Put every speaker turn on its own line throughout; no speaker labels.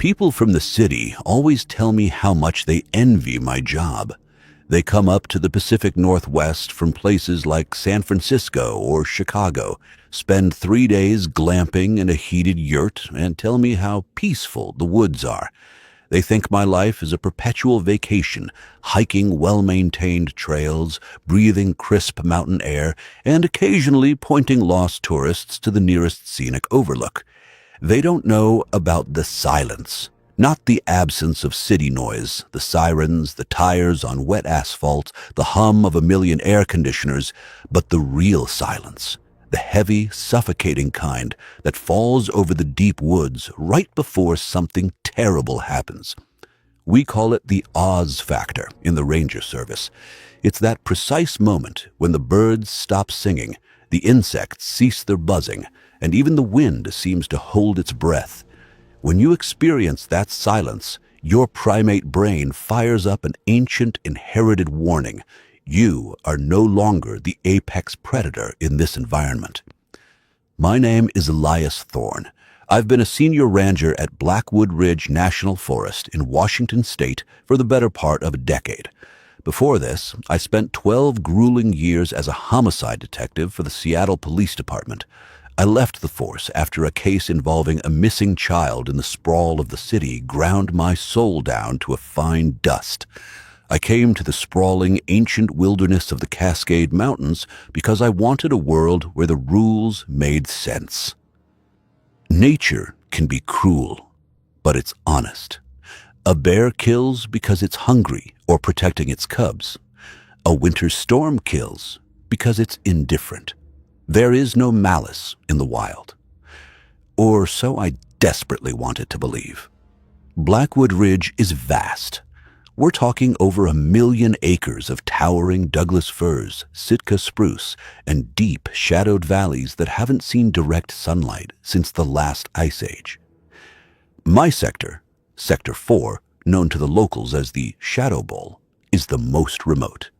People from the city always tell me how much they envy my job. They come up to the Pacific Northwest from places like San Francisco or Chicago, spend 3 days glamping in a heated yurt, and tell me how peaceful the woods are. They think my life is a perpetual vacation, hiking well-maintained trails, breathing crisp mountain air, and occasionally pointing lost tourists to the nearest scenic overlook. They don't know about the silence, not the absence of city noise, the sirens, the tires on wet asphalt, the hum of a million air conditioners, but the real silence, the heavy, suffocating kind that falls over the deep woods right before something terrible happens. We call it the Oz factor in the Ranger Service. It's that precise moment when the birds stop singing, the insects cease their buzzing, and even the wind seems to hold its breath. When you experience that silence, your primate brain fires up an ancient inherited warning. You are no longer the apex predator in this environment. My name is Elias Thorne. I've been a senior ranger at Blackwood Ridge National Forest in Washington State for the better part of a decade. Before this, I spent 12 grueling years as a homicide detective for the Seattle Police Department. I left the force after a case involving a missing child in the sprawl of the city ground my soul down to a fine dust. I came to the sprawling ancient wilderness of the Cascade Mountains because I wanted a world where the rules made sense. Nature can be cruel, but it's honest. A bear kills because it's hungry or protecting its cubs. A winter storm kills because it's indifferent. There is no malice in the wild. Or so I desperately wanted to believe. Blackwood Ridge is vast. We're talking over 1 million acres of towering Douglas firs, Sitka spruce, and deep, shadowed valleys that haven't seen direct sunlight since the last ice age. My sector, Sector 4, known to the locals as the Shadow Bowl, is the most remote.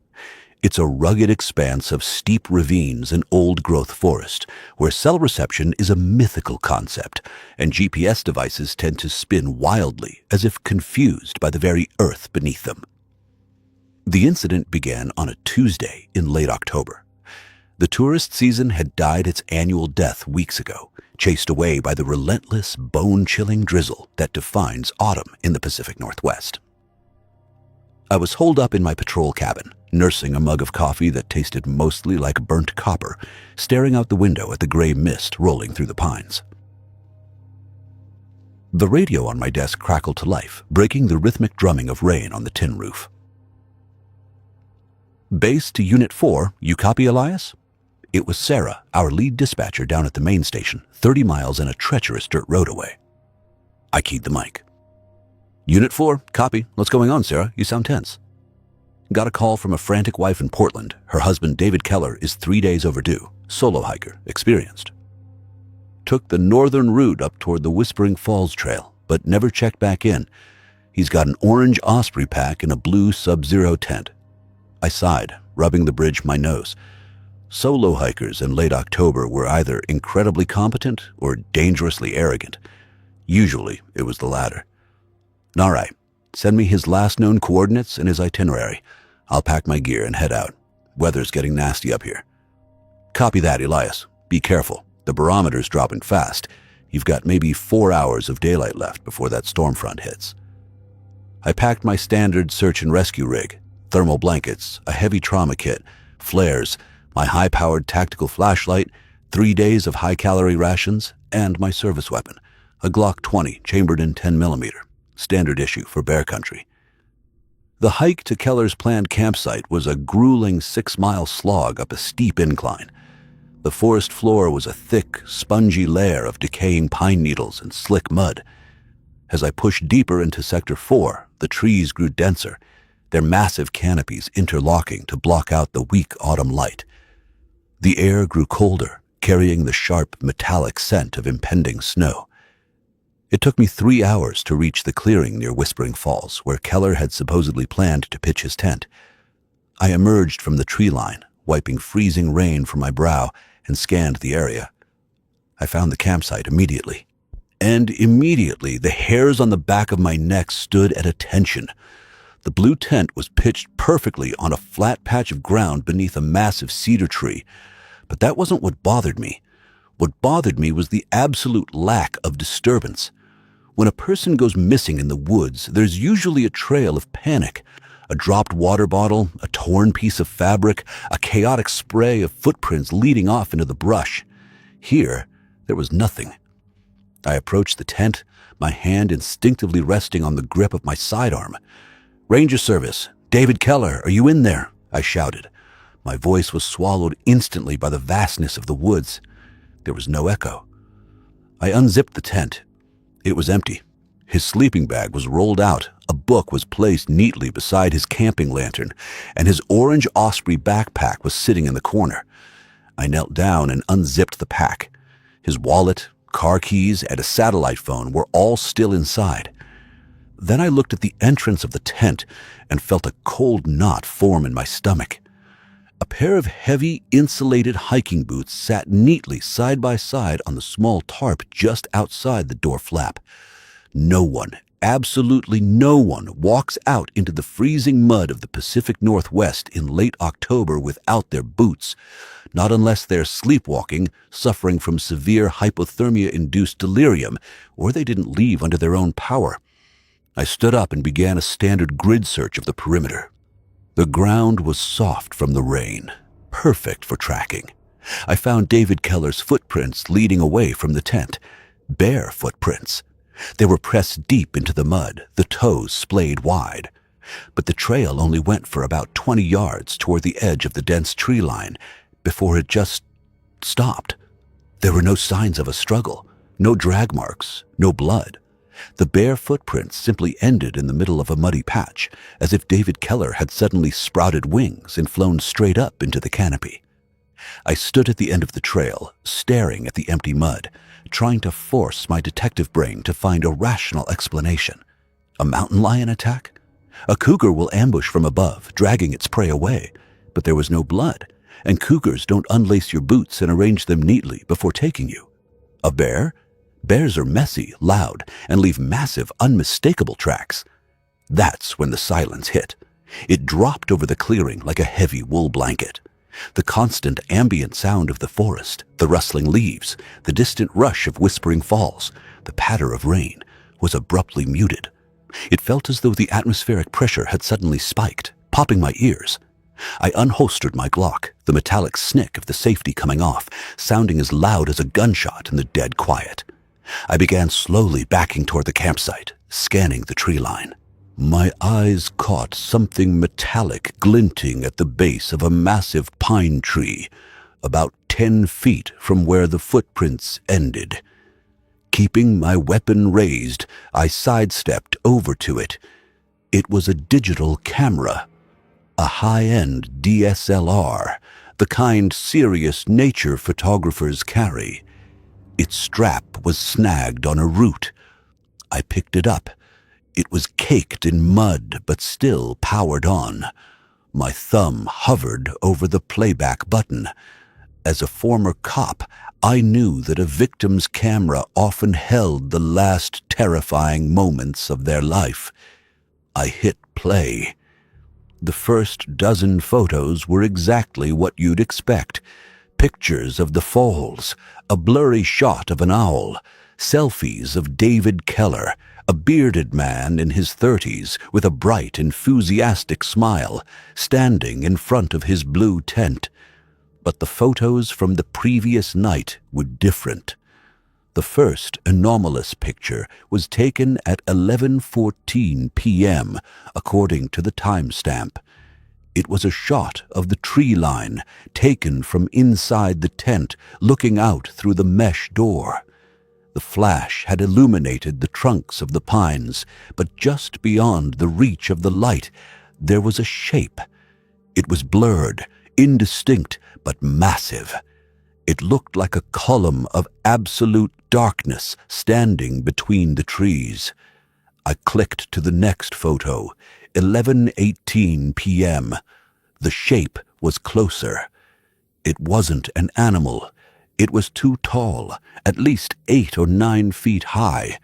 It's a rugged expanse of steep ravines and old-growth forest, where cell reception is a mythical concept, and GPS devices tend to spin wildly, as if confused by the very earth beneath them. The incident began on a Tuesday in late October. The tourist season had died its annual death weeks ago, chased away by the relentless, bone-chilling drizzle that defines autumn in the Pacific Northwest. I was holed up in my patrol cabin, nursing a mug of coffee that tasted mostly like burnt copper, staring out the window at the gray mist rolling through the pines. The radio on my desk crackled to life, breaking the rhythmic drumming of rain on the tin roof. "Base to Unit 4, you copy, Elias?" It was Sarah, our lead dispatcher down at the main station, 30 miles and a treacherous dirt road away. I keyed the mic. "Unit 4, copy. What's going on, Sarah? You sound tense." Got a call from a frantic wife in Portland. Her husband, David Keller, is 3 days overdue. Solo hiker, experienced. Took the northern route up toward the Whispering Falls Trail, but never checked back in. He's got an orange Osprey pack and a blue Sub-Zero tent. I sighed, rubbing the bridge of my nose. Solo hikers in late October were either incredibly competent or dangerously arrogant. Usually, it was the latter. All right, send me his last known coordinates and his itinerary. I'll pack my gear and head out. Weather's getting nasty up here. Copy that, Elias. Be careful. The barometer's dropping fast. You've got maybe 4 hours of daylight left before that storm front hits. I packed my standard search and rescue rig, thermal blankets, a heavy trauma kit, flares, my high-powered tactical flashlight, 3 days of high-calorie rations, and my service weapon, a Glock 20 chambered in 10mm. Standard issue for bear country. The hike to Keller's planned campsite was a grueling 6-mile slog up a steep incline. The forest floor was a thick, spongy layer of decaying pine needles and slick mud. As I pushed deeper into Sector 4, the trees grew denser, their massive canopies interlocking to block out the weak autumn light. The air grew colder, carrying the sharp, metallic scent of impending snow. It took me 3 hours to reach the clearing near Whispering Falls, where Keller had supposedly planned to pitch his tent. I emerged from the tree line, wiping freezing rain from my brow, and scanned the area. I found the campsite immediately. and immediately the hairs on the back of my neck stood at attention. The blue tent was pitched perfectly on a flat patch of ground beneath a massive cedar tree, but that wasn't what bothered me. What bothered me was the absolute lack of disturbance. When a person goes missing in the woods, there's usually a trail of panic. A dropped water bottle, a torn piece of fabric, a chaotic spray of footprints leading off into the brush. Here, there was nothing. I approached the tent, my hand instinctively resting on the grip of my sidearm. "Ranger Service, David Keller, are you in there?" I shouted. My voice was swallowed instantly by the vastness of the woods. There was no echo. I unzipped the tent. It was empty. His sleeping bag was rolled out, a book was placed neatly beside his camping lantern, and his orange osprey backpack was sitting in the corner. I knelt down and unzipped the pack. His wallet, car keys, and a satellite phone were all still inside. Then I looked at the entrance of the tent and felt a cold knot form in my stomach. A pair of heavy, insulated hiking boots sat neatly side by side on the small tarp just outside the door flap. No one, absolutely no one, walks out into the freezing mud of the Pacific Northwest in late October without their boots, not unless they're sleepwalking, suffering from severe hypothermia-induced delirium, or they didn't leave under their own power. I stood up and began a standard grid search of the perimeter. The ground was soft from the rain, perfect for tracking. I found David Keller's footprints leading away from the tent, bare footprints. They were pressed deep into the mud, the toes splayed wide. But the trail only went for about 20 yards toward the edge of the dense tree line before it just stopped. There were no signs of a struggle, no drag marks, no blood. The bare footprints simply ended in the middle of a muddy patch, as if David Keller had suddenly sprouted wings and flown straight up into the canopy. I stood at the end of the trail, staring at the empty mud, trying to force my detective brain to find a rational explanation. A mountain lion attack? A cougar will ambush from above, dragging its prey away, but there was no blood, and cougars don't unlace your boots and arrange them neatly before taking you. A bear? Bears are messy, loud, and leave massive, unmistakable tracks. That's when the silence hit. It dropped over the clearing like a heavy wool blanket. The constant ambient sound of the forest, the rustling leaves, the distant rush of whispering falls, the patter of rain, was abruptly muted. It felt as though the atmospheric pressure had suddenly spiked, popping my ears. I unholstered my Glock, the metallic snick of the safety coming off, sounding as loud as a gunshot in the dead quiet. I began slowly backing toward the campsite, scanning the tree line. My eyes caught something metallic glinting at the base of a massive pine tree, about 10 feet from where the footprints ended. Keeping my weapon raised, I sidestepped over to it. It was a digital camera, a high-end DSLR, the kind serious nature photographers carry. Its strap was snagged on a root. I picked it up. It was caked in mud, but still powered on. My thumb hovered over the playback button. As a former cop, I knew that a victim's camera often held the last terrifying moments of their life. I hit play. The first dozen photos were exactly what you'd expect. Pictures of the falls, a blurry shot of an owl, selfies of David Keller, a bearded man in his 30s with a bright, enthusiastic smile, standing in front of his blue tent. But the photos from the previous night were different. The first anomalous picture was taken at 11:14 p.m., according to the timestamp. It was a shot of the tree line, taken from inside the tent, looking out through the mesh door. The flash had illuminated the trunks of the pines, but just beyond the reach of the light, there was a shape. It was blurred, indistinct, but massive. It looked like a column of absolute darkness standing between the trees. I clicked to the next photo, 11:18 p.m. The shape was closer. It wasn't an animal. It was too tall, at least 8 or 9 feet high.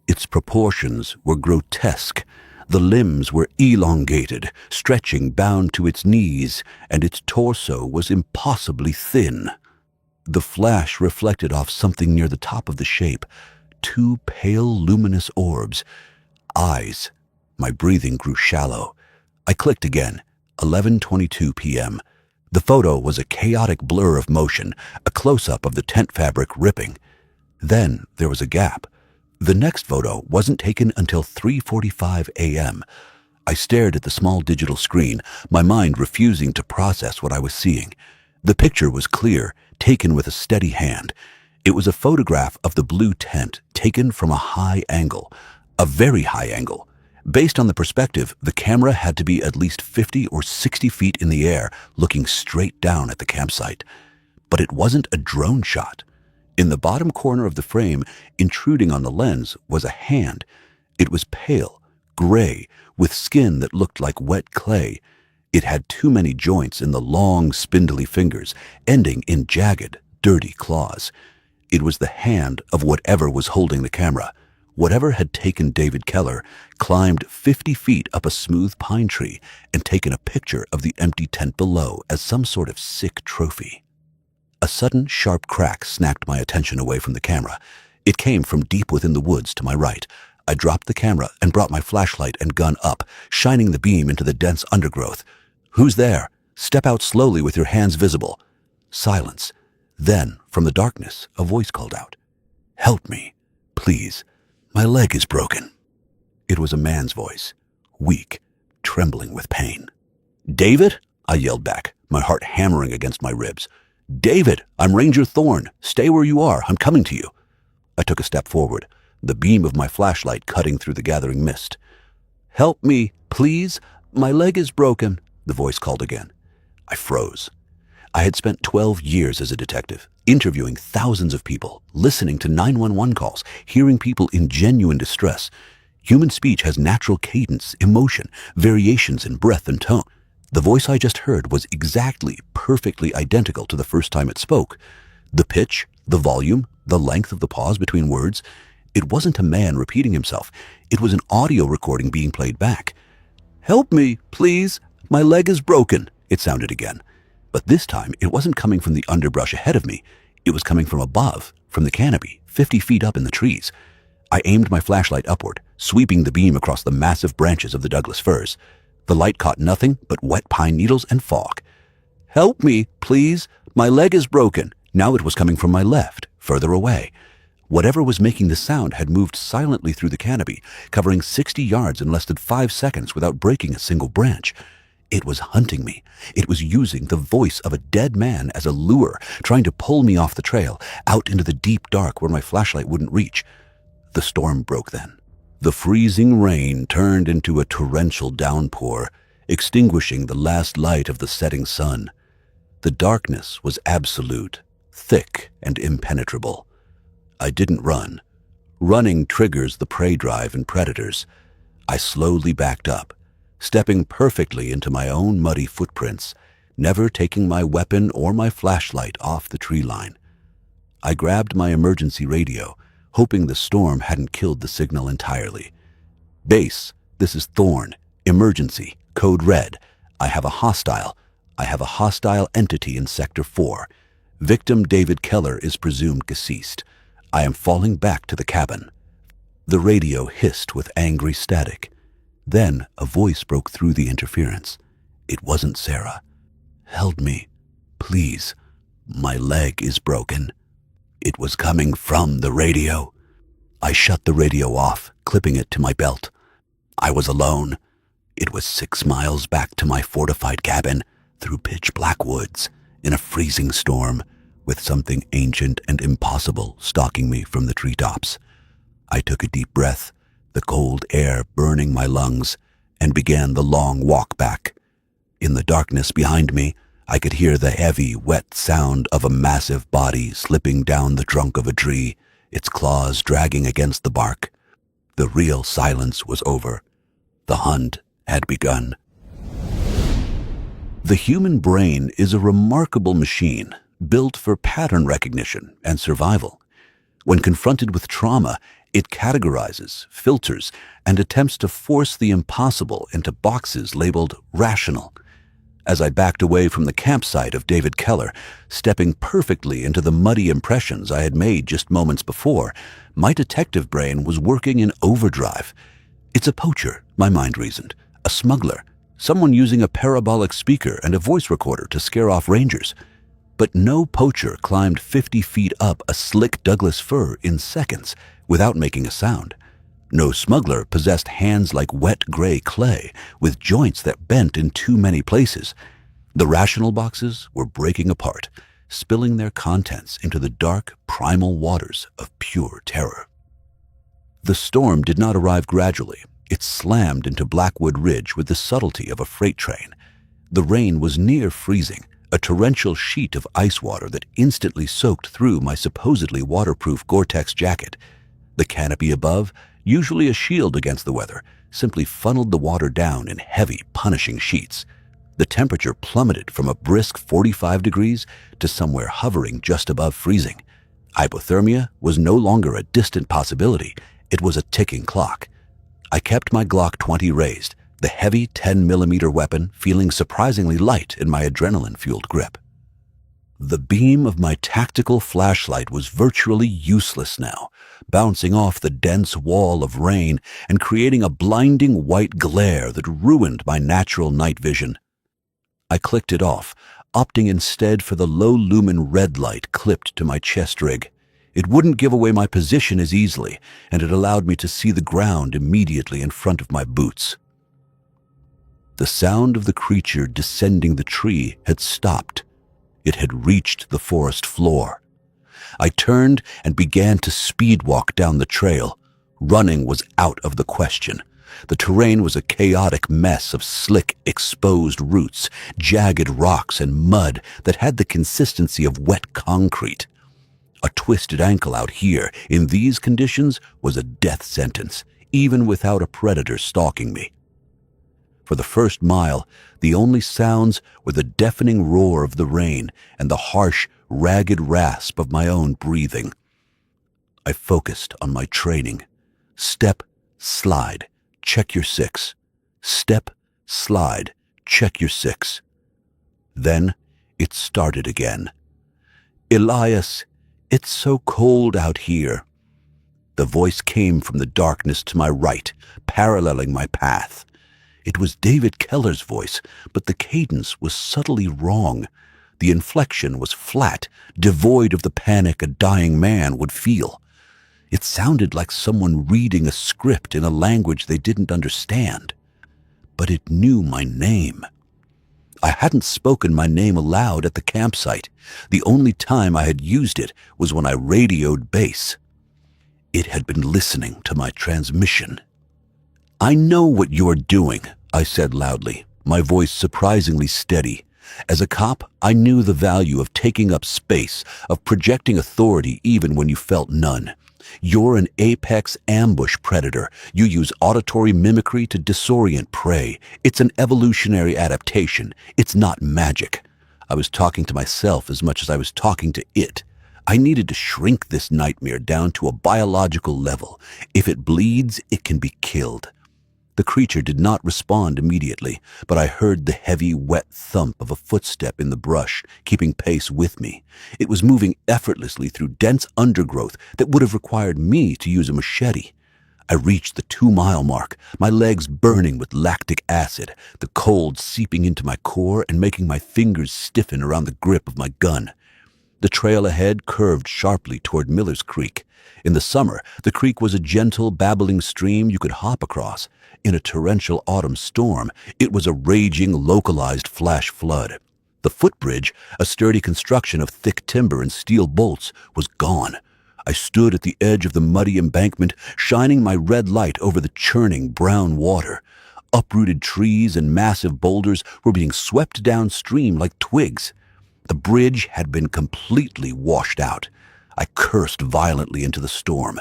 Its proportions were grotesque. The limbs were elongated, stretching bound to its knees, and its torso was impossibly thin. The flash reflected off something near the top of the shape, 2 pale luminous orbs. Eyes. My breathing grew shallow. I clicked again. 11:22 p.m. The photo was a chaotic blur of motion, a close-up of the tent fabric ripping. Then there was a gap. The next photo wasn't taken until 3:45 a.m. I stared at the small digital screen, my mind refusing to process what I was seeing. The picture was clear, taken with a steady hand. It was a photograph of the blue tent, taken from a high angle, a very high angle. Based on the perspective, the camera had to be at least 50 or 60 feet in the air, looking straight down at the campsite. But it wasn't a drone shot. In the bottom corner of the frame, intruding on the lens, was a hand. It was pale, gray, with skin that looked like wet clay. It had too many joints in the long, spindly fingers, ending in jagged, dirty claws. It was the hand of whatever was holding the camera. Whatever had taken David Keller climbed 50 feet up a smooth pine tree and taken a picture of the empty tent below as some sort of sick trophy. A sudden, sharp crack snapped my attention away from the camera. It came from deep within the woods to my right. I dropped the camera and brought my flashlight and gun up, shining the beam into the dense undergrowth. "Who's there? Step out slowly with your hands visible." Silence. Then, from the darkness, a voice called out, "Help me, please. My leg is broken." It was a man's voice, weak, trembling with pain. "David?" I yelled back, my heart hammering against my ribs. "David, I'm Ranger Thorne. Stay where you are. I'm coming to you." I took a step forward, the beam of my flashlight cutting through the gathering mist. "Help me, please. My leg is broken," the voice called again. I froze. I had spent 12 years as a detective, interviewing thousands of people, listening to 911 calls, hearing people in genuine distress. Human speech has natural cadence, emotion, variations in breath and tone. The voice I just heard was exactly, perfectly identical to the first time it spoke. The pitch, the volume, the length of the pause between words. It wasn't a man repeating himself. It was an audio recording being played back. "Help me, please. My leg is broken," it sounded again. But this time, it wasn't coming from the underbrush ahead of me. It was coming from above, from the canopy, 50 feet up in the trees. I aimed my flashlight upward, sweeping the beam across the massive branches of the Douglas firs. The light caught nothing but wet pine needles and fog. "Help me, please. My leg is broken." Now it was coming from my left, further away. Whatever was making the sound had moved silently through the canopy, covering 60 yards in less than 5 seconds without breaking a single branch. It was hunting me. It was using the voice of a dead man as a lure, trying to pull me off the trail, out into the deep dark where my flashlight wouldn't reach. The storm broke then. The freezing rain turned into a torrential downpour, extinguishing the last light of the setting sun. The darkness was absolute, thick and impenetrable. I didn't run. Running triggers the prey drive in predators. I slowly backed up, stepping perfectly into my own muddy footprints, never taking my weapon or my flashlight off the tree line. I grabbed my emergency radio, hoping the storm hadn't killed the signal entirely. "Base, this is Thorne. Emergency. Code Red. I have a hostile entity in Sector 4. Victim David Keller is presumed deceased. I am falling back to the cabin." The radio hissed with angry static. Then a voice broke through the interference. It wasn't Sarah. "Help me, please. My leg is broken." It was coming from the radio. I shut the radio off, clipping it to my belt. I was alone. It was 6 miles back to my fortified cabin, through pitch-black woods, in a freezing storm, with something ancient and impossible stalking me from the treetops. I took a deep breath, the cold air burning my lungs, and began the long walk back. In the darkness behind me, I could hear the heavy, wet sound of a massive body slipping down the trunk of a tree, its claws dragging against the bark. The real silence was over. The hunt had begun. The human brain is a remarkable machine, built for pattern recognition and survival. When confronted with trauma, it categorizes, filters, and attempts to force the impossible into boxes labeled rational. As I backed away from the campsite of David Keller, stepping perfectly into the muddy impressions I had made just moments before, my detective brain was working in overdrive. It's a poacher, my mind reasoned, a smuggler, someone using a parabolic speaker and a voice recorder to scare off rangers. But no poacher climbed 50 feet up a slick Douglas fir in seconds without making a sound. No smuggler possessed hands like wet gray clay with joints that bent in too many places. The rational boxes were breaking apart, spilling their contents into the dark, primal waters of pure terror. The storm did not arrive gradually. It slammed into Blackwood Ridge with the subtlety of a freight train. The rain was near freezing, a torrential sheet of ice water that instantly soaked through my supposedly waterproof Gore-Tex jacket. The canopy above, usually a shield against the weather, simply funneled the water down in heavy, punishing sheets. The temperature plummeted from a brisk 45 degrees to somewhere hovering just above freezing. Hypothermia was no longer a distant possibility. It was a ticking clock. I kept my Glock 20 raised, the heavy 10mm weapon feeling surprisingly light in my adrenaline-fueled grip. The beam of my tactical flashlight was virtually useless now, bouncing off the dense wall of rain and creating a blinding white glare that ruined my natural night vision. I clicked it off, opting instead for the low-lumen red light clipped to my chest rig. It wouldn't give away my position as easily, and it allowed me to see the ground immediately in front of my boots. The sound of the creature descending the tree had stopped. It had reached the forest floor. I turned and began to speed walk down the trail. Running was out of the question. The terrain was a chaotic mess of slick, exposed roots, jagged rocks, and mud that had the consistency of wet concrete. A twisted ankle out here, in these conditions, was a death sentence, even without a predator stalking me. For the first mile, the only sounds were the deafening roar of the rain and the harsh, ragged rasp of my own breathing. I focused on my training. Step, slide, check your 6. Step, slide, check your 6. Then it started again. "Elias, it's so cold out here." The voice came from the darkness to my right, paralleling my path. It was David Keller's voice, but the cadence was subtly wrong. The inflection was flat, devoid of the panic a dying man would feel. It sounded like someone reading a script in a language they didn't understand. But it knew my name. I hadn't spoken my name aloud at the campsite. The only time I had used it was when I radioed base. It had been listening to my transmission. "I know what you're doing," I said loudly, my voice surprisingly steady. As a cop, I knew the value of taking up space, of projecting authority even when you felt none. You're an apex ambush predator. You use auditory mimicry to disorient prey. It's an evolutionary adaptation. It's not magic. I was talking to myself as much as I was talking to it. I needed to shrink this nightmare down to a biological level. If it bleeds, it can be killed. The creature did not respond immediately, but I heard the heavy, wet thump of a footstep in the brush, keeping pace with me. It was moving effortlessly through dense undergrowth that would have required me to use a machete. I reached the 2-mile mark, my legs burning with lactic acid, the cold seeping into my core and making my fingers stiffen around the grip of my gun. The trail ahead curved sharply toward Miller's Creek. In the summer, the creek was a gentle, babbling stream you could hop across. In a torrential autumn storm, it was a raging, localized flash flood. The footbridge, a sturdy construction of thick timber and steel bolts, was gone. I stood at the edge of the muddy embankment, shining my red light over the churning brown water. Uprooted trees and massive boulders were being swept downstream like twigs. The bridge had been completely washed out. I cursed violently into the storm.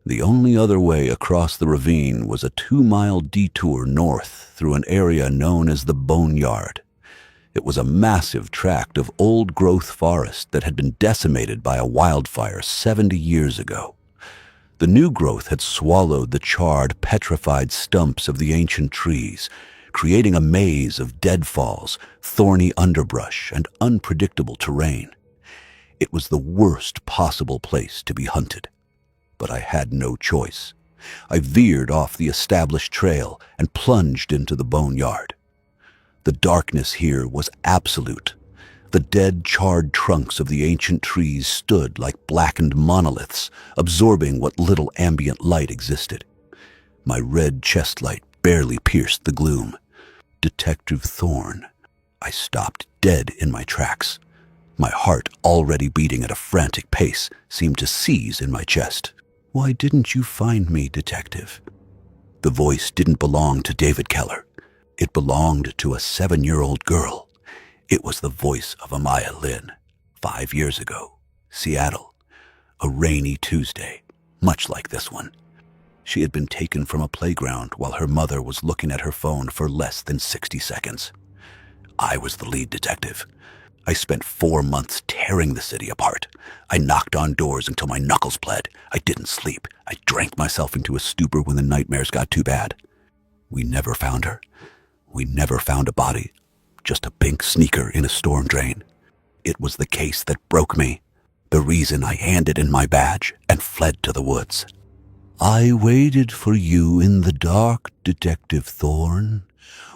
The only other way across the ravine was a 2-mile detour north through an area known as the Boneyard. It was a massive tract of old-growth forest that had been decimated by a wildfire 70 years ago. The new growth had swallowed the charred, petrified stumps of the ancient trees, creating a maze of deadfalls, thorny underbrush, and unpredictable terrain. It was the worst possible place to be hunted. But I had no choice. I veered off the established trail and plunged into the boneyard. The darkness here was absolute. The dead, charred trunks of the ancient trees stood like blackened monoliths, absorbing what little ambient light existed. My red chest light barely pierced the gloom. Detective Thorne. I stopped dead in my tracks. My heart, already beating at a frantic pace, seemed to seize in my chest. "Why didn't you find me, detective?" The voice didn't belong to David Keller. It belonged to a 7-year-old girl. It was the voice of Amaya Lynn, 5 years ago, Seattle. A rainy Tuesday, much like this one. She had been taken from a playground while her mother was looking at her phone for less than 60 seconds. I was the lead detective. I spent 4 months tearing the city apart. I knocked on doors until my knuckles bled. I didn't sleep. I drank myself into a stupor when the nightmares got too bad. We never found her. We never found a body. Just a pink sneaker in a storm drain. It was the case that broke me. The reason I handed in my badge and fled to the woods. "I waited for you in the dark, Detective Thorne.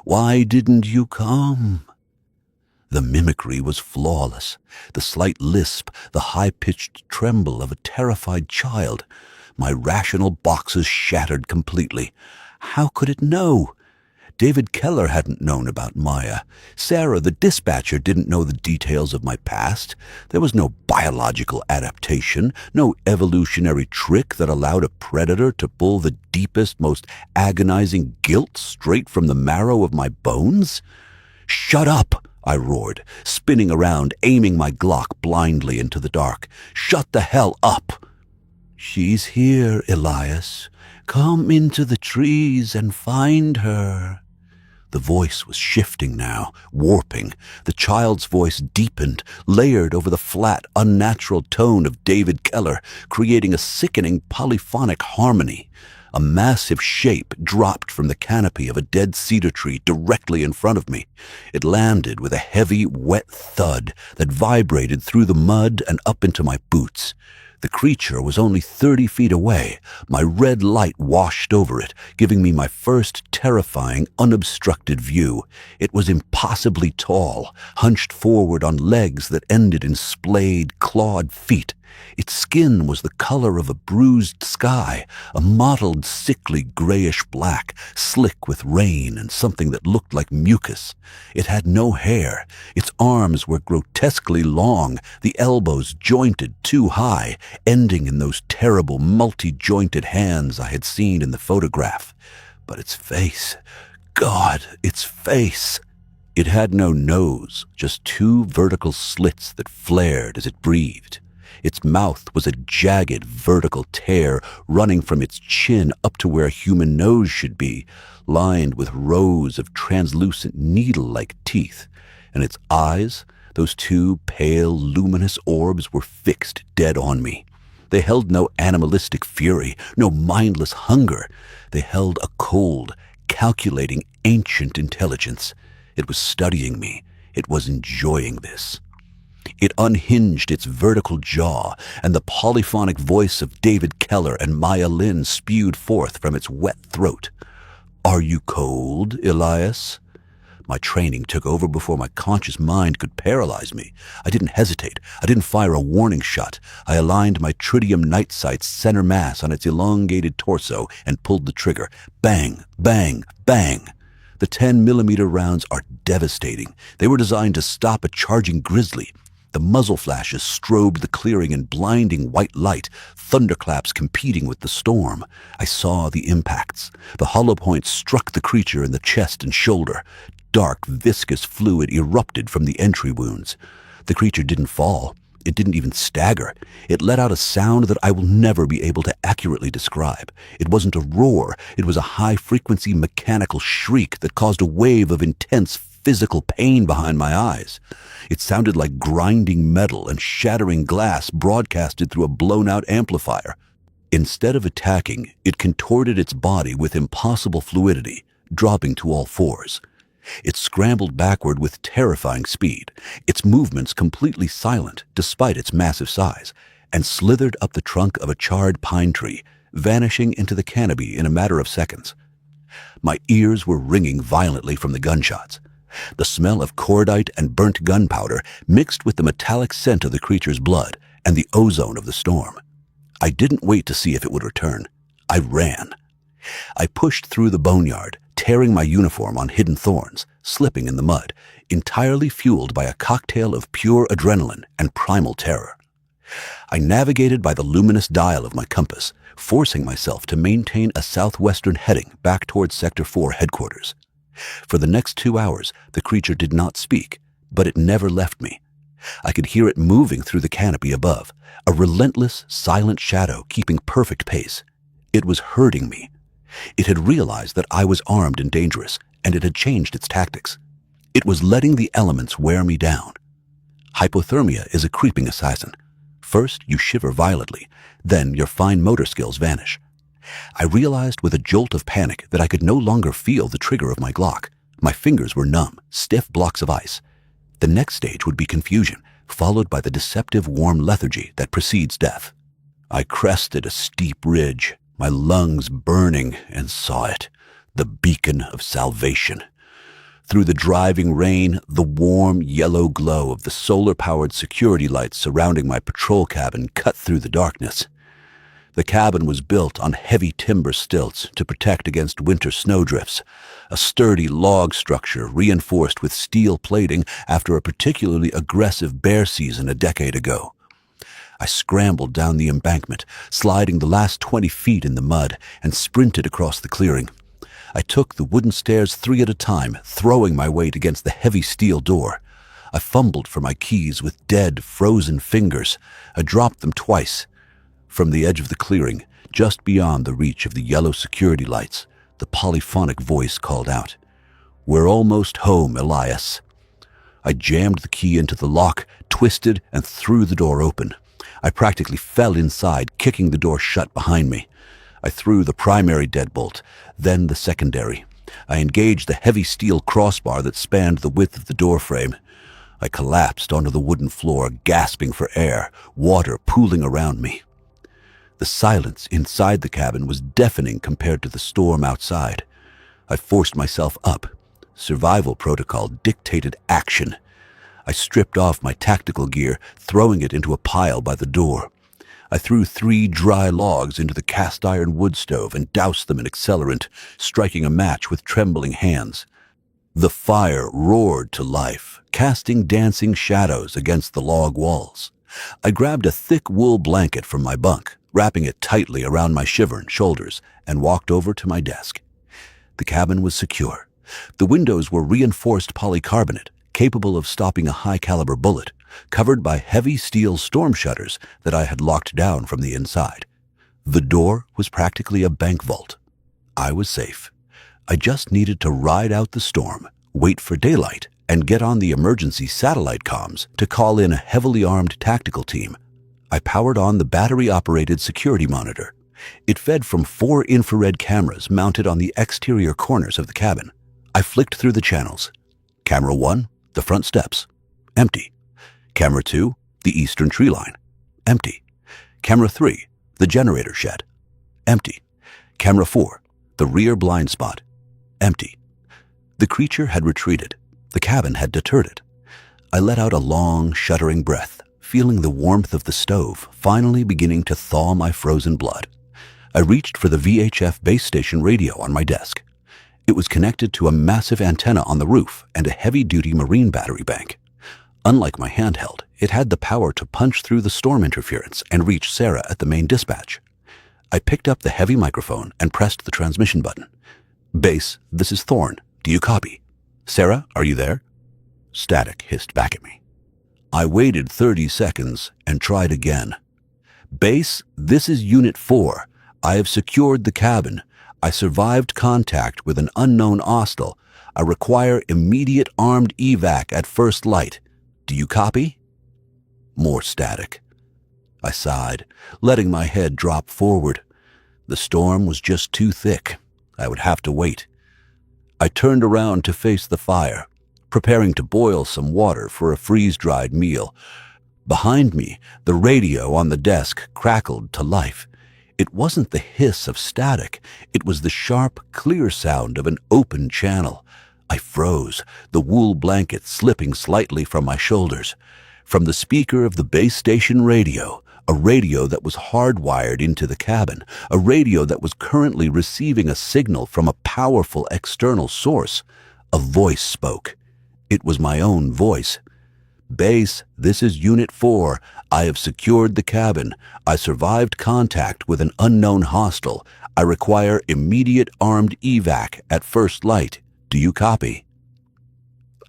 Why didn't you come?" The mimicry was flawless. The slight lisp, the high-pitched tremble of a terrified child. My rational boxes shattered completely. How could it know? David Keller hadn't known about Maya. Sarah, the dispatcher, didn't know the details of my past. There was no biological adaptation, no evolutionary trick that allowed a predator to pull the deepest, most agonizing guilt straight from the marrow of my bones. "Shut up!" I roared, spinning around, aiming my Glock blindly into the dark. "Shut the hell up!" "She's here, Elias. Come into the trees and find her." The voice was shifting now, warping. The child's voice deepened, layered over the flat, unnatural tone of David Keller, creating a sickening polyphonic harmony. A massive shape dropped from the canopy of a dead cedar tree directly in front of me. It landed with a heavy, wet thud that vibrated through the mud and up into my boots. The creature was only 30 feet away. My red light washed over it, giving me my first terrifying, unobstructed view. It was impossibly tall, hunched forward on legs that ended in splayed, clawed feet. Its skin was the color of a bruised sky, a mottled, sickly grayish-black, slick with rain and something that looked like mucus. It had no hair. Its arms were grotesquely long, the elbows jointed too high, ending in those terrible multi-jointed hands I had seen in the photograph. But its face, God, its face! It had no nose, just 2 vertical slits that flared as it breathed. Its mouth was a jagged, vertical tear running from its chin up to where a human nose should be, lined with rows of translucent needle-like teeth. And its eyes, those 2 pale, luminous orbs, were fixed dead on me. They held no animalistic fury, no mindless hunger. They held a cold, calculating, ancient intelligence. It was studying me. It was enjoying this. It unhinged its vertical jaw, and the polyphonic voice of David Keller and Maya Lynn spewed forth from its wet throat. "Are you cold, Elias?" My training took over before my conscious mind could paralyze me. I didn't hesitate. I didn't fire a warning shot. I aligned my tritium night sight's center mass on its elongated torso and pulled the trigger. Bang, bang, bang. The 10mm rounds are devastating. They were designed to stop a charging grizzly. The muzzle flashes strobed the clearing in blinding white light, thunderclaps competing with the storm. I saw the impacts. The hollow points struck the creature in the chest and shoulder. Dark, viscous fluid erupted from the entry wounds. The creature didn't fall. It didn't even stagger. It let out a sound that I will never be able to accurately describe. It wasn't a roar. It was a high-frequency mechanical shriek that caused a wave of intense, physical pain behind my eyes. It sounded like grinding metal and shattering glass broadcasted through a blown-out amplifier. Instead of attacking, it contorted its body with impossible fluidity, dropping to all fours. It scrambled backward with terrifying speed, its movements completely silent despite its massive size, and slithered up the trunk of a charred pine tree, vanishing into the canopy in a matter of seconds. My ears were ringing violently from the gunshots. The smell of cordite and burnt gunpowder mixed with the metallic scent of the creature's blood and the ozone of the storm. I didn't wait to see if it would return. I ran. I pushed through the boneyard, tearing my uniform on hidden thorns, slipping in the mud, entirely fueled by a cocktail of pure adrenaline and primal terror. I navigated by the luminous dial of my compass, forcing myself to maintain a southwestern heading back towards Sector 4 headquarters. For the next 2 hours, the creature did not speak, but it never left me. I could hear it moving through the canopy above, a relentless, silent shadow keeping perfect pace. It was hurting me. It had realized that I was armed and dangerous, and it had changed its tactics. It was letting the elements wear me down. Hypothermia is a creeping assassin. First, you shiver violently, then your fine motor skills vanish. I realized with a jolt of panic that I could no longer feel the trigger of my Glock. My fingers were numb, stiff blocks of ice. The next stage would be confusion, followed by the deceptive warm lethargy that precedes death. I crested a steep ridge, my lungs burning, and saw it, the beacon of salvation. Through the driving rain, the warm, yellow glow of the solar-powered security lights surrounding my patrol cabin cut through the darkness. The cabin was built on heavy timber stilts to protect against winter snowdrifts, a sturdy log structure reinforced with steel plating after a particularly aggressive bear season a decade ago. I scrambled down the embankment, sliding the last 20 feet in the mud, and sprinted across the clearing. I took the wooden stairs 3 at a time, throwing my weight against the heavy steel door. I fumbled for my keys with dead, frozen fingers. I dropped them twice. From the edge of the clearing, just beyond the reach of the yellow security lights, the polyphonic voice called out, "We're almost home, Elias." I jammed the key into the lock, twisted, and threw the door open. I practically fell inside, kicking the door shut behind me. I threw the primary deadbolt, then the secondary. I engaged the heavy steel crossbar that spanned the width of the doorframe. I collapsed onto the wooden floor, gasping for air, water pooling around me. The silence inside the cabin was deafening compared to the storm outside. I forced myself up. Survival protocol dictated action. I stripped off my tactical gear, throwing it into a pile by the door. I threw 3 dry logs into the cast-iron wood stove and doused them in accelerant, striking a match with trembling hands. The fire roared to life, casting dancing shadows against the log walls. I grabbed a thick wool blanket from my bunk, wrapping it tightly around my shivering shoulders, and walked over to my desk. The cabin was secure. The windows were reinforced polycarbonate, capable of stopping a high-caliber bullet, covered by heavy steel storm shutters that I had locked down from the inside. The door was practically a bank vault. I was safe. I just needed to ride out the storm, wait for daylight, and get on the emergency satellite comms to call in a heavily armed tactical team. I powered on the battery-operated security monitor. It fed from 4 infrared cameras mounted on the exterior corners of the cabin. I flicked through the channels. Camera 1, the front steps. Empty. Camera 2, the eastern tree line. Empty. Camera 3, the generator shed. Empty. Camera 4, the rear blind spot. Empty. The creature had retreated. The cabin had deterred it. I let out a long, shuddering breath, feeling the warmth of the stove finally beginning to thaw my frozen blood. I reached for the VHF base station radio on my desk. It was connected to a massive antenna on the roof and a heavy-duty marine battery bank. Unlike my handheld, it had the power to punch through the storm interference and reach Sarah at the main dispatch. I picked up the heavy microphone and pressed the transmission button. "Base, this is Thorne. Do you copy? Sarah, are you there?" Static hissed back at me. I waited 30 seconds and tried again. "Base, this is Unit 4. I have secured the cabin. I survived contact with an unknown hostile. I require immediate armed evac at first light. Do you copy? More static. I sighed, letting my head drop forward. The storm was just too thick. I would have to wait. I turned around to face the fire, preparing to boil some water for a freeze-dried meal. Behind me, the radio on the desk crackled to life. It wasn't the hiss of static. It was the sharp, clear sound of an open channel. I froze, the wool blanket slipping slightly from my shoulders. From the speaker of the base station radio, a radio that was hardwired into the cabin, a radio that was currently receiving a signal from a powerful external source, a voice spoke. It was my own voice. "Base, this is Unit 4. I have secured the cabin. I survived contact with an unknown hostile. I require immediate armed evac at first light. Do you copy?"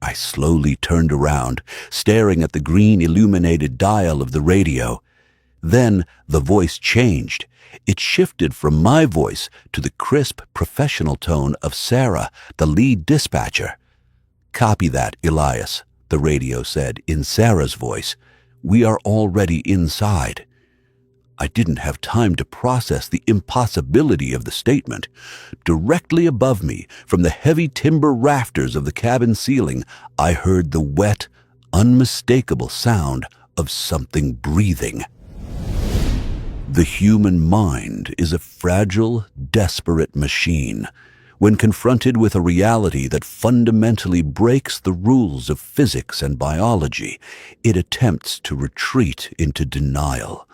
I slowly turned around, staring at the green illuminated dial of the radio. Then the voice changed. It shifted from my voice to the crisp, professional tone of Sarah, the lead dispatcher. "Copy that, Elias," the radio said in Sarah's voice. "We are already inside." I didn't have time to process the impossibility of the statement. Directly above me, from the heavy timber rafters of the cabin ceiling, I heard the wet, unmistakable sound of something breathing. The human mind is a fragile, desperate machine. When confronted with a reality that fundamentally breaks the rules of physics and biology, it attempts to retreat into denial.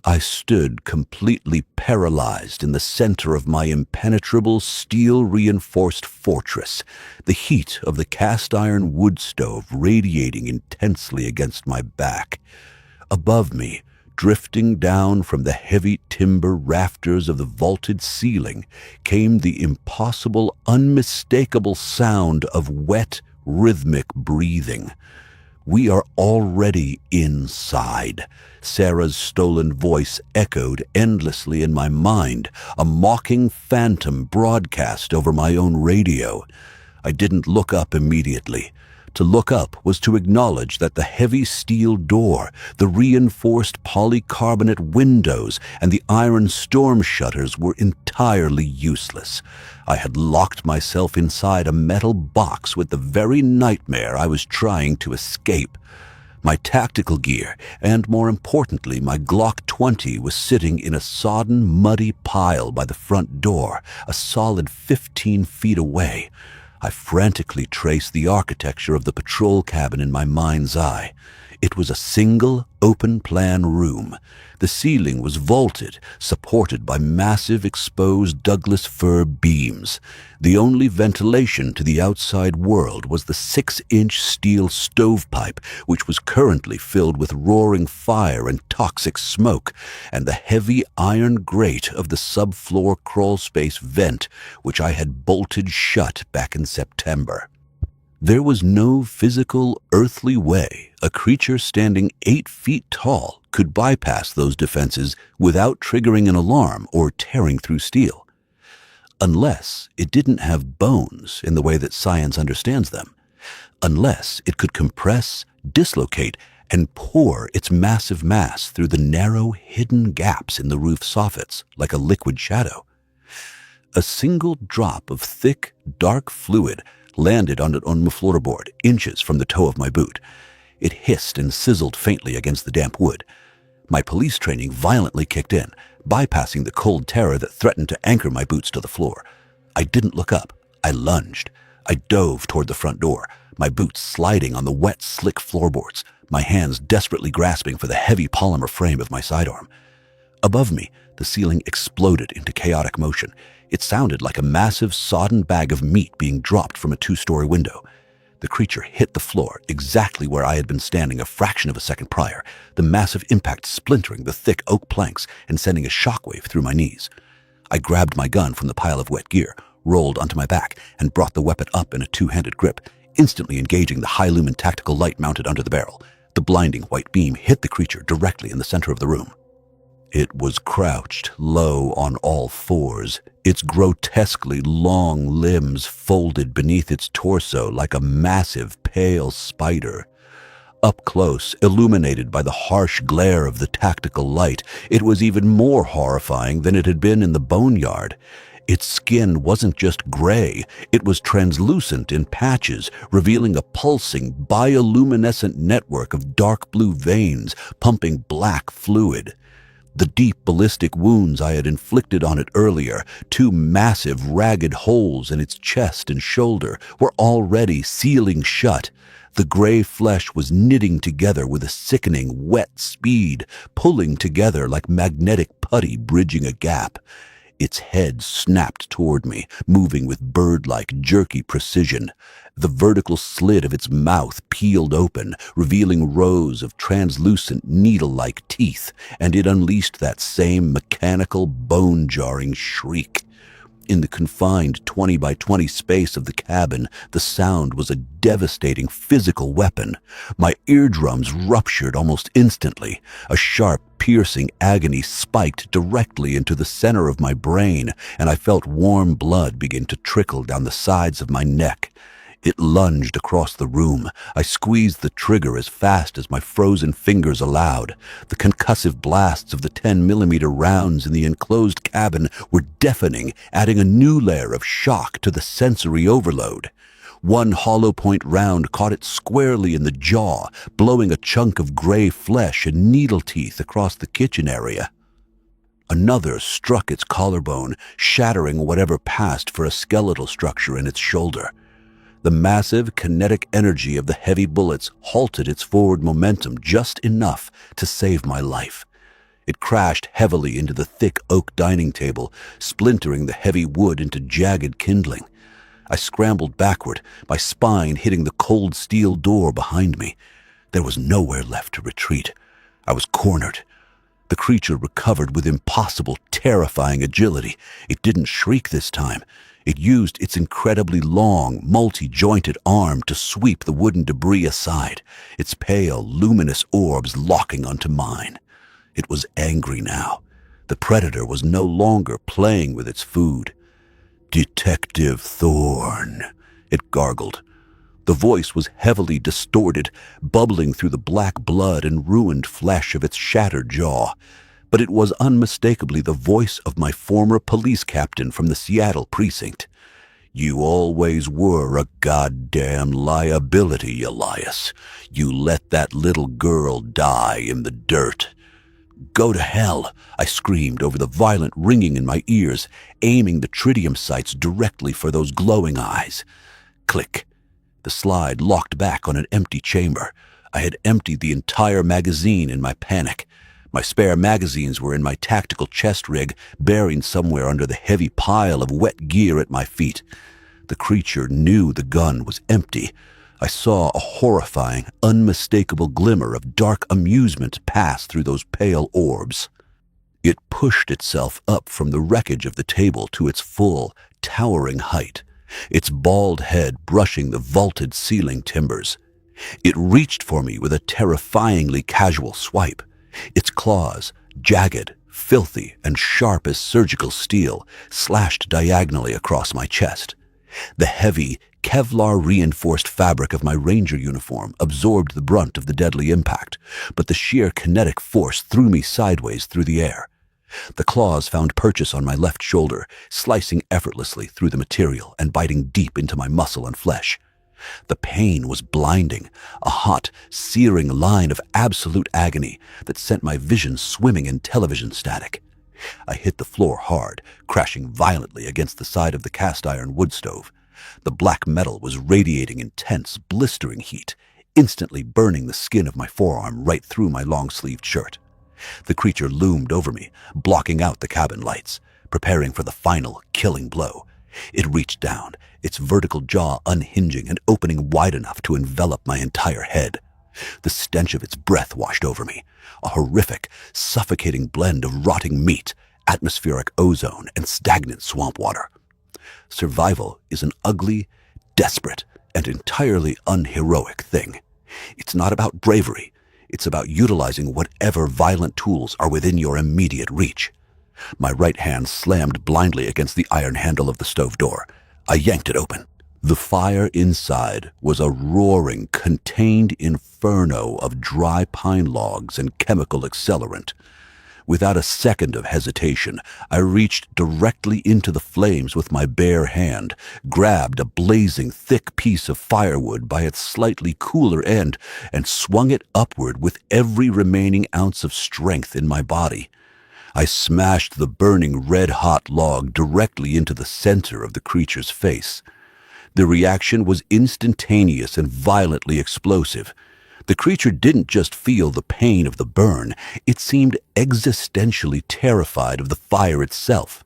I stood completely paralyzed in the center of my impenetrable steel-reinforced fortress, the heat of the cast-iron wood stove radiating intensely against my back. Above me, drifting down from the heavy timber rafters of the vaulted ceiling, came the impossible, unmistakable sound of wet, rhythmic breathing. "We are already inside." Sarah's stolen voice echoed endlessly in my mind, a mocking phantom broadcast over my own radio. I didn't look up immediately. To look up was to acknowledge that the heavy steel door, the reinforced polycarbonate windows, and the iron storm shutters were entirely useless. I had locked myself inside a metal box with the very nightmare I was trying to escape. My tactical gear, and more importantly, my Glock 20 was sitting in a sodden, muddy pile by the front door, a solid 15 feet away. I frantically traced the architecture of the patrol cabin in my mind's eye. It was a single, open-plan room. The ceiling was vaulted, supported by massive exposed Douglas fir beams. The only ventilation to the outside world was the 6-inch steel stovepipe, which was currently filled with roaring fire and toxic smoke, and the heavy iron grate of the subfloor crawlspace vent, which I had bolted shut back in September. There was no physical, earthly way a creature standing 8 feet tall could bypass those defenses without triggering an alarm or tearing through steel. Unless it didn't have bones in the way that science understands them. Unless it could compress, dislocate, and pour its massive mass through the narrow, hidden gaps in the roof soffits like a liquid shadow. A single drop of thick, dark fluid landed on my floorboard, inches from the toe of my boot. It hissed and sizzled faintly against the damp wood. My police training violently kicked in, bypassing the cold terror that threatened to anchor my boots to the floor. I didn't look up. I lunged. I dove toward the front door, my boots sliding on the wet, slick floorboards, my hands desperately grasping for the heavy polymer frame of my sidearm. Above me, the ceiling exploded into chaotic motion. It sounded like a massive, sodden bag of meat being dropped from a 2-story window. The creature hit the floor exactly where I had been standing a fraction of a second prior, the massive impact splintering the thick oak planks and sending a shockwave through my knees. I grabbed my gun from the pile of wet gear, rolled onto my back, and brought the weapon up in a 2-handed grip, instantly engaging the high-lumen tactical light mounted under the barrel. The blinding white beam hit the creature directly in the center of the room. It was crouched low on all fours, its grotesquely long limbs folded beneath its torso like a massive pale spider. Up close, illuminated by the harsh glare of the tactical light, it was even more horrifying than it had been in the boneyard. Its skin wasn't just gray, it was translucent in patches, revealing a pulsing, bioluminescent network of dark blue veins pumping black fluid. The deep ballistic wounds I had inflicted on it earlier, two massive, ragged holes in its chest and shoulder, were already sealing shut. The gray flesh was knitting together with a sickening, wet speed, pulling together like magnetic putty bridging a gap. Its head snapped toward me, moving with bird-like, jerky precision. The vertical slit of its mouth peeled open, revealing rows of translucent, needle-like teeth, and it unleashed that same mechanical, bone-jarring shriek. In the confined 20 by 20 space of the cabin, the sound was a devastating physical weapon. My eardrums ruptured almost instantly. A sharp, piercing agony spiked directly into the center of my brain, and I felt warm blood begin to trickle down the sides of my neck. It lunged across the room. I squeezed the trigger as fast as my frozen fingers allowed. The concussive blasts of the 10mm rounds in the enclosed cabin were deafening, adding a new layer of shock to the sensory overload. One hollow-point round caught it squarely in the jaw, blowing a chunk of gray flesh and needle teeth across the kitchen area. Another struck its collarbone, shattering whatever passed for a skeletal structure in its shoulder. The massive kinetic energy of the heavy bullets halted its forward momentum just enough to save my life. It crashed heavily into the thick oak dining table, splintering the heavy wood into jagged kindling. I scrambled backward, my spine hitting the cold steel door behind me. There was nowhere left to retreat. I was cornered. The creature recovered with impossible, terrifying agility. It didn't shriek this time. It used its incredibly long, multi-jointed arm to sweep the wooden debris aside, its pale, luminous orbs locking onto mine. It was angry now. The predator was no longer playing with its food. "Detective Thorne," it gargled. The voice was heavily distorted, bubbling through the black blood and ruined flesh of its shattered jaw. But it was unmistakably the voice of my former police captain from the Seattle precinct. "You always were a goddamn liability, Elias. You let that little girl die in the dirt." "Go to hell," I screamed over the violent ringing in my ears, aiming the tritium sights directly for those glowing eyes. Click. The slide locked back on an empty chamber. I had emptied the entire magazine in my panic. My spare magazines were in my tactical chest rig, buried somewhere under the heavy pile of wet gear at my feet. The creature knew the gun was empty. I saw a horrifying, unmistakable glimmer of dark amusement pass through those pale orbs. It pushed itself up from the wreckage of the table to its full, towering height, its bald head brushing the vaulted ceiling timbers. It reached for me with a terrifyingly casual swipe. Its claws, jagged, filthy, and sharp as surgical steel, slashed diagonally across my chest. The heavy, Kevlar-reinforced fabric of my ranger uniform absorbed the brunt of the deadly impact, but the sheer kinetic force threw me sideways through the air. The claws found purchase on my left shoulder, slicing effortlessly through the material and biting deep into my muscle and flesh. The pain was blinding, a hot, searing line of absolute agony that sent my vision swimming in television static. I hit the floor hard, crashing violently against the side of the cast-iron wood stove. The black metal was radiating intense, blistering heat, instantly burning the skin of my forearm right through my long-sleeved shirt. The creature loomed over me, blocking out the cabin lights, preparing for the final, killing blow. It reached down, its vertical jaw unhinging and opening wide enough to envelop my entire head. The stench of its breath washed over me, a horrific, suffocating blend of rotting meat, atmospheric ozone, and stagnant swamp water. Survival is an ugly, desperate, and entirely unheroic thing. It's not about bravery. It's about utilizing whatever violent tools are within your immediate reach. My right hand slammed blindly against the iron handle of the stove door. I yanked it open. The fire inside was a roaring, contained inferno of dry pine logs and chemical accelerant. Without a second of hesitation, I reached directly into the flames with my bare hand, grabbed a blazing, thick piece of firewood by its slightly cooler end, and swung it upward with every remaining ounce of strength in my body. I smashed the burning red-hot log directly into the center of the creature's face. The reaction was instantaneous and violently explosive. The creature didn't just feel the pain of the burn, it seemed existentially terrified of the fire itself.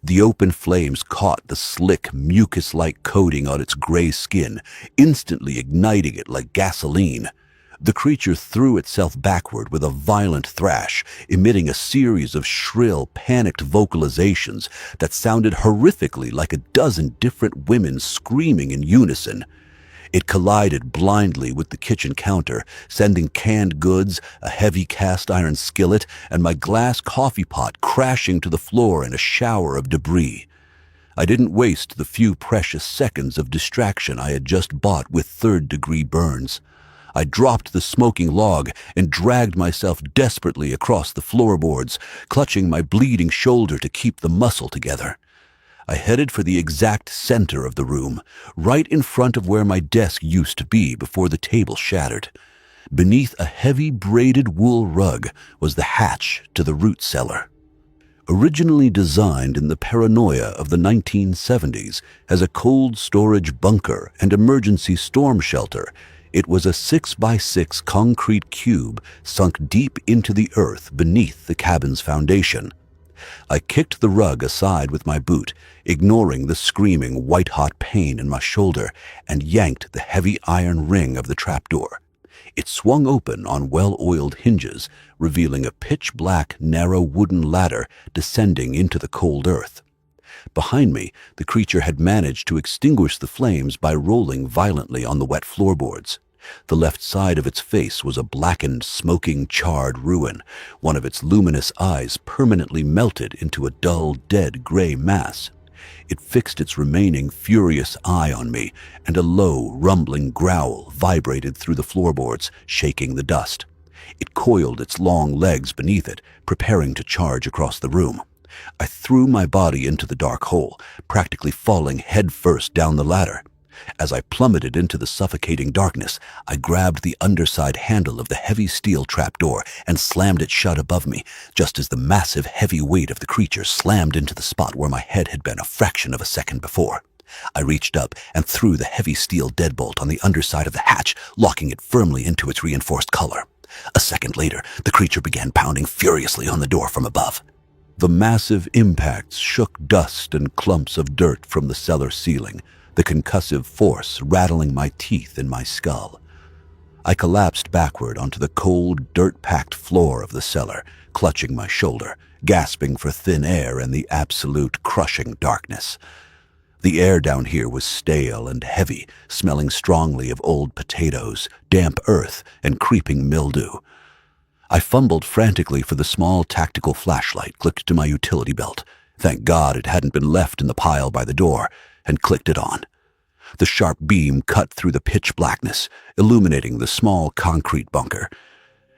The open flames caught the slick, mucus-like coating on its gray skin, instantly igniting it like gasoline. The creature threw itself backward with a violent thrash, emitting a series of shrill, panicked vocalizations that sounded horrifically like a dozen different women screaming in unison. It collided blindly with the kitchen counter, sending canned goods, a heavy cast-iron skillet, and my glass coffee pot crashing to the floor in a shower of debris. I didn't waste the few precious seconds of distraction I had just bought with third-degree burns. I dropped the smoking log and dragged myself desperately across the floorboards, clutching my bleeding shoulder to keep the muscle together. I headed for the exact center of the room, right in front of where my desk used to be before the table shattered. Beneath a heavy braided wool rug was the hatch to the root cellar. Originally designed in the paranoia of the 1970s as a cold storage bunker and emergency storm shelter, it was a 6x6 concrete cube sunk deep into the earth beneath the cabin's foundation. I kicked the rug aside with my boot, ignoring the screaming white-hot pain in my shoulder, and yanked the heavy iron ring of the trapdoor. It swung open on well-oiled hinges, revealing a pitch-black, narrow wooden ladder descending into the cold earth. Behind me, the creature had managed to extinguish the flames by rolling violently on the wet floorboards. The left side of its face was a blackened, smoking, charred ruin, one of its luminous eyes permanently melted into a dull, dead gray mass. It fixed its remaining furious eye on me, and a low, rumbling growl vibrated through the floorboards, shaking the dust. It coiled its long legs beneath it, preparing to charge across the room. I threw my body into the dark hole, practically falling headfirst down the ladder. As I plummeted into the suffocating darkness, I grabbed the underside handle of the heavy steel trapdoor and slammed it shut above me, just as the massive, heavy weight of the creature slammed into the spot where my head had been a fraction of a second before. I reached up and threw the heavy steel deadbolt on the underside of the hatch, locking it firmly into its reinforced collar. A second later, the creature began pounding furiously on the door from above. The massive impacts shook dust and clumps of dirt from the cellar ceiling, the concussive force rattling my teeth in my skull. I collapsed backward onto the cold, dirt-packed floor of the cellar, clutching my shoulder, gasping for thin air in the absolute crushing darkness. The air down here was stale and heavy, smelling strongly of old potatoes, damp earth, and creeping mildew. I fumbled frantically for the small tactical flashlight clipped to my utility belt. Thank God it hadn't been left in the pile by the door, and clicked it on. The sharp beam cut through the pitch blackness, illuminating the small concrete bunker.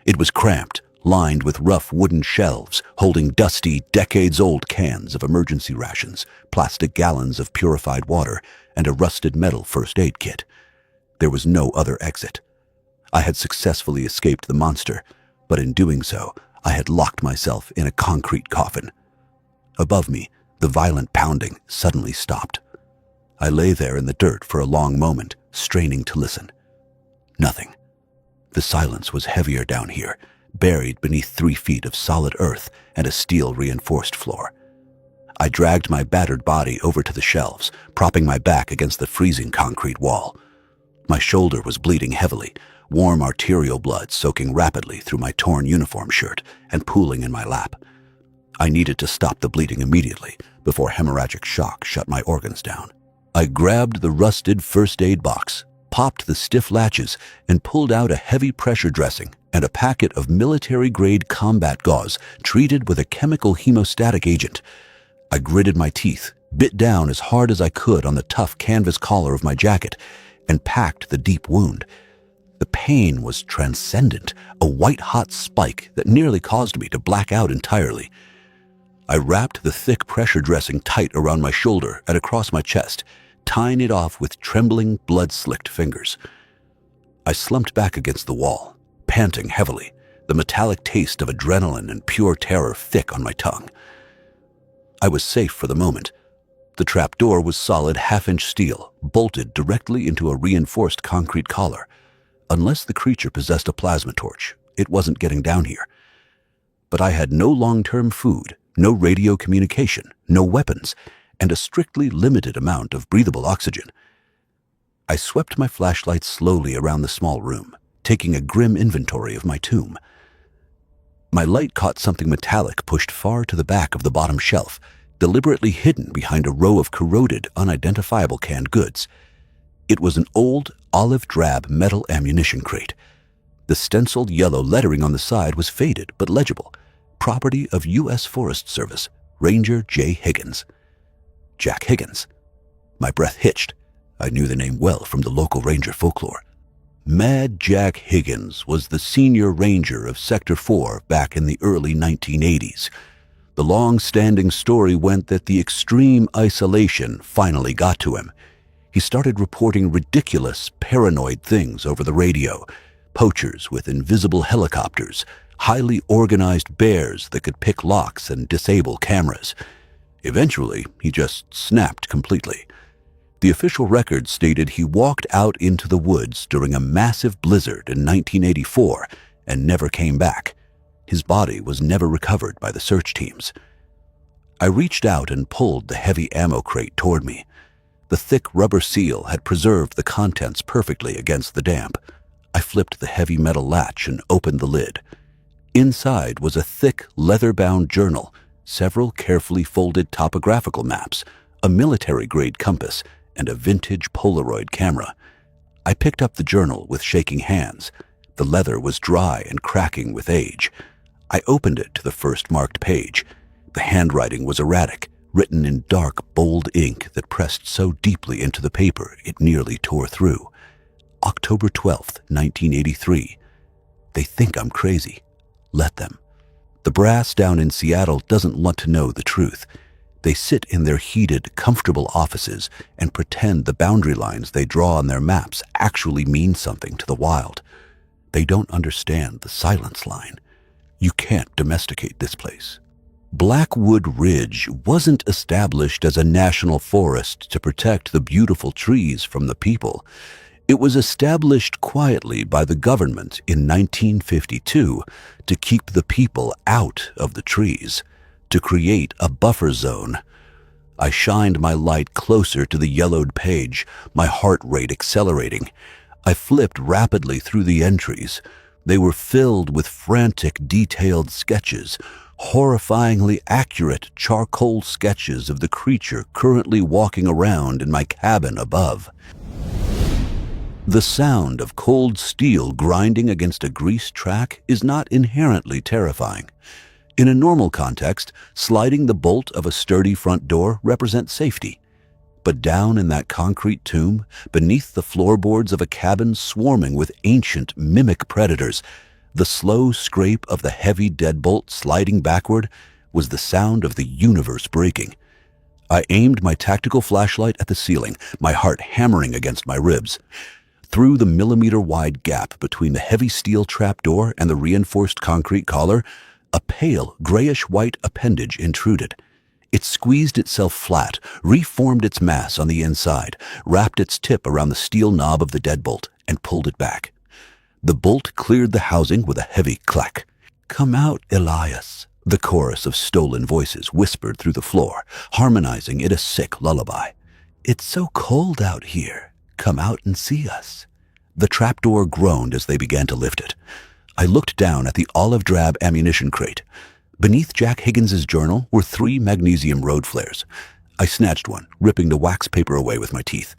It was cramped, lined with rough wooden shelves holding dusty, decades-old cans of emergency rations, plastic gallons of purified water, and a rusted metal first aid kit. There was no other exit. I had successfully escaped the monster, but in doing so, I had locked myself in a concrete coffin. Above me, the violent pounding suddenly stopped. I lay there in the dirt for a long moment, straining to listen. Nothing. The silence was heavier down here, buried beneath 3 feet of solid earth and a steel-reinforced floor. I dragged my battered body over to the shelves, propping my back against the freezing concrete wall. My shoulder was bleeding heavily, warm arterial blood soaking rapidly through my torn uniform shirt and pooling in my lap. I needed to stop the bleeding immediately before hemorrhagic shock shut my organs down. I grabbed the rusted first aid box, popped the stiff latches, and pulled out a heavy pressure dressing and a packet of military-grade combat gauze treated with a chemical hemostatic agent. I gritted my teeth, bit down as hard as I could on the tough canvas collar of my jacket, and packed the deep wound. The pain was transcendent, a white-hot spike that nearly caused me to black out entirely. I wrapped the thick pressure dressing tight around my shoulder and across my chest, tying it off with trembling, blood-slicked fingers. I slumped back against the wall, panting heavily, the metallic taste of adrenaline and pure terror thick on my tongue. I was safe for the moment. The trapdoor was solid half-inch steel, bolted directly into a reinforced concrete collar. Unless the creature possessed a plasma torch, it wasn't getting down here. But I had no long-term food, no radio communication, no weapons, and a strictly limited amount of breathable oxygen. I swept my flashlight slowly around the small room, taking a grim inventory of my tomb. My light caught something metallic pushed far to the back of the bottom shelf, deliberately hidden behind a row of corroded, unidentifiable canned goods. It was an old, olive-drab metal ammunition crate. The stenciled yellow lettering on the side was faded but legible. Property of U.S. Forest Service, Ranger J. Higgins. Jack Higgins. My breath hitched. I knew the name well from the local ranger folklore. Mad Jack Higgins was the senior ranger of Sector 4 back in the early 1980s. The long-standing story went that the extreme isolation finally got to him. He started reporting ridiculous, paranoid things over the radio. Poachers with invisible helicopters, highly organized bears that could pick locks and disable cameras. Eventually, he just snapped completely. The official record stated he walked out into the woods during a massive blizzard in 1984 and never came back. His body was never recovered by the search teams. I reached out and pulled the heavy ammo crate toward me. The thick rubber seal had preserved the contents perfectly against the damp. I flipped the heavy metal latch and opened the lid. Inside was a thick, leather-bound journal, several carefully folded topographical maps, a military-grade compass, and a vintage Polaroid camera. I picked up the journal with shaking hands. The leather was dry and cracking with age. I opened it to the first marked page. The handwriting was erratic, written in dark, bold ink that pressed so deeply into the paper it nearly tore through. October 12th, 1983. They think I'm crazy. Let them. The brass down in Seattle doesn't want to know the truth. They sit in their heated, comfortable offices and pretend the boundary lines they draw on their maps actually mean something to the wild. They don't understand the silence line. You can't domesticate this place. Blackwood Ridge wasn't established as a national forest to protect the beautiful trees from the people. It was established quietly by the government in 1952 to keep the people out of the trees, to create a buffer zone. I shined my light closer to the yellowed page, my heart rate accelerating. I flipped rapidly through the entries. They were filled with frantic, detailed sketches, horrifyingly accurate charcoal sketches of the creature currently walking around in my cabin above. The sound of cold steel grinding against a greased track is not inherently terrifying. In a normal context, sliding the bolt of a sturdy front door represents safety. But down in that concrete tomb, beneath the floorboards of a cabin swarming with ancient, mimic predators, the slow scrape of the heavy deadbolt sliding backward was the sound of the universe breaking. I aimed my tactical flashlight at the ceiling, my heart hammering against my ribs. Through the millimeter-wide gap between the heavy steel trapdoor and the reinforced concrete collar, a pale, grayish-white appendage intruded. It squeezed itself flat, reformed its mass on the inside, wrapped its tip around the steel knob of the deadbolt, and pulled it back. The bolt cleared the housing with a heavy clack. "Come out, Elias," the chorus of stolen voices whispered through the floor, harmonizing in a sick lullaby. "It's so cold out here. Come out and see us." The trapdoor groaned as they began to lift it. I looked down at the olive-drab ammunition crate. Beneath Jack Higgins's journal were 3 magnesium road flares. I snatched one, ripping the wax paper away with my teeth.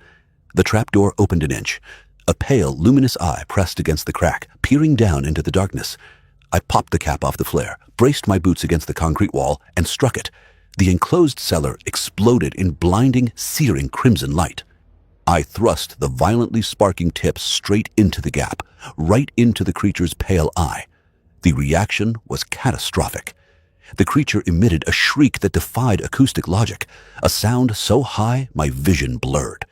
The trapdoor opened an inch. A pale, luminous eye pressed against the crack, peering down into the darkness. I popped the cap off the flare, braced my boots against the concrete wall, and struck it. The enclosed cellar exploded in blinding, searing crimson light. I thrust the violently sparking tips straight into the gap, right into the creature's pale eye. The reaction was catastrophic. The creature emitted a shriek that defied acoustic logic, a sound so high my vision blurred.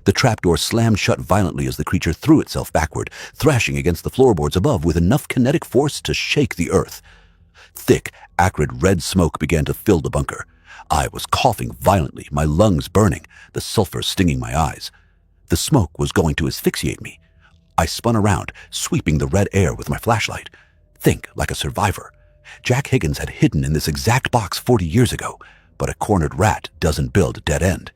The trapdoor slammed shut violently as the creature threw itself backward, thrashing against the floorboards above with enough kinetic force to shake the earth. Thick, acrid red smoke began to fill the bunker. I was coughing violently, my lungs burning, the sulfur stinging my eyes. The smoke was going to asphyxiate me. I spun around, sweeping the red air with my flashlight. Think like a survivor. Jack Higgins had hidden in this exact box 40 years ago, but a cornered rat doesn't build a dead end.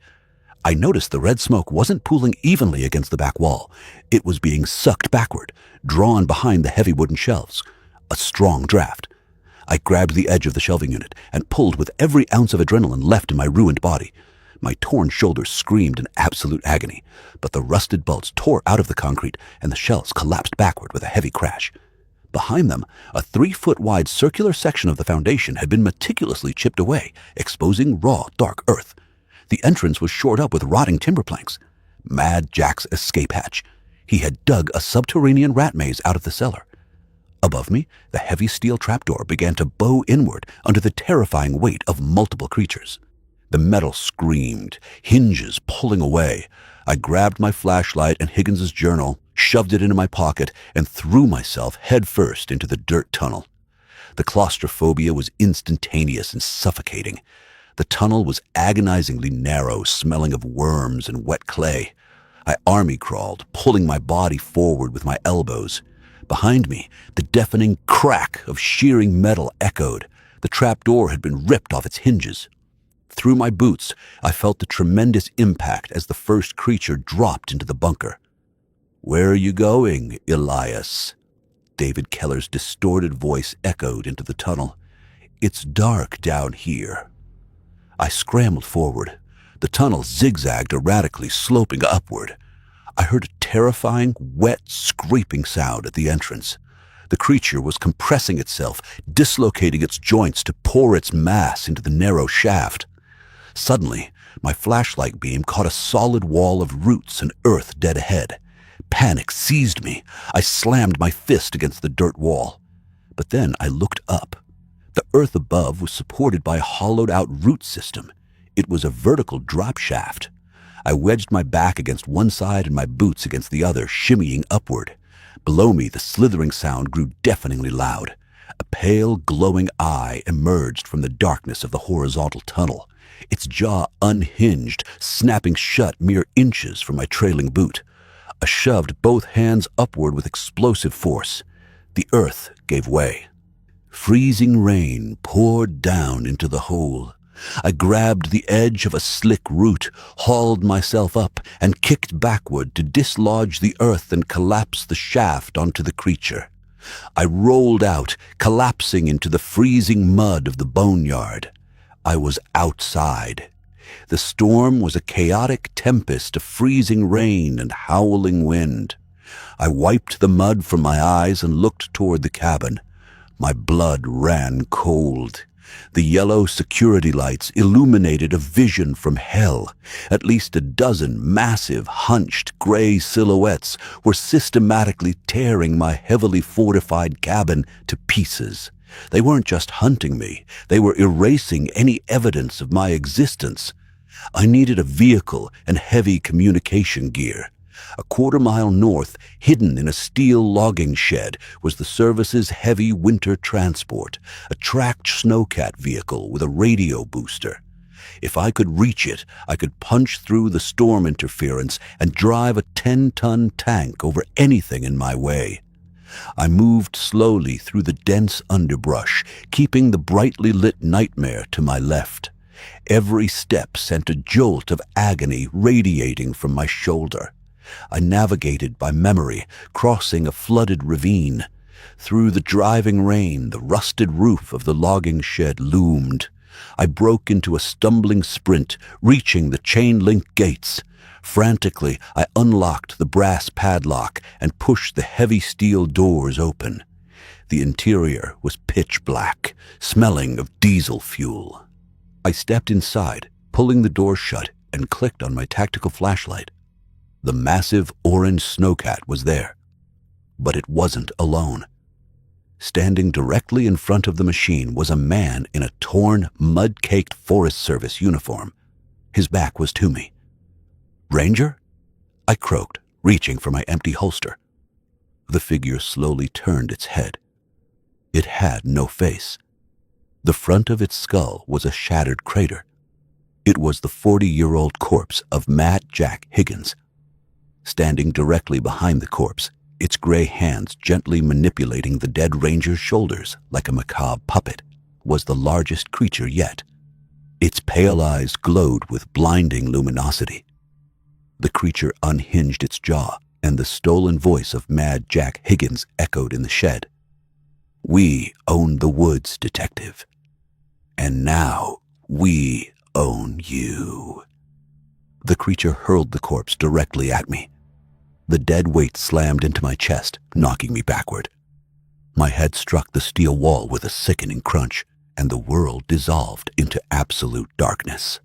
I noticed the red smoke wasn't pooling evenly against the back wall. It was being sucked backward, drawn behind the heavy wooden shelves. A strong draft. I grabbed the edge of the shelving unit and pulled with every ounce of adrenaline left in my ruined body. My torn shoulders screamed in absolute agony, but the rusted bolts tore out of the concrete and the shelves collapsed backward with a heavy crash. Behind them, a 3-foot-wide circular section of the foundation had been meticulously chipped away, exposing raw, dark earth. The entrance was shored up with rotting timber planks. Mad Jack's escape hatch. He had dug a subterranean rat maze out of the cellar. Above me, the heavy steel trapdoor began to bow inward under the terrifying weight of multiple creatures. The metal screamed, hinges pulling away. I grabbed my flashlight and Higgins's journal, shoved it into my pocket, and threw myself headfirst into the dirt tunnel. The claustrophobia was instantaneous and suffocating. The tunnel was agonizingly narrow, smelling of worms and wet clay. I army crawled, pulling my body forward with my elbows. Behind me, the deafening crack of shearing metal echoed. The trapdoor had been ripped off its hinges. Through my boots, I felt the tremendous impact as the first creature dropped into the bunker. "Where are you going, Elias?" David Keller's distorted voice echoed into the tunnel. "It's dark down here." I scrambled forward. The tunnel zigzagged erratically, sloping upward. I heard a terrifying, wet, scraping sound at the entrance. The creature was compressing itself, dislocating its joints to pour its mass into the narrow shaft. Suddenly, my flashlight beam caught a solid wall of roots and earth dead ahead. Panic seized me. I slammed my fist against the dirt wall. But then I looked up. The earth above was supported by a hollowed-out root system. It was a vertical drop shaft. I wedged my back against one side and my boots against the other, shimmying upward. Below me, the slithering sound grew deafeningly loud. A pale, glowing eye emerged from the darkness of the horizontal tunnel. Its jaw unhinged, snapping shut mere inches from my trailing boot. I shoved both hands upward with explosive force. The earth gave way. Freezing rain poured down into the hole. I grabbed the edge of a slick root, hauled myself up, and kicked backward to dislodge the earth and collapse the shaft onto the creature. I rolled out, collapsing into the freezing mud of the boneyard. I was outside. The storm was a chaotic tempest of freezing rain and howling wind. I wiped the mud from my eyes and looked toward the cabin. My blood ran cold. The yellow security lights illuminated a vision from hell. At least a dozen massive, hunched, gray silhouettes were systematically tearing my heavily fortified cabin to pieces. They weren't just hunting me. They were erasing any evidence of my existence. I needed a vehicle and heavy communication gear. A quarter-mile north, hidden in a steel logging shed, was the service's heavy winter transport, a tracked snowcat vehicle with a radio booster. If I could reach it, I could punch through the storm interference and drive a 10-ton tank over anything in my way. I moved slowly through the dense underbrush, keeping the brightly lit nightmare to my left. Every step sent a jolt of agony radiating from my shoulder. I navigated by memory, crossing a flooded ravine. Through the driving rain, the rusted roof of the logging shed loomed. I broke into a stumbling sprint, reaching the chain-link gates. Frantically, I unlocked the brass padlock and pushed the heavy steel doors open. The interior was pitch black, smelling of diesel fuel. I stepped inside, pulling the door shut, and clicked on my tactical flashlight. The massive orange snowcat was there, but it wasn't alone. Standing directly in front of the machine was a man in a torn, mud-caked Forest Service uniform. His back was to me. "Ranger?" I croaked, reaching for my empty holster. The figure slowly turned its head. It had no face. The front of its skull was a shattered crater. It was the 40-year-old corpse of Matt Jack Higgins. Standing directly behind the corpse, its gray hands gently manipulating the dead ranger's shoulders like a macabre puppet, was the largest creature yet. Its pale eyes glowed with blinding luminosity. The creature unhinged its jaw, and the stolen voice of Mad Jack Higgins echoed in the shed. "We own the woods, detective. And now we own you." The creature hurled the corpse directly at me. The dead weight slammed into my chest, knocking me backward. My head struck the steel wall with a sickening crunch, and the world dissolved into absolute darkness.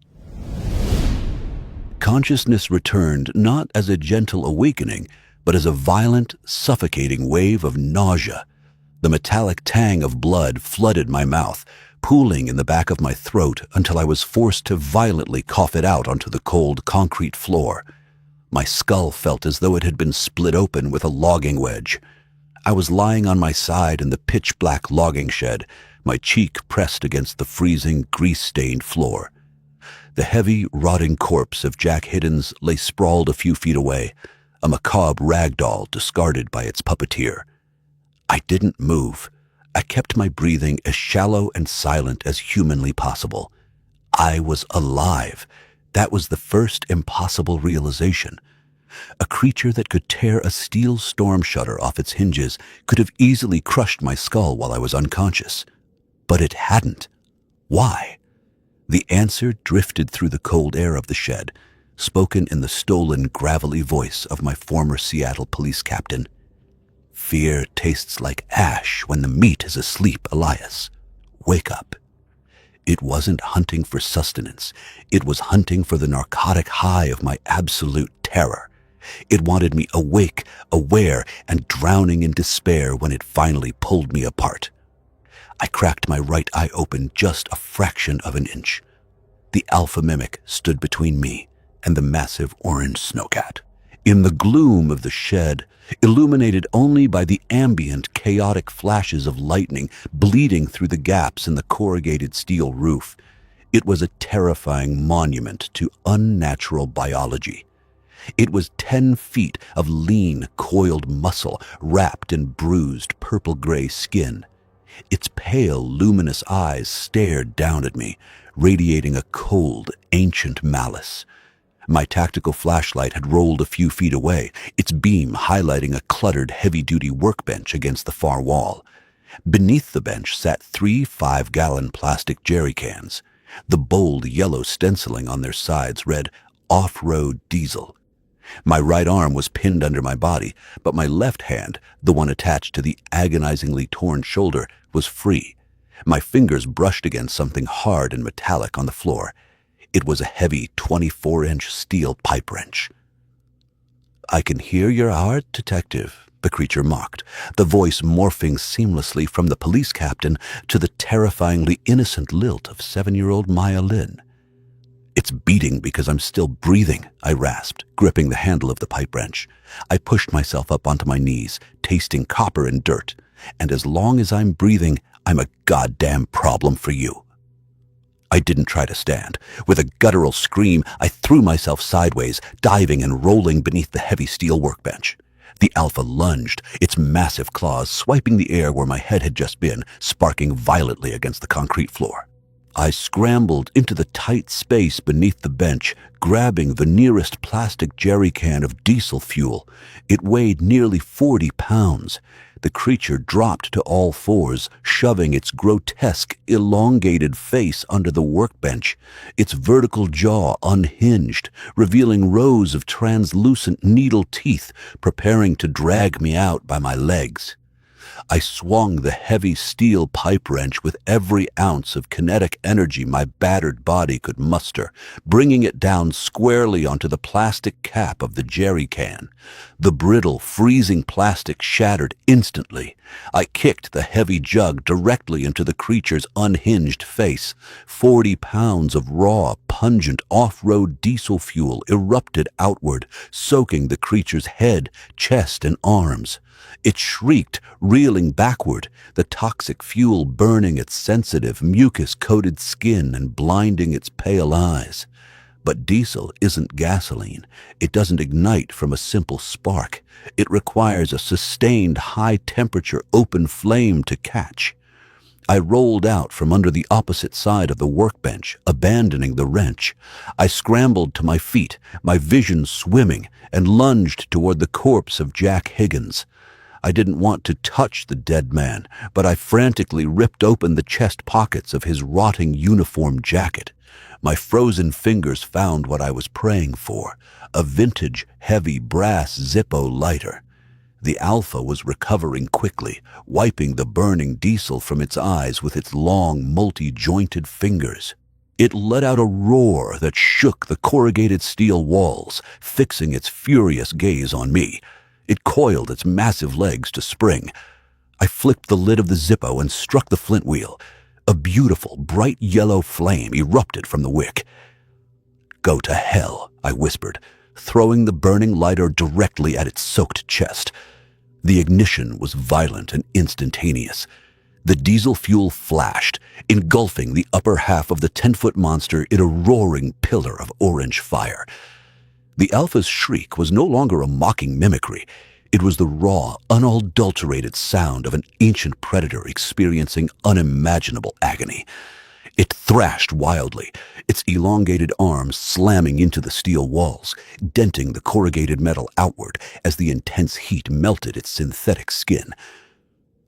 Consciousness returned not as a gentle awakening, but as a violent, suffocating wave of nausea. The metallic tang of blood flooded my mouth, pooling in the back of my throat until I was forced to violently cough it out onto the cold concrete floor. My skull felt as though it had been split open with a logging wedge. I was lying on my side in the pitch-black logging shed, my cheek pressed against the freezing, grease-stained floor. The heavy, rotting corpse of Jack Higgins lay sprawled a few feet away, a macabre rag doll discarded by its puppeteer. I didn't move. I kept my breathing as shallow and silent as humanly possible. I was alive. That was the first impossible realization. A creature that could tear a steel storm shutter off its hinges could have easily crushed my skull while I was unconscious. But it hadn't. Why? The answer drifted through the cold air of the shed, spoken in the stolen, gravelly voice of my former Seattle police captain. "Fear tastes like ash when the meat is asleep, Elias. Wake up." It wasn't hunting for sustenance. It was hunting for the narcotic high of my absolute terror. It wanted me awake, aware, and drowning in despair when it finally pulled me apart. I cracked my right eye open just a fraction of an inch. The alpha mimic stood between me and the massive orange snowcat. In the gloom of the shed, illuminated only by the ambient, chaotic flashes of lightning bleeding through the gaps in the corrugated steel roof, it was a terrifying monument to unnatural biology. It was 10 feet of lean, coiled muscle wrapped in bruised, purple-gray skin. Its pale, luminous eyes stared down at me, radiating a cold, ancient malice. My tactical flashlight had rolled a few feet away, its beam highlighting a cluttered, heavy-duty workbench against the far wall. Beneath the bench sat 3 5-gallon plastic jerry cans. The bold yellow stenciling on their sides read, "Off-Road Diesel." My right arm was pinned under my body, but my left hand, the one attached to the agonizingly torn shoulder, was free. My fingers brushed against something hard and metallic on the floor. It was a heavy 24-inch steel pipe wrench. "I can hear your art, detective," the creature mocked, the voice morphing seamlessly from the police captain to the terrifyingly innocent lilt of 7-year-old Maya Lynn. "It's beating because I'm still breathing," I rasped, gripping the handle of the pipe wrench. I pushed myself up onto my knees, tasting copper and dirt. "And as long as I'm breathing, I'm a goddamn problem for you." I didn't try to stand. With a guttural scream, I threw myself sideways, diving and rolling beneath the heavy steel workbench. The alpha lunged, its massive claws swiping the air where my head had just been, sparking violently against the concrete floor. I scrambled into the tight space beneath the bench, grabbing the nearest plastic jerry can of diesel fuel. It weighed nearly 40 pounds. The creature dropped to all fours, shoving its grotesque, elongated face under the workbench, its vertical jaw unhinged, revealing rows of translucent needle teeth preparing to drag me out by my legs. I swung the heavy steel pipe wrench with every ounce of kinetic energy my battered body could muster, bringing it down squarely onto the plastic cap of the jerry can. The brittle, freezing plastic shattered instantly. I kicked the heavy jug directly into the creature's unhinged face. 40 pounds of raw, pungent off-road diesel fuel erupted outward, soaking the creature's head, chest, and arms. It shrieked, reeling backward, the toxic fuel burning its sensitive, mucus-coated skin and blinding its pale eyes. But diesel isn't gasoline. It doesn't ignite from a simple spark. It requires a sustained high-temperature open flame to catch. I rolled out from under the opposite side of the workbench, abandoning the wrench. I scrambled to my feet, my vision swimming, and lunged toward the corpse of Jack Higgins. I didn't want to touch the dead man, but I frantically ripped open the chest pockets of his rotting uniform jacket. My frozen fingers found what I was praying for, a vintage, heavy brass Zippo lighter. The Alpha was recovering quickly, wiping the burning diesel from its eyes with its long, multi-jointed fingers. It let out a roar that shook the corrugated steel walls, fixing its furious gaze on me. It coiled its massive legs to spring. I flicked the lid of the Zippo and struck the flint wheel. A beautiful, bright yellow flame erupted from the wick. "Go to hell," I whispered, throwing the burning lighter directly at its soaked chest. The ignition was violent and instantaneous. The diesel fuel flashed, engulfing the upper half of the 10-foot monster in a roaring pillar of orange fire. The Alpha's shriek was no longer a mocking mimicry. It was the raw, unadulterated sound of an ancient predator experiencing unimaginable agony. It thrashed wildly, its elongated arms slamming into the steel walls, denting the corrugated metal outward as the intense heat melted its synthetic skin.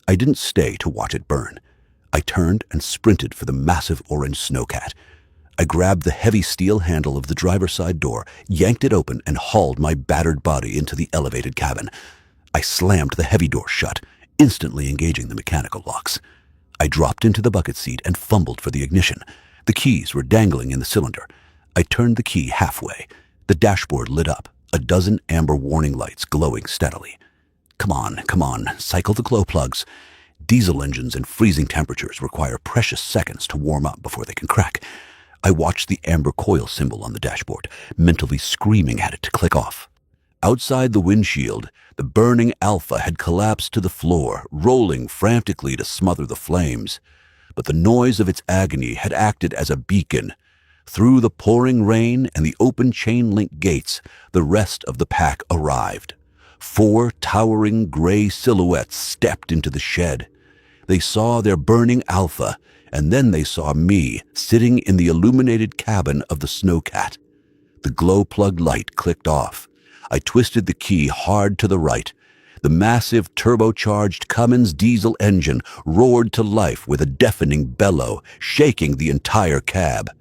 I didn't stay to watch it burn. I turned and sprinted for the massive orange snowcat. I grabbed the heavy steel handle of the driver's side door, yanked it open, and hauled my battered body into the elevated cabin. I slammed the heavy door shut, instantly engaging the mechanical locks. I dropped into the bucket seat and fumbled for the ignition. The keys were dangling in the cylinder. I turned the key halfway. The dashboard lit up, a dozen amber warning lights glowing steadily. Come on, cycle the glow plugs. Diesel engines in freezing temperatures require precious seconds to warm up before they can crack. I watched the amber coil symbol on the dashboard, mentally screaming at it to click off. Outside the windshield, the burning Alpha had collapsed to the floor, rolling frantically to smother the flames. But the noise of its agony had acted as a beacon. Through the pouring rain and the open chain-link gates, the rest of the pack arrived. 4 towering gray silhouettes stepped into the shed. They saw their burning Alpha, and then they saw me sitting in the illuminated cabin of the snowcat. The glow plug light clicked off. I twisted the key hard to the right. The massive turbocharged Cummins diesel engine roared to life with a deafening bellow, shaking the entire cab.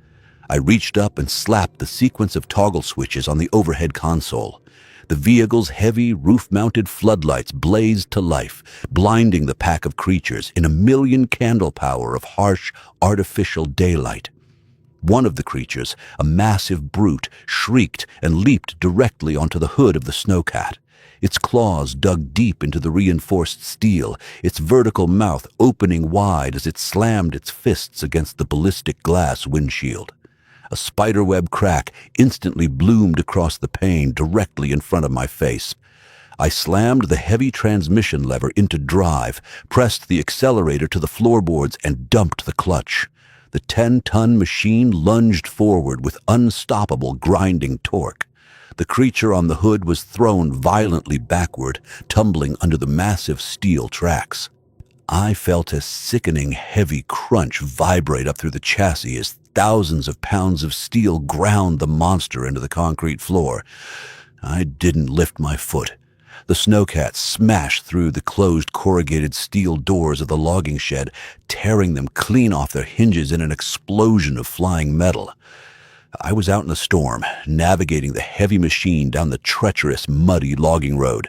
I reached up and slapped the sequence of toggle switches on the overhead console. The vehicle's heavy, roof-mounted floodlights blazed to life, blinding the pack of creatures in a million candle power of harsh, artificial daylight. One of the creatures, a massive brute, shrieked and leaped directly onto the hood of the snowcat. Its claws dug deep into the reinforced steel, its vertical mouth opening wide as it slammed its fists against the ballistic glass windshield. A spiderweb crack instantly bloomed across the pane directly in front of my face. I slammed the heavy transmission lever into drive, pressed the accelerator to the floorboards, and dumped the clutch. The 10-ton machine lunged forward with unstoppable grinding torque. The creature on the hood was thrown violently backward, tumbling under the massive steel tracks. I felt a sickening heavy crunch vibrate up through the chassis as thousands of pounds of steel ground the monster into the concrete floor. I didn't lift my foot. The snowcat smashed through the closed corrugated steel doors of the logging shed, tearing them clean off their hinges in an explosion of flying metal. I was out in the storm, navigating the heavy machine down the treacherous, muddy logging road.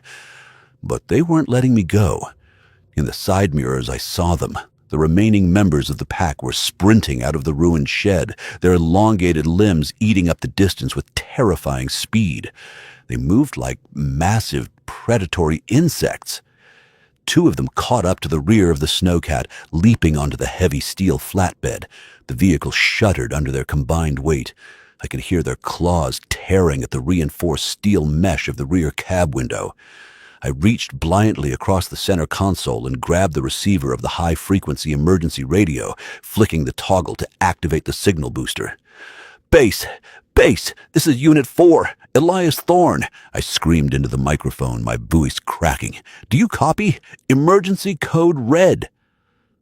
But they weren't letting me go. In the side mirrors, I saw them. The remaining members of the pack were sprinting out of the ruined shed, their elongated limbs eating up the distance with terrifying speed. They moved like massive, predatory insects. Two of them caught up to the rear of the snowcat, leaping onto the heavy steel flatbed. The vehicle shuddered under their combined weight. I could hear their claws tearing at the reinforced steel mesh of the rear cab window. I reached blindly across the center console and grabbed the receiver of the high-frequency emergency radio, flicking the toggle to activate the signal booster. "Base! Base! This is Unit 4! Elias Thorne!" I screamed into the microphone, my voice cracking. "Do you copy? Emergency code red!"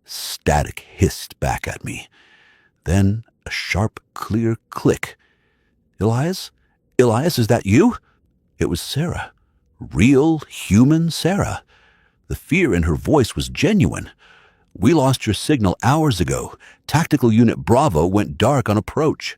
Static hissed back at me. Then a sharp, clear click. "Elias? Elias, is that you?" It was Sarah. Real, human Sarah. The fear in her voice was genuine. "We lost your signal hours ago. Tactical Unit Bravo went dark on approach."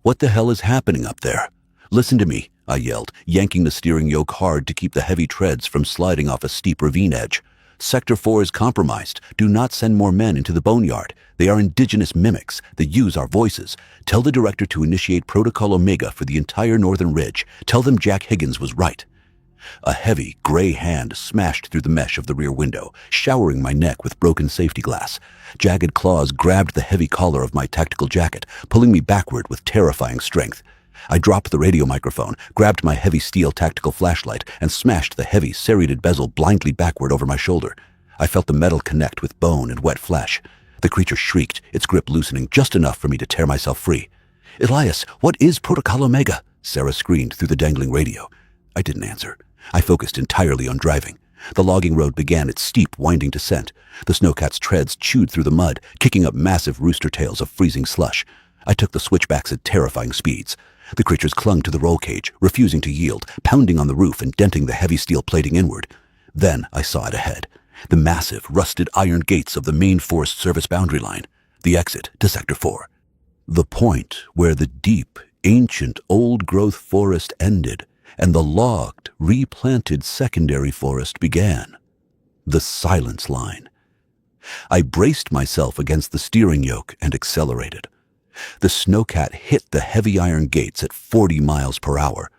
"What the hell is happening up there?" "Listen to me," I yelled, yanking the steering yoke hard to keep the heavy treads from sliding off a steep ravine edge. "Sector 4 is compromised. Do not send more men into the boneyard. They are indigenous mimics. They use our voices. Tell the director to initiate Protocol Omega for the entire northern ridge. Tell them Jack Higgins was right." A heavy, gray hand smashed through the mesh of the rear window, showering my neck with broken safety glass. Jagged claws grabbed the heavy collar of my tactical jacket, pulling me backward with terrifying strength. I dropped the radio microphone, grabbed my heavy steel tactical flashlight, and smashed the heavy, serrated bezel blindly backward over my shoulder. I felt the metal connect with bone and wet flesh. The creature shrieked, its grip loosening just enough for me to tear myself free. "Elias, what is Protocol Omega?" Sarah screamed through the dangling radio. I didn't answer. I focused entirely on driving. The logging road began its steep, winding descent. The snowcat's treads chewed through the mud, kicking up massive rooster tails of freezing slush. I took the switchbacks at terrifying speeds. The creatures clung to the roll cage, refusing to yield, pounding on the roof and denting the heavy steel plating inward. Then I saw it ahead. The massive, rusted iron gates of the main Forest Service boundary line. The exit to Sector 4. The point where the deep, ancient, old-growth forest ended and the logged, replanted secondary forest began. The silence line. I braced myself against the steering yoke and accelerated. The snowcat hit the heavy iron gates at 40 miles per hour.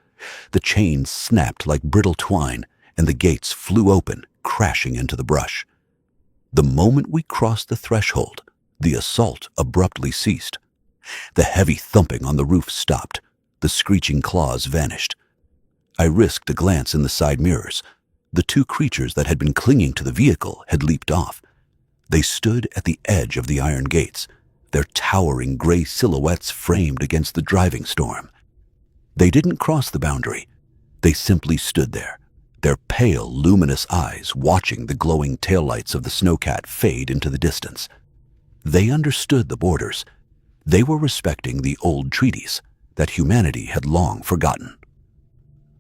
The chains snapped like brittle twine, and the gates flew open, crashing into the brush. The moment we crossed the threshold, the assault abruptly ceased. The heavy thumping on the roof stopped. The screeching claws vanished. I risked a glance in the side mirrors. The two creatures that had been clinging to the vehicle had leaped off. They stood at the edge of the iron gates, their towering gray silhouettes framed against the driving storm. They didn't cross the boundary. They simply stood there, their pale, luminous eyes watching the glowing taillights of the snowcat fade into the distance. They understood the borders. They were respecting the old treaties that humanity had long forgotten.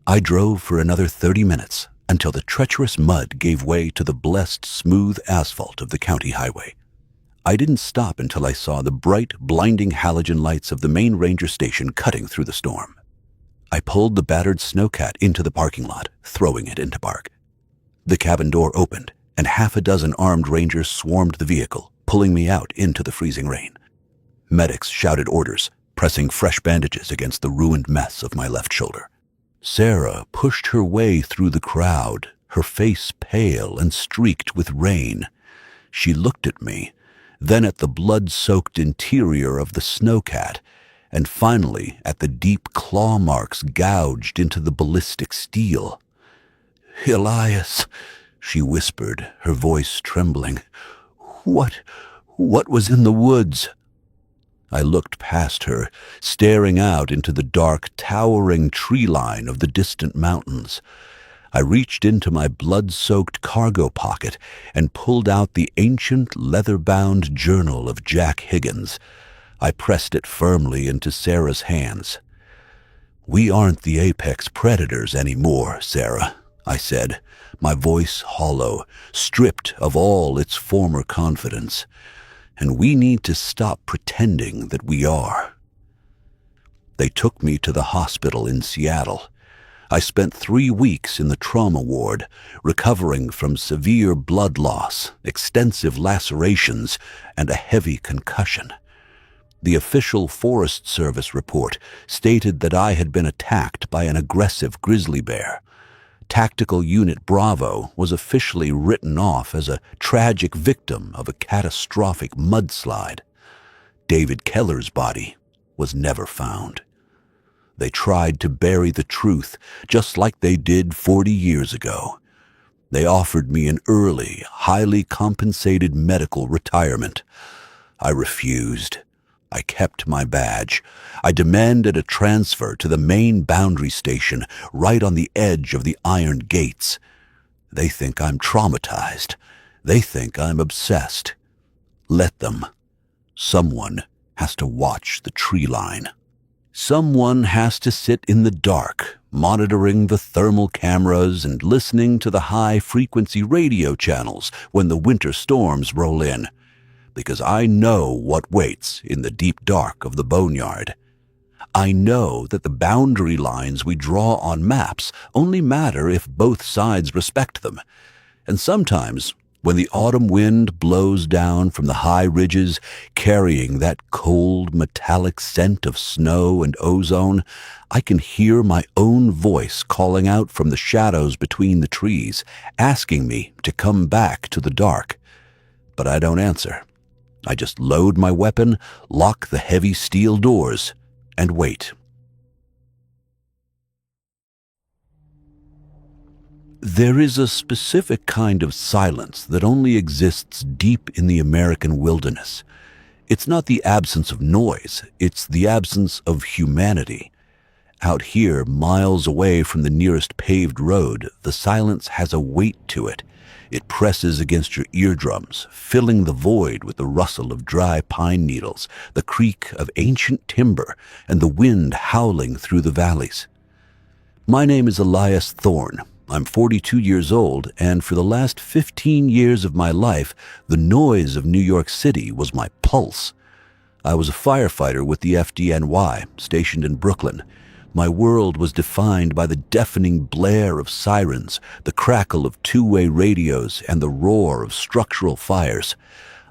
I drove for another 30 minutes until the treacherous mud gave way to the blessed, smooth asphalt of the county highway. I didn't stop until I saw the bright, blinding halogen lights of the main ranger station cutting through the storm. I pulled the battered snowcat into the parking lot, throwing it into park. The cabin door opened, and half a dozen armed rangers swarmed the vehicle, pulling me out into the freezing rain. Medics shouted orders, pressing fresh bandages against the ruined mess of my left shoulder. Sarah pushed her way through the crowd, her face pale and streaked with rain. She looked at me, then at the blood-soaked interior of the snowcat, and finally at the deep claw marks gouged into the ballistic steel. "Elias," she whispered, her voice trembling. What was in the woods?" I looked past her, staring out into the dark, towering tree line of the distant mountains. I reached into my blood-soaked cargo pocket and pulled out the ancient, leather-bound journal of Jack Higgins. I pressed it firmly into Sarah's hands. "We aren't the apex predators anymore, Sarah. I said, my voice hollow, stripped of all its former confidence. And we need to stop pretending that we are. They took me to the hospital in Seattle. I spent 3 weeks in the trauma ward, recovering from severe blood loss, extensive lacerations, and a heavy concussion. The official Forest Service report stated that I had been attacked by an aggressive grizzly bear. Tactical Unit Bravo was officially written off as a tragic victim of a catastrophic mudslide. David Keller's body was never found. They tried to bury the truth, just like they did 40 years ago. They offered me an early, highly compensated medical retirement. I refused. I kept my badge. I demanded a transfer to the main boundary station right on the edge of the iron gates. They think I'm traumatized. They think I'm obsessed. Let them. Someone has to watch the tree line. Someone has to sit in the dark, monitoring the thermal cameras and listening to the high-frequency radio channels when the winter storms roll in, because I know what waits in the deep dark of the boneyard. I know that the boundary lines we draw on maps only matter if both sides respect them, and sometimes, when the autumn wind blows down from the high ridges, carrying that cold, metallic scent of snow and ozone, I can hear my own voice calling out from the shadows between the trees, asking me to come back to the dark. But I don't answer. I just load my weapon, lock the heavy steel doors, and wait. There is a specific kind of silence that only exists deep in the American wilderness. It's not the absence of noise, it's the absence of humanity. Out here, miles away from the nearest paved road, the silence has a weight to it. It presses against your eardrums, filling the void with the rustle of dry pine needles, the creak of ancient timber, and the wind howling through the valleys. My name is Elias Thorne. I'm 42 years old, and for the last 15 years of my life, the noise of New York City was my pulse. I was a firefighter with the FDNY, stationed in Brooklyn. My world was defined by the deafening blare of sirens, the crackle of two-way radios, and the roar of structural fires.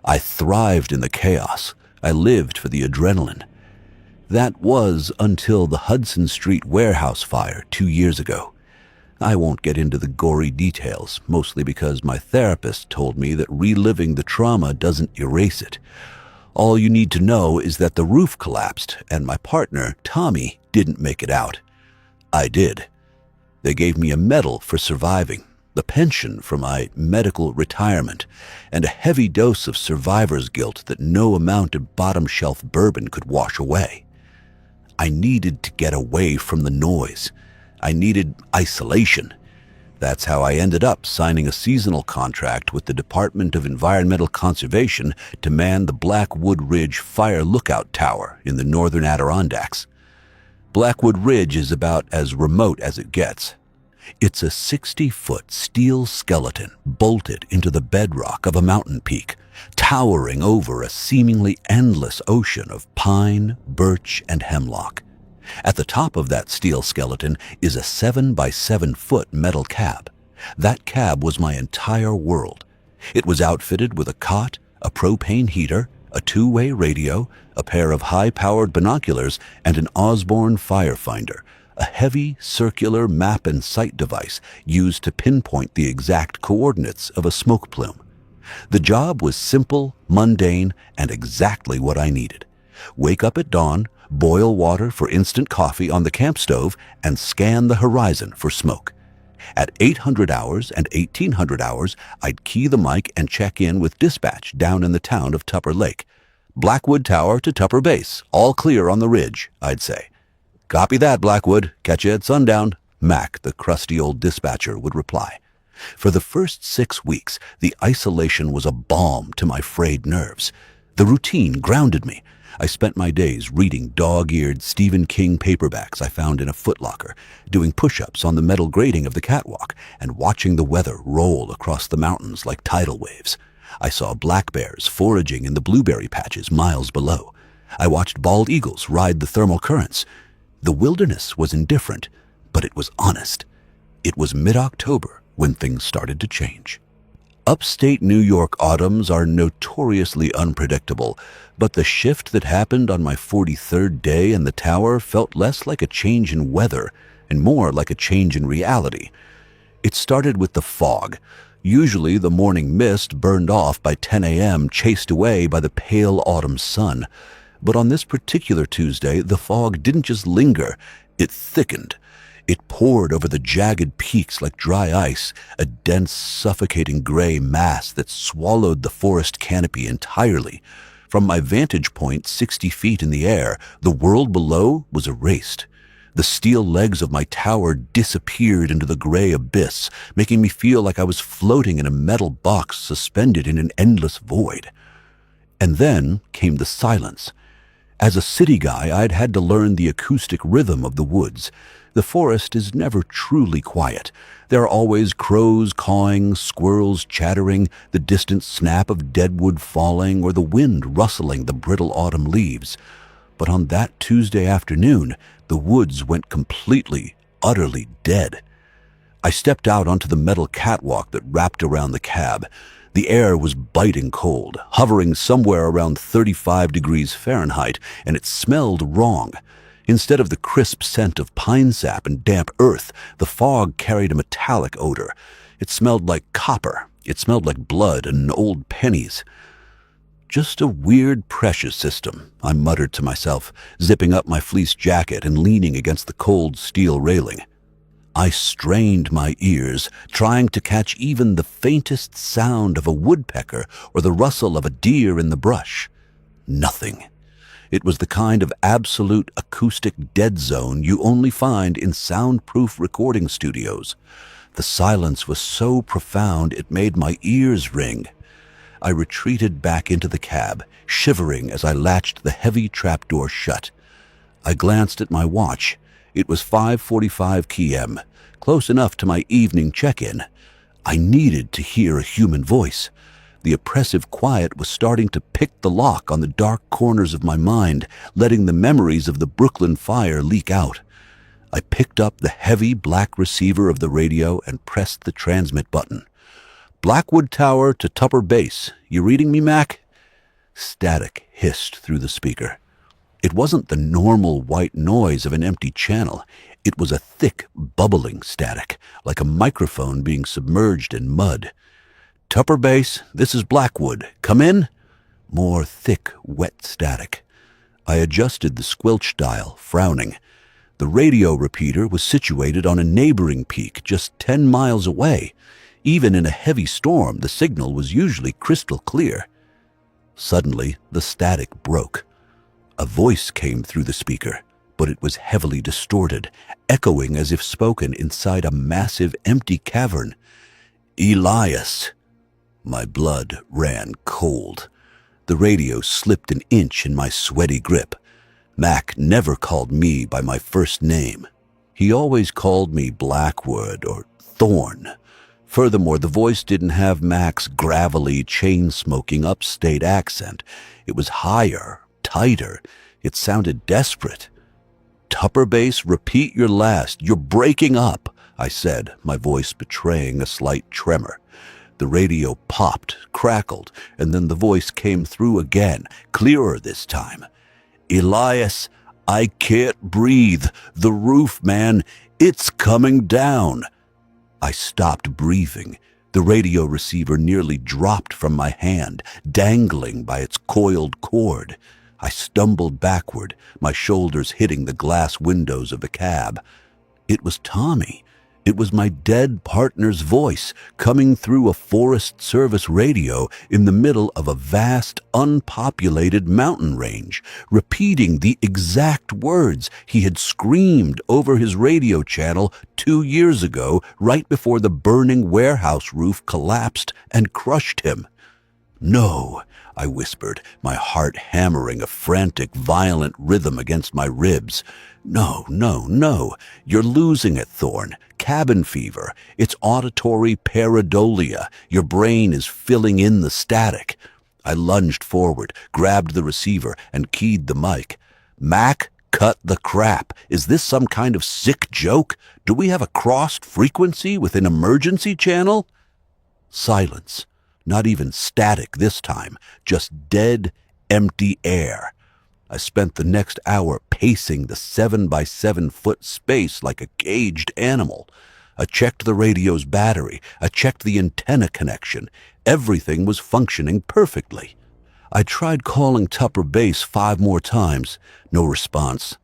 I thrived in the chaos. I lived for the adrenaline. That was until the Hudson Street warehouse fire 2 years ago. I won't get into the gory details, mostly because my therapist told me that reliving the trauma doesn't erase it. All you need to know is that the roof collapsed, and my partner, Tommy, didn't make it out. I did. They gave me a medal for surviving, the pension for my medical retirement, and a heavy dose of survivor's guilt that no amount of bottom-shelf bourbon could wash away. I needed to get away from the noise. I needed isolation. That's how I ended up signing a seasonal contract with the Department of Environmental Conservation to man the Blackwood Ridge Fire Lookout Tower in the northern Adirondacks. Blackwood Ridge is about as remote as it gets. It's a 60-foot steel skeleton bolted into the bedrock of a mountain peak, towering over a seemingly endless ocean of pine, birch, and hemlock. At the top of that steel skeleton is a 7-by-7-foot metal cab. That cab was my entire world. It was outfitted with a cot, a propane heater, a two-way radio, a pair of high-powered binoculars, and an Osborne firefinder, a heavy circular map and sight device used to pinpoint the exact coordinates of a smoke plume. The job was simple, mundane, and exactly what I needed. Wake up at dawn, boil water for instant coffee on the camp stove, and scan the horizon for smoke. At 800 hours and 1800 hours, I'd key the mic and check in with dispatch down in the town of Tupper Lake. Blackwood Tower to Tupper Base, all clear on the ridge, I'd say. Copy that, Blackwood. Catch you at sundown, Mac, the crusty old dispatcher, would reply. For the first 6 weeks, the isolation was a balm to my frayed nerves. The routine grounded me. I spent my days reading dog-eared Stephen King paperbacks I found in a footlocker, doing push-ups on the metal grating of the catwalk, and watching the weather roll across the mountains like tidal waves. I saw black bears foraging in the blueberry patches miles below. I watched bald eagles ride the thermal currents. The wilderness was indifferent, but it was honest. It was mid-October when things started to change. Upstate New York autumns are notoriously unpredictable, but the shift that happened on my 43rd day in the tower felt less like a change in weather and more like a change in reality. It started with the fog. Usually the morning mist burned off by 10 a.m., chased away by the pale autumn sun. But on this particular Tuesday, the fog didn't just linger, it thickened. It poured over the jagged peaks like dry ice, a dense, suffocating gray mass that swallowed the forest canopy entirely. From my vantage point, 60 feet in the air, the world below was erased. The steel legs of my tower disappeared into the gray abyss, making me feel like I was floating in a metal box suspended in an endless void. And then came the silence. As a city guy, I'd had to learn the acoustic rhythm of the woods. The forest is never truly quiet. There are always crows cawing, squirrels chattering, the distant snap of deadwood falling, or the wind rustling the brittle autumn leaves. But on that Tuesday afternoon, the woods went completely, utterly dead. I stepped out onto the metal catwalk that wrapped around the cab. The air was biting cold, hovering somewhere around 35 degrees Fahrenheit, and it smelled wrong. Instead of the crisp scent of pine sap and damp earth, the fog carried a metallic odor. It smelled like copper. It smelled like blood and old pennies. Just a weird pressure system, I muttered to myself, zipping up my fleece jacket and leaning against the cold steel railing. I strained my ears, trying to catch even the faintest sound of a woodpecker or the rustle of a deer in the brush. Nothing. It was the kind of absolute acoustic dead zone you only find in soundproof recording studios. The silence was so profound it made my ears ring. I retreated back into the cab, shivering as I latched the heavy trapdoor shut. I glanced at my watch. It was 5:45 p.m., close enough to my evening check-in. I needed to hear a human voice. The oppressive quiet was starting to pick the lock on the dark corners of my mind, letting the memories of the Brooklyn fire leak out. I picked up the heavy black receiver of the radio and pressed the transmit button. "Blackwood Tower to Tupper Base. You reading me, Mac?" Static hissed through the speaker. It wasn't the normal white noise of an empty channel. It was a thick, bubbling static, like a microphone being submerged in mud. "Tupper Base, this is Blackwood. Come in?" More thick, wet static. I adjusted the squelch dial, frowning. The radio repeater was situated on a neighboring peak just 10 miles away. Even in a heavy storm, the signal was usually crystal clear. Suddenly, the static broke. A voice came through the speaker, but it was heavily distorted, echoing as if spoken inside a massive, empty cavern. "Elias." My blood ran cold. The radio slipped an inch in my sweaty grip. Mac never called me by my first name. He always called me Blackwood or Thorn. Furthermore, the voice didn't have Mac's gravelly, chain-smoking upstate accent. It was higher, tighter. It sounded desperate. "Tupper Base, repeat your last. You're breaking up," I said, my voice betraying a slight tremor. The radio popped, crackled, and then the voice came through again, clearer this time. "Elias, I can't breathe. The roof, man, it's coming down." I stopped breathing. The radio receiver nearly dropped from my hand, dangling by its coiled cord. I stumbled backward, my shoulders hitting the glass windows of the cab. It was Tommy. It was my dead partner's voice coming through a Forest Service radio in the middle of a vast, unpopulated mountain range, repeating the exact words he had screamed over his radio channel 2 years ago, right before the burning warehouse roof collapsed and crushed him. No, I whispered, my heart hammering a frantic, violent rhythm against my ribs. No, no, no. You're losing it, Thorn. Cabin fever. It's auditory pareidolia. Your brain is filling in the static. I lunged forward, grabbed the receiver, and keyed the mic. Mac, cut the crap. Is this some kind of sick joke? Do we have a crossed frequency with an emergency channel? Silence. Not even static this time, just dead, empty air. I spent the next hour pacing the 7-by-7-foot space like a caged animal. I checked the radio's battery. I checked the antenna connection. Everything was functioning perfectly. I tried calling Tupper Base 5 more times. No response.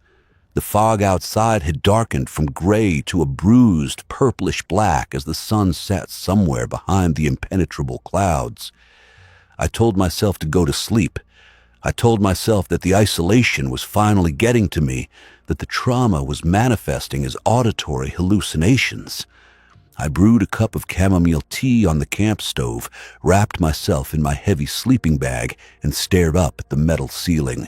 The fog outside had darkened from gray to a bruised, purplish black as the sun sat somewhere behind the impenetrable clouds. I told myself to go to sleep. I told myself that the isolation was finally getting to me, that the trauma was manifesting as auditory hallucinations. I brewed a cup of chamomile tea on the camp stove, wrapped myself in my heavy sleeping bag, and stared up at the metal ceiling.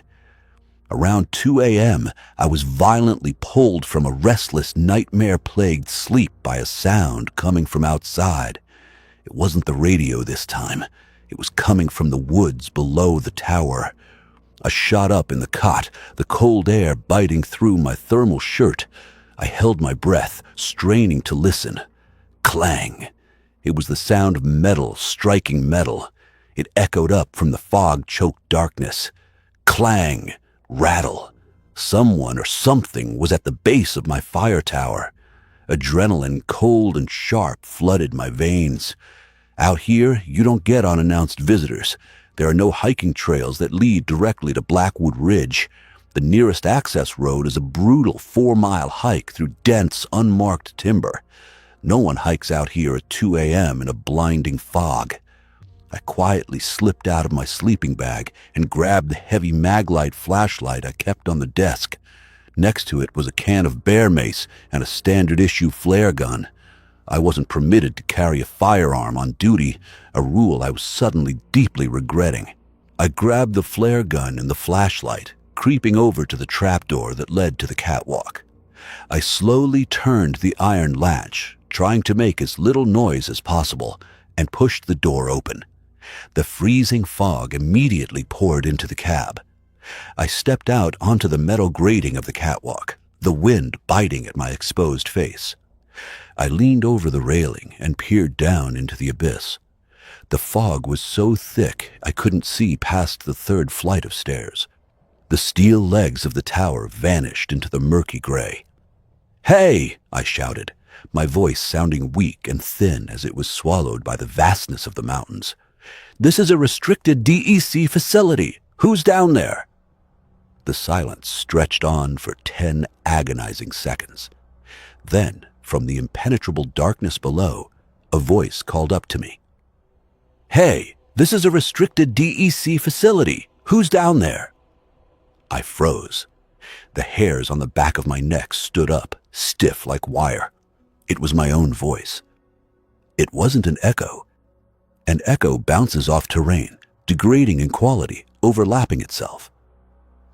Around 2 a.m., I was violently pulled from a restless, nightmare-plagued sleep by a sound coming from outside. It wasn't the radio this time. It was coming from the woods below the tower. I shot up in the cot, the cold air biting through my thermal shirt. I held my breath, straining to listen. Clang! It was the sound of metal striking metal. It echoed up from the fog-choked darkness. Clang! Rattle. Someone or something was at the base of my fire tower. Adrenaline, cold and sharp, flooded my veins. Out here, you don't get unannounced visitors. There are no hiking trails that lead directly to Blackwood Ridge. The nearest access road is a brutal 4-mile hike through dense, unmarked timber. No one hikes out here at 2 a.m. in a blinding fog. I quietly slipped out of my sleeping bag and grabbed the heavy Maglite flashlight I kept on the desk. Next to it was a can of bear mace and a standard-issue flare gun. I wasn't permitted to carry a firearm on duty, a rule I was suddenly deeply regretting. I grabbed the flare gun and the flashlight, creeping over to the trapdoor that led to the catwalk. I slowly turned the iron latch, trying to make as little noise as possible, and pushed the door open. The freezing fog immediately poured into the cab. I stepped out onto the metal grating of the catwalk, the wind biting at my exposed face. I leaned over the railing and peered down into the abyss. The fog was so thick I couldn't see past the 3rd flight of stairs. The steel legs of the tower vanished into the murky gray. "Hey!" I shouted, my voice sounding weak and thin as it was swallowed by the vastness of the mountains. "This is a restricted DEC facility. Who's down there?" The silence stretched on for 10 agonizing seconds. Then, from the impenetrable darkness below, a voice called up to me. "Hey, this is a restricted DEC facility. Who's down there?" I froze. The hairs on the back of my neck stood up, stiff like wire. It was my own voice. It wasn't an echo. An echo bounces off terrain, degrading in quality, overlapping itself.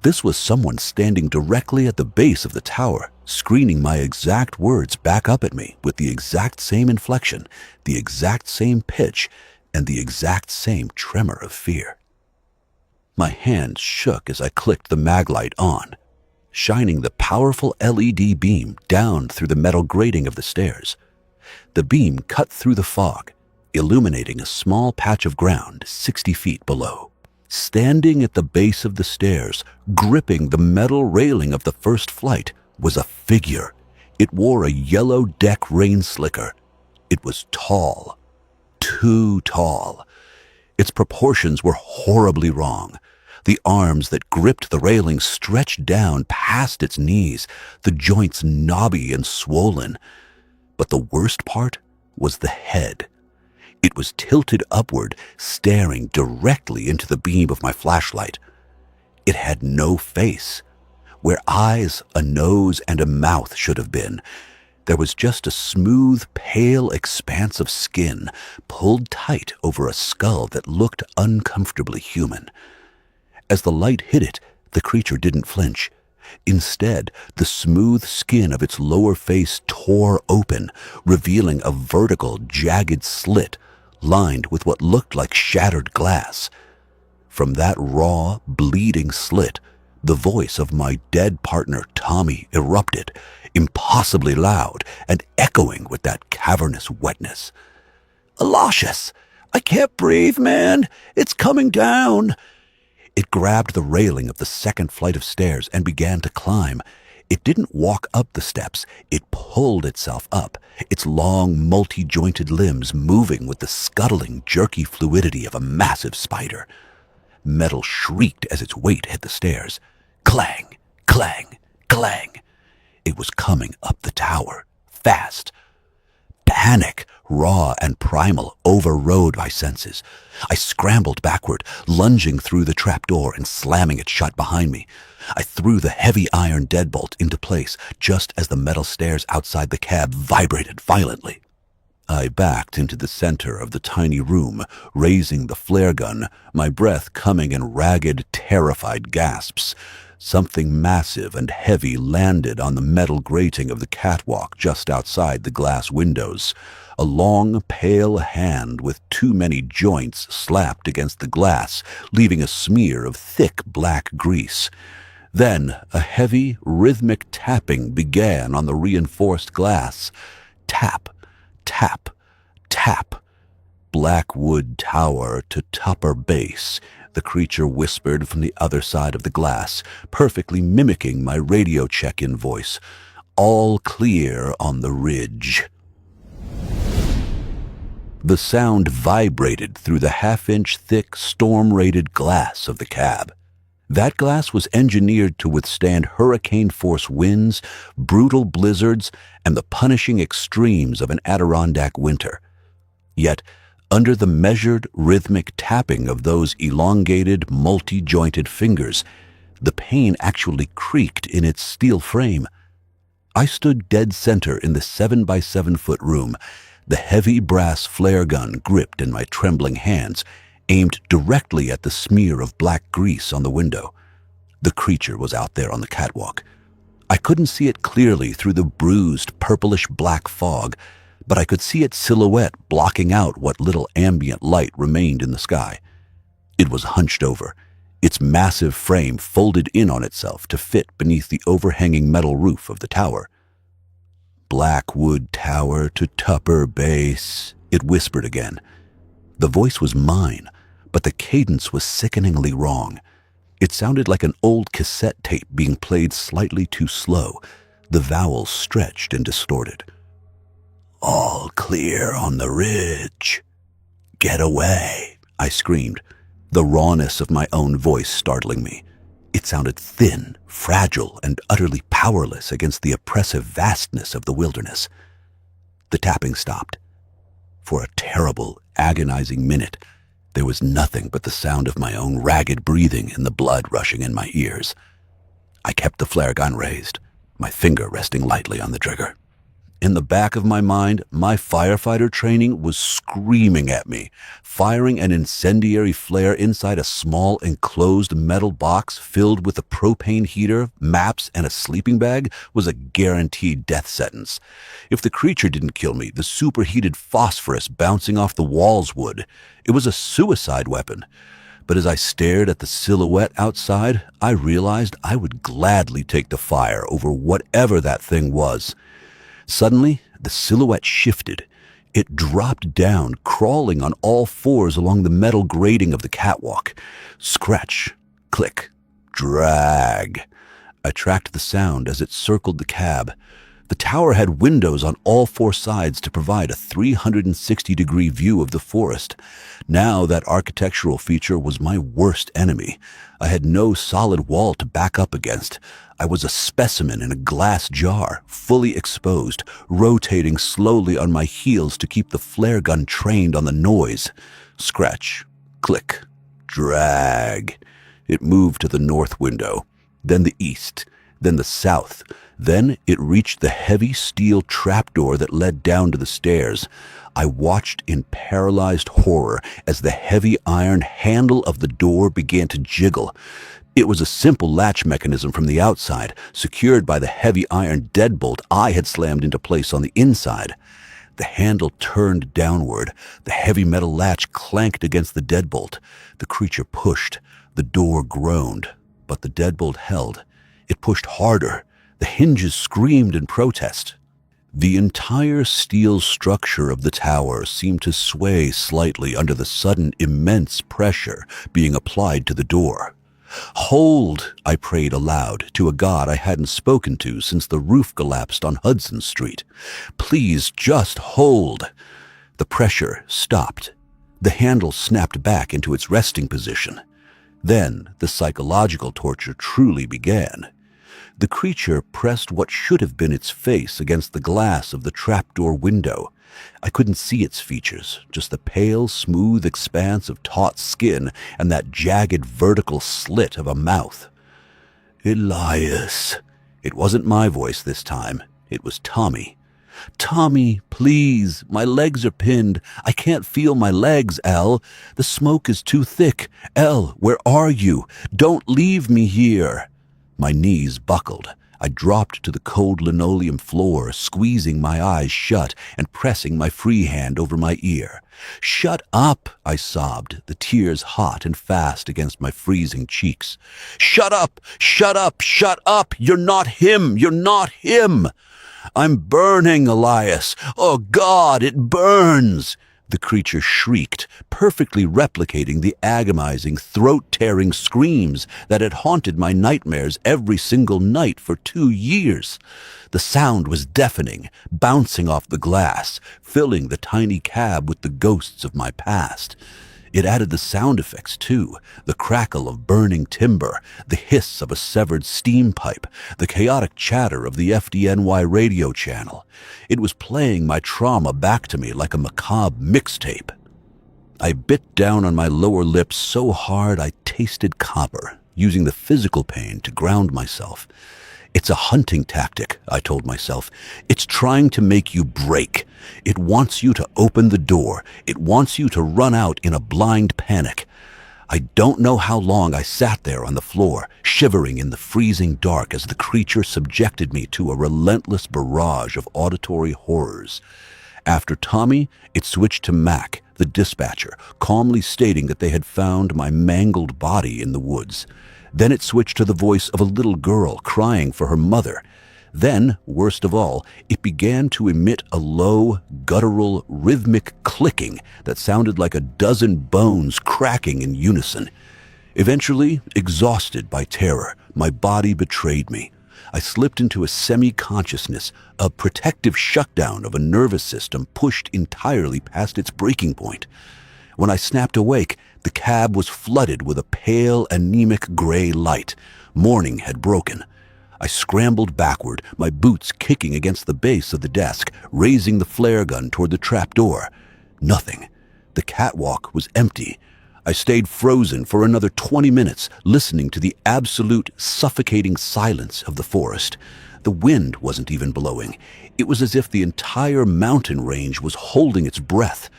This was someone standing directly at the base of the tower, screaming my exact words back up at me with the exact same inflection, the exact same pitch, and the exact same tremor of fear. My hands shook as I clicked the maglite on, shining the powerful LED beam down through the metal grating of the stairs. The beam cut through the fog, illuminating a small patch of ground 60 feet below. Standing at the base of the stairs, gripping the metal railing of the 1st flight, was a figure. It wore a yellow deck rain slicker. It was tall. Too tall. Its proportions were horribly wrong. The arms that gripped the railing stretched down past its knees, the joints knobby and swollen. But the worst part was the head. It was tilted upward, staring directly into the beam of my flashlight. It had no face. Where eyes, a nose, and a mouth should have been, There was just a smooth, pale expanse of skin pulled tight over a skull that looked uncomfortably human. As the light hit it, the creature didn't flinch. Instead, the smooth skin of its lower face tore open, revealing a vertical, jagged slit lined with what looked like shattered glass. From that raw, bleeding slit, the voice of my dead partner Tommy erupted, impossibly loud and echoing with that cavernous wetness. "Aloysius, I can't breathe, man. It's coming down." It grabbed the railing of the second flight of stairs and began to climb. It didn't walk up the steps, it pulled itself up, its long, multi-jointed limbs moving with the scuttling, jerky fluidity of a massive spider. Metal shrieked as its weight hit the stairs. Clang, clang, clang. It was coming up the tower, fast. Panic, raw and primal, overrode my senses. I scrambled backward, lunging through the trapdoor and slamming it shut behind me. I threw the heavy iron deadbolt into place just as the metal stairs outside the cab vibrated violently. I backed into the center of the tiny room, raising the flare gun, my breath coming in ragged, terrified gasps. Something massive and heavy landed on the metal grating of the catwalk just outside the glass windows. A long, pale hand with too many joints slapped against the glass, leaving a smear of thick black grease. Then a heavy, rhythmic tapping began on the reinforced glass. Tap, tap, tap. Blackwood Tower to Tupper Base, the creature whispered from the other side of the glass, perfectly mimicking my radio check-in voice. All clear on the ridge. The sound vibrated through the half-inch thick, storm-rated glass of the cab. That glass was engineered to withstand hurricane-force winds, brutal blizzards, and the punishing extremes of an Adirondack winter. Yet, under the measured, rhythmic tapping of those elongated, multi-jointed fingers, the pane actually creaked in its steel frame. I stood dead center in the 7-by-7-foot room, the heavy brass flare gun gripped in my trembling hands, aimed directly at the smear of black grease on the window. The creature was out there on the catwalk. I couldn't see it clearly through the bruised, purplish-black fog, but I could see its silhouette blocking out what little ambient light remained in the sky. It was hunched over, its massive frame folded in on itself to fit beneath the overhanging metal roof of the tower. "Blackwood Tower to Tupper Base," it whispered again. The voice was mine, but the cadence was sickeningly wrong. It sounded like an old cassette tape being played slightly too slow, the vowels stretched and distorted. "All clear on the ridge." "Get away," I screamed, the rawness of my own voice startling me. It sounded thin, fragile, and utterly powerless against the oppressive vastness of the wilderness. The tapping stopped. For a terrible, agonizing minute, there was nothing but the sound of my own ragged breathing and the blood rushing in my ears. I kept the flare gun raised, my finger resting lightly on the trigger. In the back of my mind, my firefighter training was screaming at me. Firing an incendiary flare inside a small enclosed metal box filled with a propane heater, maps, and a sleeping bag was a guaranteed death sentence. If the creature didn't kill me, the superheated phosphorus bouncing off the walls would. It was a suicide weapon. But as I stared at the silhouette outside, I realized I would gladly take the fire over whatever that thing was. Suddenly, the silhouette shifted. It dropped down, crawling on all fours along the metal grating of the catwalk. Scratch, click, drag. I tracked the sound as it circled the cab. The tower had windows on all four sides to provide a 360-degree view of the forest. Now that architectural feature was my worst enemy. I had no solid wall to back up against. I was a specimen in a glass jar, fully exposed, rotating slowly on my heels to keep the flare gun trained on the noise. Scratch, click, drag. It moved to the north window, then the east, then the south. Then it reached the heavy steel trapdoor that led down to the stairs. I watched in paralyzed horror as the heavy iron handle of the door began to jiggle. It was a simple latch mechanism from the outside, secured by the heavy iron deadbolt I had slammed into place on the inside. The handle turned downward. The heavy metal latch clanked against the deadbolt. The creature pushed. The door groaned, but the deadbolt held. It pushed harder. The hinges screamed in protest. The entire steel structure of the tower seemed to sway slightly under the sudden immense pressure being applied to the door. "Hold," I prayed aloud to a god I hadn't spoken to since the roof collapsed on Hudson Street. "Please just hold." The pressure stopped. The handle snapped back into its resting position. Then the psychological torture truly began. The creature pressed what should have been its face against the glass of the trapdoor window. I couldn't see its features, just the pale, smooth expanse of taut skin and that jagged vertical slit of a mouth. "Elias." It wasn't my voice this time. It was Tommy. "Tommy, please. My legs are pinned. I can't feel my legs, El. The smoke is too thick. El, where are you? Don't leave me here." My knees buckled. I dropped to the cold linoleum floor, squeezing my eyes shut and pressing my free hand over my ear. "Shut up," I sobbed, the tears hot and fast against my freezing cheeks. "Shut up! Shut up! Shut up! You're not him! You're not him!" "I'm burning, Elias! Oh, God, it burns!" The creature shrieked, perfectly replicating the agonizing, throat-tearing screams that had haunted my nightmares every single night for 2 years. The sound was deafening, bouncing off the glass, filling the tiny cab with the ghosts of my past. It added the sound effects, too, the crackle of burning timber, the hiss of a severed steam pipe, the chaotic chatter of the FDNY radio channel. It was playing my trauma back to me like a macabre mixtape. I bit down on my lower lip so hard I tasted copper, using the physical pain to ground myself. "It's a hunting tactic," I told myself. "It's trying to make you break. It wants you to open the door. It wants you to run out in a blind panic." I don't know how long I sat there on the floor, shivering in the freezing dark as the creature subjected me to a relentless barrage of auditory horrors. After Tommy, it switched to Mac, the dispatcher, calmly stating that they had found my mangled body in the woods. Then it switched to the voice of a little girl crying for her mother. Then, worst of all, it began to emit a low, guttural, rhythmic clicking that sounded like a dozen bones cracking in unison. Eventually, exhausted by terror, my body betrayed me. I slipped into a semi-consciousness, a protective shutdown of a nervous system pushed entirely past its breaking point. When I snapped awake, the cab was flooded with a pale, anemic gray light. Morning had broken. I scrambled backward, my boots kicking against the base of the desk, raising the flare gun toward the trapdoor. Nothing. The catwalk was empty. I stayed frozen for another 20 minutes, listening to the absolute, suffocating silence of the forest. The wind wasn't even blowing. It was as if the entire mountain range was holding its breath.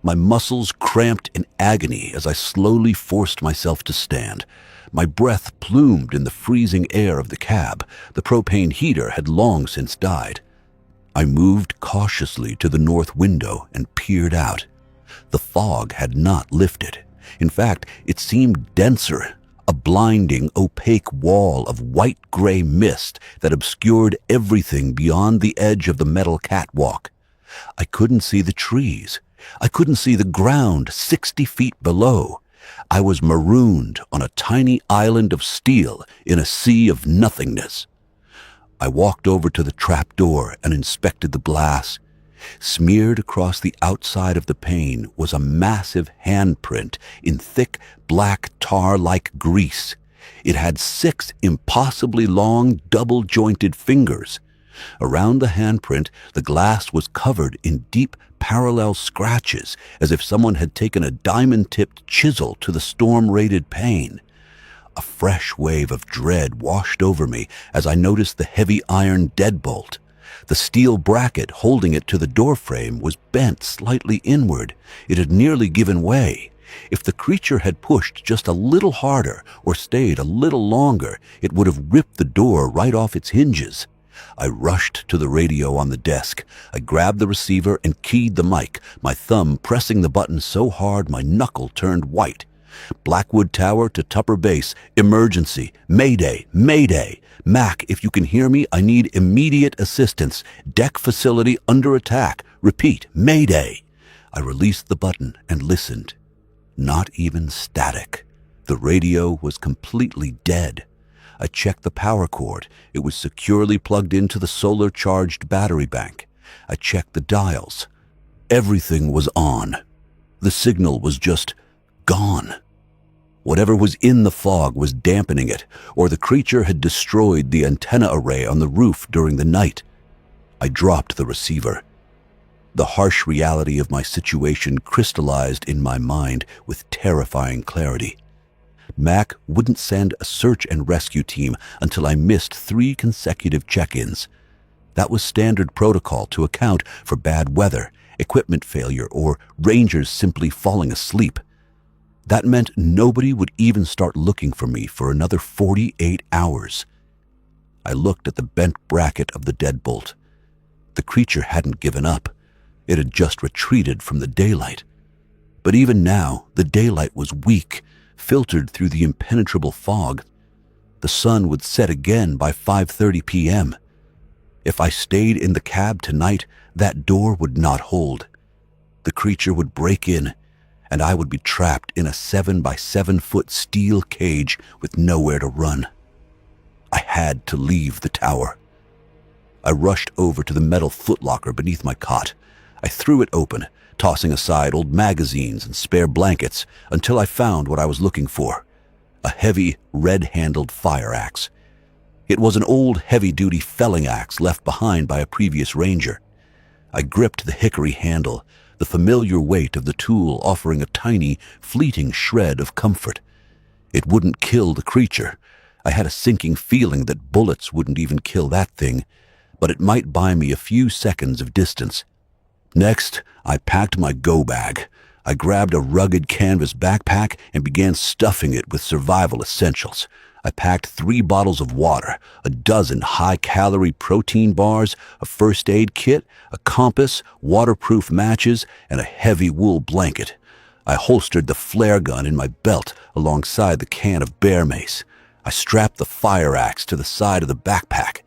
My muscles cramped in agony as I slowly forced myself to stand. My breath plumed in the freezing air of the cab. The propane heater had long since died. I moved cautiously to the north window and peered out. The fog had not lifted. In fact, it seemed denser, a blinding, opaque wall of white-gray mist that obscured everything beyond the edge of the metal catwalk. I couldn't see the trees. I couldn't see the ground 60 feet below. I was marooned on a tiny island of steel in a sea of nothingness. I walked over to the trapdoor and inspected the glass. Smeared across the outside of the pane was a massive handprint in thick, black tar-like grease. It had 6 impossibly long, double-jointed fingers. Around the handprint, the glass was covered in deep, parallel scratches, as if someone had taken a diamond-tipped chisel to the storm-rated pane. A fresh wave of dread washed over me as I noticed the heavy iron deadbolt. The steel bracket holding it to the doorframe was bent slightly inward. It had nearly given way. If the creature had pushed just a little harder or stayed a little longer, it would have ripped the door right off its hinges. I rushed to the radio on the desk. I grabbed the receiver and keyed the mic, my thumb pressing the button so hard my knuckle turned white. Blackwood Tower to Tupper Base. Emergency. Mayday. Mayday. Mac, if you can hear me, I need immediate assistance. Deck facility under attack. Repeat. Mayday. I released the button and listened. Not even static. The radio was completely dead. I checked the power cord. It was securely plugged into the solar-charged battery bank. I checked the dials. Everything was on. The signal was just gone. Whatever was in the fog was dampening it, or the creature had destroyed the antenna array on the roof during the night. I dropped the receiver. The harsh reality of my situation crystallized in my mind with terrifying clarity. Mac wouldn't send a search and rescue team until I missed 3 consecutive check-ins. That was standard protocol to account for bad weather, equipment failure, or rangers simply falling asleep. That meant nobody would even start looking for me for another 48 hours. I looked at the bent bracket of the deadbolt. The creature hadn't given up. It had just retreated from the daylight. But even now, the daylight was weak, filtered through the impenetrable fog. The sun would set again by 5:30 p.m. If I stayed in the cab tonight, that door would not hold. The creature would break in, and I would be trapped in a 7 by 7 foot steel cage with nowhere to run. I had to leave the tower. I rushed over to the metal footlocker beneath my cot. I threw it open, tossing aside old magazines and spare blankets until I found what I was looking for: a heavy, red-handled fire axe. It was an old, heavy-duty felling axe left behind by a previous ranger. I gripped the hickory handle, the familiar weight of the tool offering a tiny, fleeting shred of comfort. It wouldn't kill the creature. I had a sinking feeling that bullets wouldn't even kill that thing, but it might buy me a few seconds of distance. Next, I packed my go bag. I grabbed a rugged canvas backpack and began stuffing it with survival essentials. I packed 3 bottles of water, a dozen high-calorie protein bars, a first aid kit, a compass, waterproof matches, and a heavy wool blanket. I holstered the flare gun in my belt alongside the can of bear mace. I strapped the fire axe to the side of the backpack.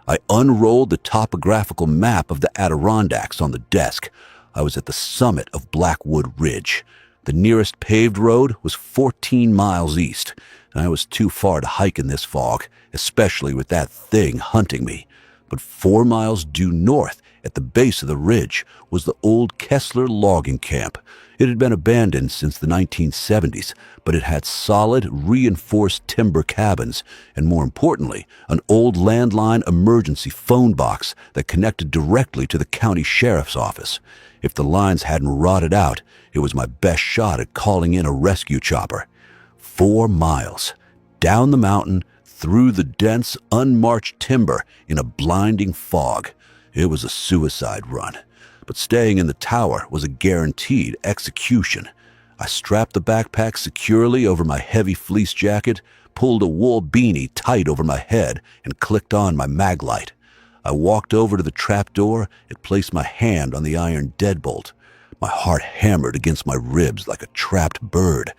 I unrolled the topographical map of the Adirondacks on the desk. I was at the summit of Blackwood Ridge. The nearest paved road was 14 miles east, and I was too far to hike in this fog, especially with that thing hunting me. But 4 miles due north, at the base of the ridge, was the old Kessler logging camp. It had been abandoned since the 1970s, but it had solid, reinforced timber cabins, and more importantly, an old landline emergency phone box that connected directly to the county sheriff's office. If the lines hadn't rotted out, it was my best shot at calling in a rescue chopper. 4 miles, down the mountain, through the dense, unmarched timber in a blinding fog. It was a suicide run, but staying in the tower was a guaranteed execution. I strapped the backpack securely over my heavy fleece jacket, pulled a wool beanie tight over my head, and clicked on my mag light. I walked over to the trapdoor and placed my hand on the iron deadbolt. My heart hammered against my ribs like a trapped bird.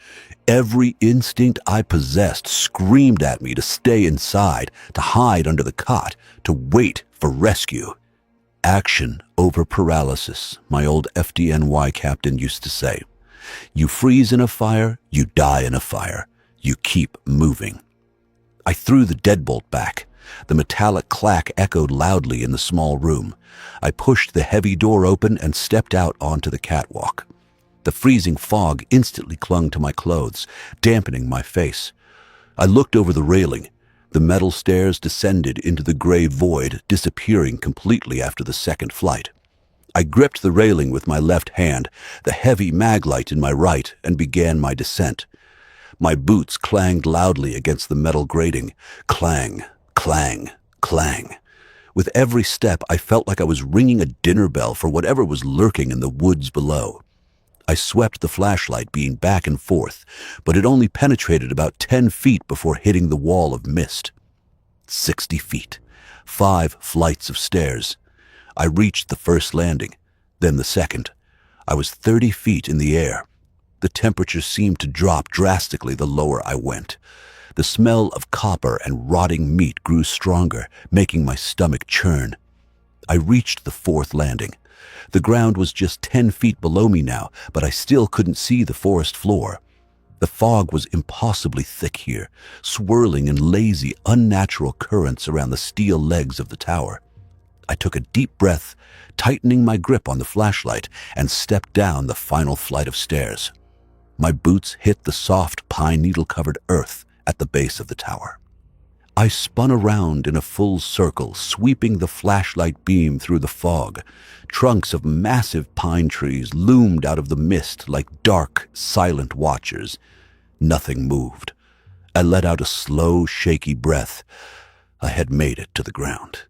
Every instinct I possessed screamed at me to stay inside, to hide under the cot, to wait for rescue. Action over paralysis, my old FDNY captain used to say. You freeze in a fire, you die in a fire. You keep moving. I threw the deadbolt back. The metallic clack echoed loudly in the small room. I pushed the heavy door open and stepped out onto the catwalk. The freezing fog instantly clung to my clothes, dampening my face. I looked over the railing. The metal stairs descended into the gray void, disappearing completely after the second flight. I gripped the railing with my left hand, the heavy mag light in my right, and began my descent. My boots clanged loudly against the metal grating. Clang, clang, clang. With every step, I felt like I was ringing a dinner bell for whatever was lurking in the woods below. I swept the flashlight beam back and forth, but it only penetrated about 10 feet before hitting the wall of mist. 60 feet. 5 flights of stairs. I reached the first landing, then the second. I was 30 feet in the air. The temperature seemed to drop drastically the lower I went. The smell of copper and rotting meat grew stronger, making my stomach churn. I reached the 4th landing. The ground was just 10 feet below me now, but I still couldn't see the forest floor. The fog was impossibly thick here, swirling in lazy, unnatural currents around the steel legs of the tower. I took a deep breath, tightening my grip on the flashlight, and stepped down the final flight of stairs. My boots hit the soft, pine needle-covered earth at the base of the tower. I spun around in a full circle, sweeping the flashlight beam through the fog. Trunks of massive pine trees loomed out of the mist like dark, silent watchers. Nothing moved. I let out a slow, shaky breath. I had made it to the ground.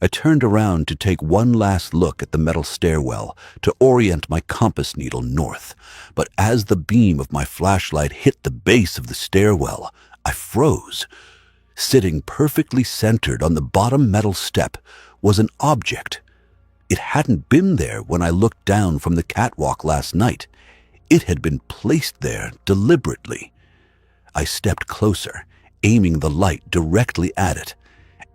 I turned around to take one last look at the metal stairwell, to orient my compass needle north. But as the beam of my flashlight hit the base of the stairwell, I froze. Sitting perfectly centered on the bottom metal step was an object. It hadn't been there when I looked down from the catwalk last night. It had been placed there deliberately. I stepped closer, aiming the light directly at it.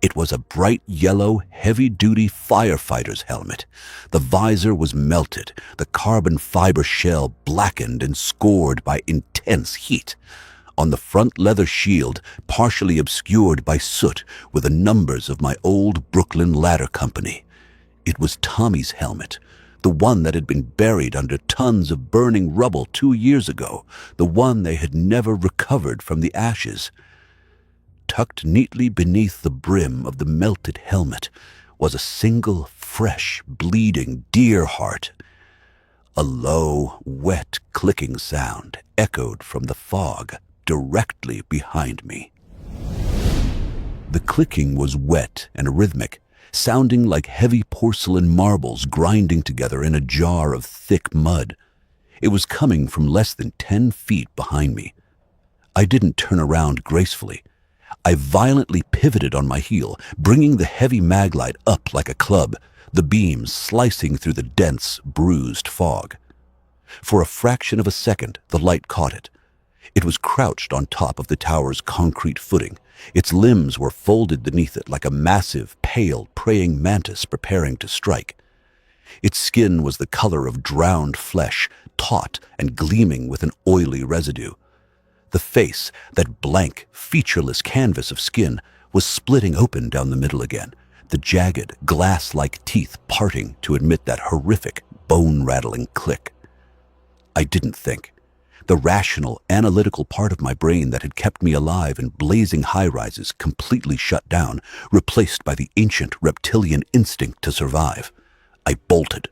It was a bright yellow, heavy-duty firefighter's helmet. The visor was melted, the carbon fiber shell blackened and scored by intense heat. On the front leather shield, partially obscured by soot, were the numbers of my old Brooklyn ladder company. It was Tommy's helmet, the one that had been buried under tons of burning rubble 2 years ago, the one they had never recovered from the ashes. Tucked neatly beneath the brim of the melted helmet was a single, fresh, bleeding deer heart. A low, wet, clicking sound echoed from the fog directly behind me. The clicking was wet and rhythmic, sounding like heavy porcelain marbles grinding together in a jar of thick mud. It was coming from less than 10 feet behind me. I didn't turn around gracefully. I violently pivoted on my heel, bringing the heavy maglite up like a club, the beam slicing through the dense, bruised fog. For a fraction of a second, the light caught it. It was crouched on top of the tower's concrete footing. Its limbs were folded beneath it like a massive, pale, praying mantis preparing to strike. Its skin was the color of drowned flesh, taut and gleaming with an oily residue. The face, that blank, featureless canvas of skin, was splitting open down the middle again, the jagged, glass-like teeth parting to emit that horrific, bone-rattling click. I didn't think. The rational, analytical part of my brain that had kept me alive in blazing high-rises completely shut down, replaced by the ancient reptilian instinct to survive. I bolted.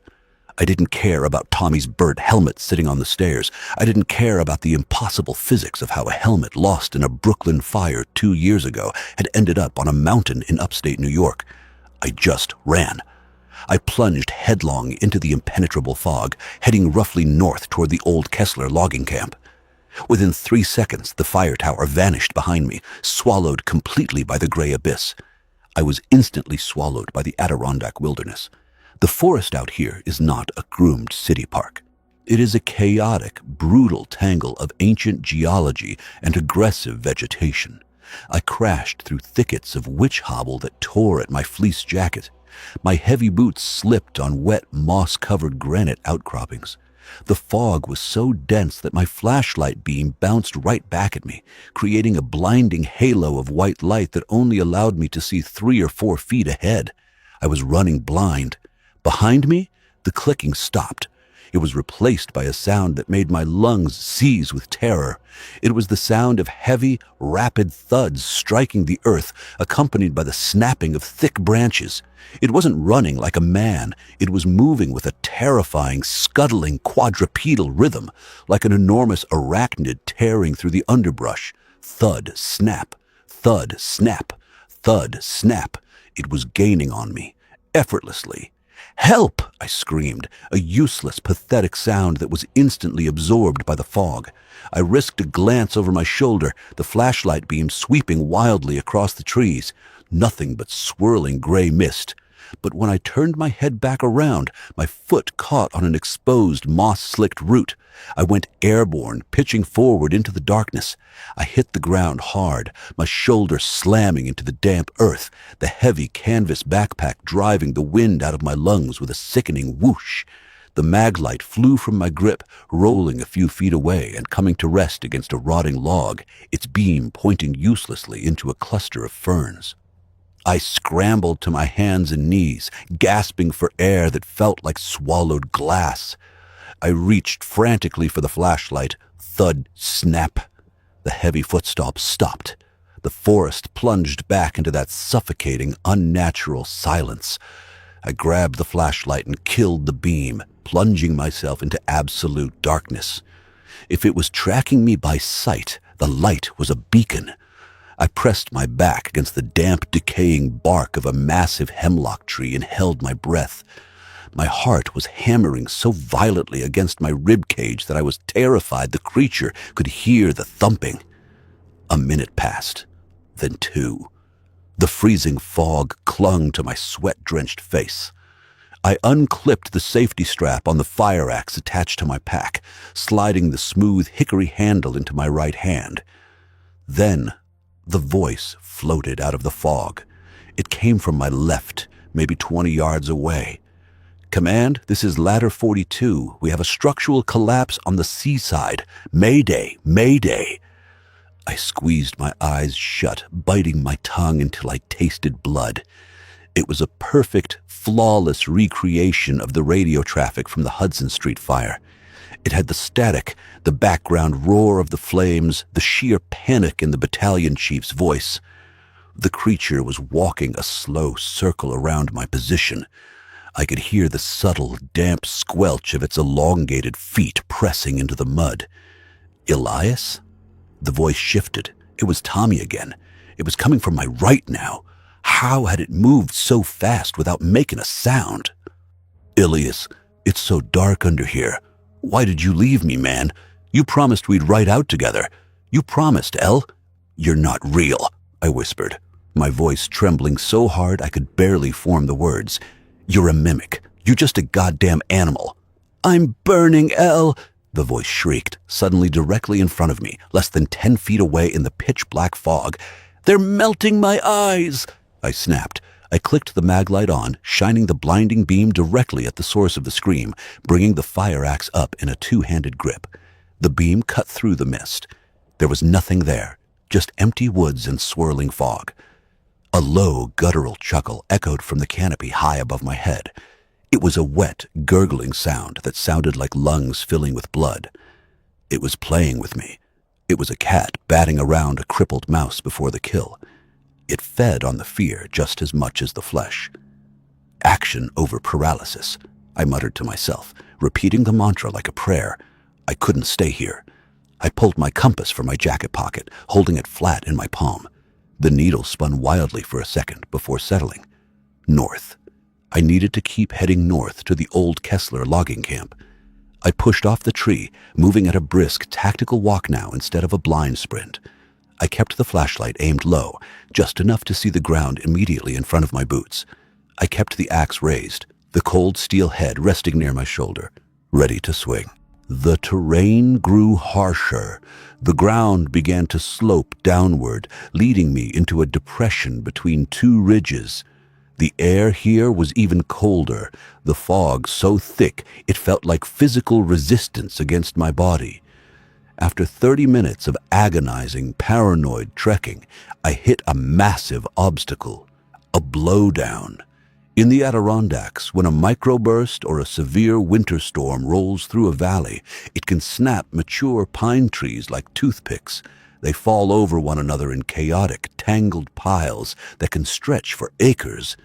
I didn't care about Tommy's burnt helmet sitting on the stairs. I didn't care about the impossible physics of how a helmet lost in a Brooklyn fire 2 years ago had ended up on a mountain in upstate New York. I just ran. I plunged headlong into the impenetrable fog, heading roughly north toward the old Kessler logging camp. Within 3 seconds, the fire tower vanished behind me, swallowed completely by the gray abyss. I was instantly swallowed by the Adirondack wilderness. The forest out here is not a groomed city park. It is a chaotic, brutal tangle of ancient geology and aggressive vegetation. I crashed through thickets of witch hobble that tore at my fleece jacket. My heavy boots slipped on wet, moss-covered granite outcroppings. The fog was so dense that my flashlight beam bounced right back at me, creating a blinding halo of white light that only allowed me to see 3 or 4 feet ahead. I was running blind. Behind me, the clicking stopped. It was replaced by a sound that made my lungs seize with terror. It was the sound of heavy, rapid thuds striking the earth, accompanied by the snapping of thick branches. It wasn't running like a man. It was moving with a terrifying, scuttling, quadrupedal rhythm, like an enormous arachnid tearing through the underbrush. Thud, snap, thud, snap, thud, snap. It was gaining on me, effortlessly. "Help!" I screamed, a useless, pathetic sound that was instantly absorbed by the fog. I risked a glance over my shoulder, the flashlight beam sweeping wildly across the trees. Nothing but swirling gray mist. But when I turned my head back around, my foot caught on an exposed, moss-slicked root. I went airborne, pitching forward into the darkness. I hit the ground hard, my shoulder slamming into the damp earth, the heavy canvas backpack driving the wind out of my lungs with a sickening whoosh. The maglite flew from my grip, rolling a few feet away and coming to rest against a rotting log, its beam pointing uselessly into a cluster of ferns. I scrambled to my hands and knees, gasping for air that felt like swallowed glass. I reached frantically for the flashlight. Thud, snap. The heavy footsteps stopped. The forest plunged back into that suffocating, unnatural silence. I grabbed the flashlight and killed the beam, plunging myself into absolute darkness. If it was tracking me by sight, the light was a beacon. I pressed my back against the damp, decaying bark of a massive hemlock tree and held my breath. My heart was hammering so violently against my rib cage that I was terrified the creature could hear the thumping. A minute passed, then two. The freezing fog clung to my sweat-drenched face. I unclipped the safety strap on the fire axe attached to my pack, sliding the smooth hickory handle into my right hand. Then the voice floated out of the fog. It came from my left, maybe 20 yards away. "Command, this is Ladder 42. We have a structural collapse on the seaside. Mayday, mayday." I squeezed my eyes shut, biting my tongue until I tasted blood. It was a perfect, flawless recreation of the radio traffic from the Hudson Street fire. It had the static, the background roar of the flames, the sheer panic in the battalion chief's voice. The creature was walking a slow circle around my position. I could hear the subtle, damp squelch of its elongated feet pressing into the mud. "Elias?" The voice shifted. It was Tommy again. It was coming from my right now. How had it moved so fast without making a sound? "Elias, it's so dark under here. Why did you leave me, man? You promised we'd ride out together. You promised, El." "You're not real," I whispered, my voice trembling so hard I could barely form the words. "You're a mimic. You're just a goddamn animal." "I'm burning, El," the voice shrieked, suddenly directly in front of me, less than 10 feet away in the pitch-black fog. "They're melting my eyes," I snapped. I clicked the maglite on, shining the blinding beam directly at the source of the scream, bringing the fire axe up in a two-handed grip. The beam cut through the mist. There was nothing there, just empty woods and swirling fog. A low, guttural chuckle echoed from the canopy high above my head. It was a wet, gurgling sound that sounded like lungs filling with blood. It was playing with me. It was a cat batting around a crippled mouse before the kill. It fed on the fear just as much as the flesh. "Action over paralysis," I muttered to myself, repeating the mantra like a prayer. I couldn't stay here. I pulled my compass from my jacket pocket, holding it flat in my palm. The needle spun wildly for a second before settling. North. I needed to keep heading north to the old Kessler logging camp. I pushed off the tree, moving at a brisk, tactical walk now instead of a blind sprint. I kept the flashlight aimed low, just enough to see the ground immediately in front of my boots. I kept the axe raised, the cold steel head resting near my shoulder, ready to swing. The terrain grew harsher. The ground began to slope downward, leading me into a depression between two ridges. The air here was even colder, the fog so thick it felt like physical resistance against my body. After 30 minutes of agonizing, paranoid trekking, I hit a massive obstacle, a blowdown. In the Adirondacks, when a microburst or a severe winter storm rolls through a valley, it can snap mature pine trees like toothpicks. They fall over one another in chaotic, tangled piles that can stretch for acres.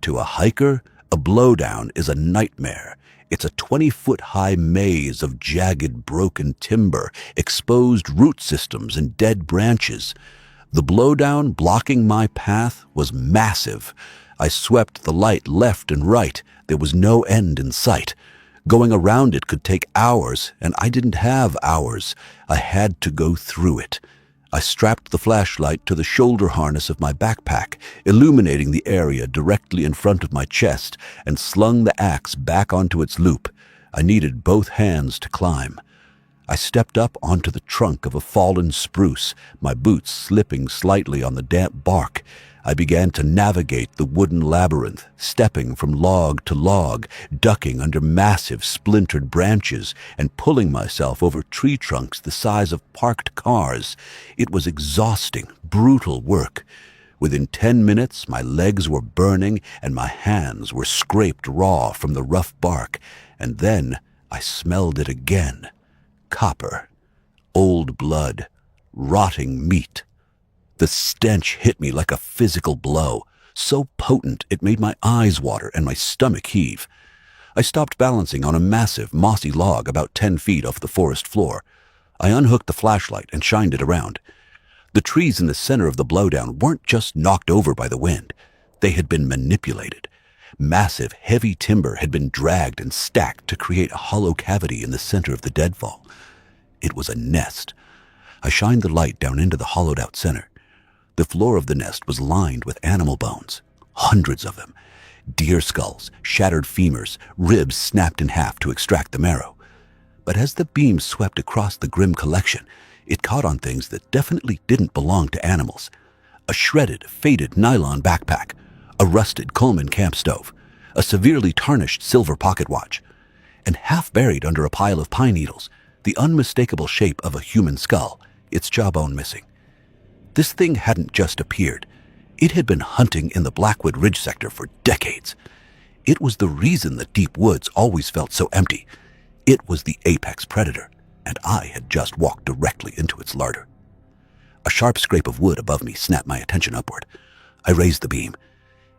To a hiker, a blowdown is a nightmare. It's a 20-foot-high maze of jagged, broken timber, exposed root systems, and dead branches. The blowdown blocking my path was massive. I swept the light left and right. There was no end in sight. Going around it could take hours, and I didn't have hours. I had to go through it. I strapped the flashlight to the shoulder harness of my backpack, illuminating the area directly in front of my chest, and slung the axe back onto its loop. I needed both hands to climb. I stepped up onto the trunk of a fallen spruce, my boots slipping slightly on the damp bark. I began to navigate the wooden labyrinth, stepping from log to log, ducking under massive splintered branches, and pulling myself over tree trunks the size of parked cars. It was exhausting, brutal work. Within 10 minutes, my legs were burning and my hands were scraped raw from the rough bark. And then I smelled it again. Copper, old blood, rotting meat. The stench hit me like a physical blow, so potent it made my eyes water and my stomach heave. I stopped balancing on a massive, mossy log about 10 feet off the forest floor. I unhooked the flashlight and shined it around. The trees in the center of the blowdown weren't just knocked over by the wind. They had been manipulated. Massive, heavy timber had been dragged and stacked to create a hollow cavity in the center of the deadfall. It was a nest. I shined the light down into the hollowed-out center. The floor of the nest was lined with animal bones, hundreds of them. Deer skulls, shattered femurs, ribs snapped in half to extract the marrow. But as the beam swept across the grim collection, it caught on things that definitely didn't belong to animals. A shredded, faded nylon backpack, a rusted Coleman camp stove, a severely tarnished silver pocket watch, and half buried under a pile of pine needles, the unmistakable shape of a human skull, its jawbone missing. This thing hadn't just appeared. It had been hunting in the Blackwood Ridge sector for decades. It was the reason the deep woods always felt so empty. It was the apex predator, and I had just walked directly into its larder. A sharp scrape of wood above me snapped my attention upward. I raised the beam.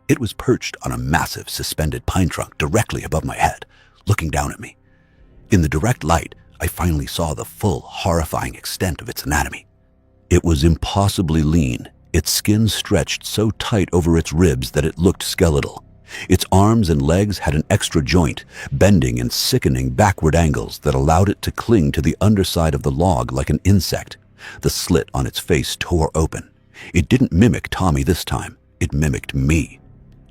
It was perched on a massive suspended pine trunk directly above my head, looking down at me. In the direct light, I finally saw the full, horrifying extent of its anatomy. It was impossibly lean, its skin stretched so tight over its ribs that it looked skeletal. Its arms and legs had an extra joint, bending in sickening backward angles that allowed it to cling to the underside of the log like an insect. The slit on its face tore open. It didn't mimic Tommy this time. It mimicked me.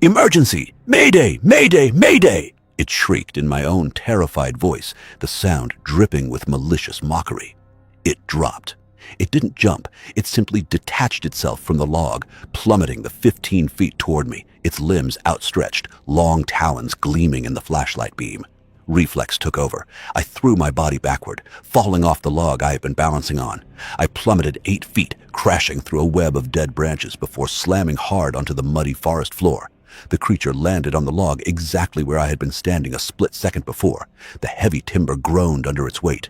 "Emergency! Mayday! Mayday! Mayday!" It shrieked in my own terrified voice, the sound dripping with malicious mockery. It dropped. It didn't jump. It simply detached itself from the log, plummeting the 15 feet toward me, its limbs outstretched, long talons gleaming in the flashlight beam. Reflex took over. I threw my body backward, falling off the log I had been balancing on. I plummeted 8 feet, crashing through a web of dead branches before slamming hard onto the muddy forest floor. The creature landed on the log exactly where I had been standing a split second before. The heavy timber groaned under its weight.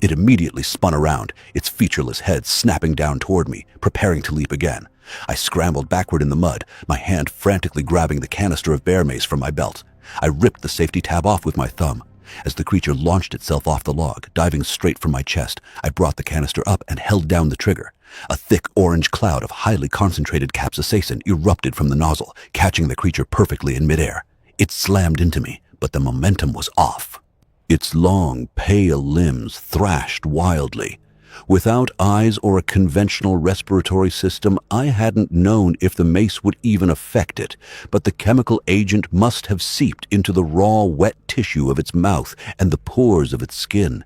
It immediately spun around, its featureless head snapping down toward me, preparing to leap again. I scrambled backward in the mud, my hand frantically grabbing the canister of bear mace from my belt. I ripped the safety tab off with my thumb. As the creature launched itself off the log, diving straight from my chest, I brought the canister up and held down the trigger. A thick orange cloud of highly concentrated capsaicin erupted from the nozzle, catching the creature perfectly in midair. It slammed into me, but the momentum was off. Its long, pale limbs thrashed wildly. Without eyes or a conventional respiratory system, I hadn't known if the mace would even affect it, but the chemical agent must have seeped into the raw, wet tissue of its mouth and the pores of its skin.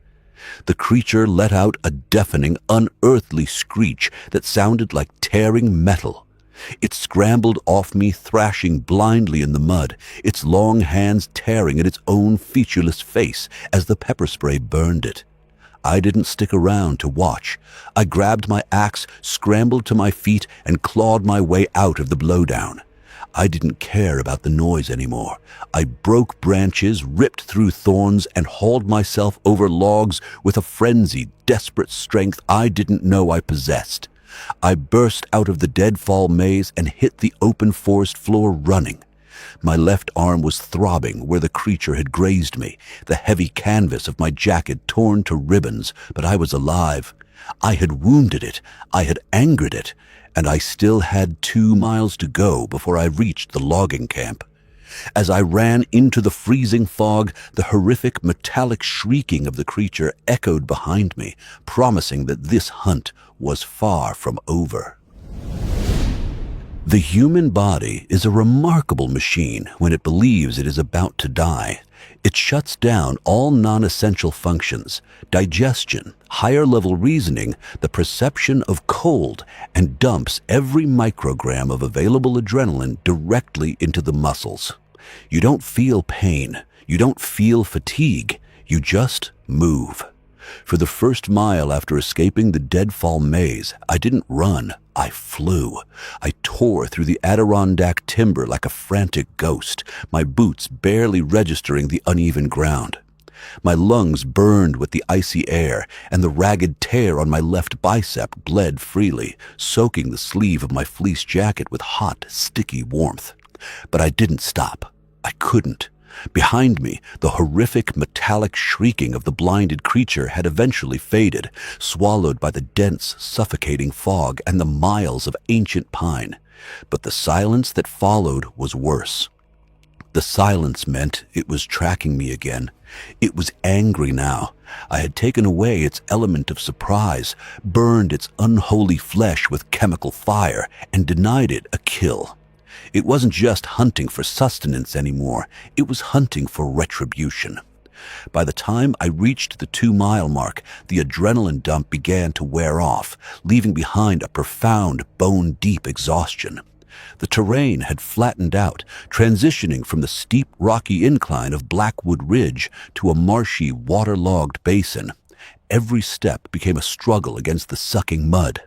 The creature let out a deafening, unearthly screech that sounded like tearing metal. It scrambled off me, thrashing blindly in the mud, its long hands tearing at its own featureless face as the pepper spray burned it. I didn't stick around to watch. I grabbed my axe, scrambled to my feet, and clawed my way out of the blowdown. I didn't care about the noise anymore. I broke branches, ripped through thorns, and hauled myself over logs with a frenzied, desperate strength I didn't know I possessed. I burst out of the deadfall maze and hit the open forest floor running. My left arm was throbbing where the creature had grazed me, the heavy canvas of my jacket torn to ribbons, but I was alive. I had wounded it, I had angered it, and I still had 2 miles to go before I reached the logging camp. As I ran into the freezing fog, the horrific metallic shrieking of the creature echoed behind me, promising that this hunt was far from over. The human body is a remarkable machine when it believes it is about to die. It shuts down all non-essential functions, digestion, higher-level reasoning, the perception of cold, and dumps every microgram of available adrenaline directly into the muscles. You don't feel pain. You don't feel fatigue. You just move. For the first mile after escaping the deadfall maze, I didn't run, I flew. I tore through the Adirondack timber like a frantic ghost, my boots barely registering the uneven ground. My lungs burned with the icy air, and the ragged tear on my left bicep bled freely, soaking the sleeve of my fleece jacket with hot, sticky warmth. But I didn't stop. I couldn't. Behind me, the horrific metallic shrieking of the blinded creature had eventually faded, swallowed by the dense, suffocating fog and the miles of ancient pine. But the silence that followed was worse. The silence meant it was tracking me again. It was angry now. I had taken away its element of surprise, burned its unholy flesh with chemical fire, and denied it a kill. It wasn't just hunting for sustenance anymore, it was hunting for retribution. By the time I reached the 2-mile mark, the adrenaline dump began to wear off, leaving behind a profound, bone-deep exhaustion. The terrain had flattened out, transitioning from the steep, rocky incline of Blackwood Ridge to a marshy, waterlogged basin. Every step became a struggle against the sucking mud.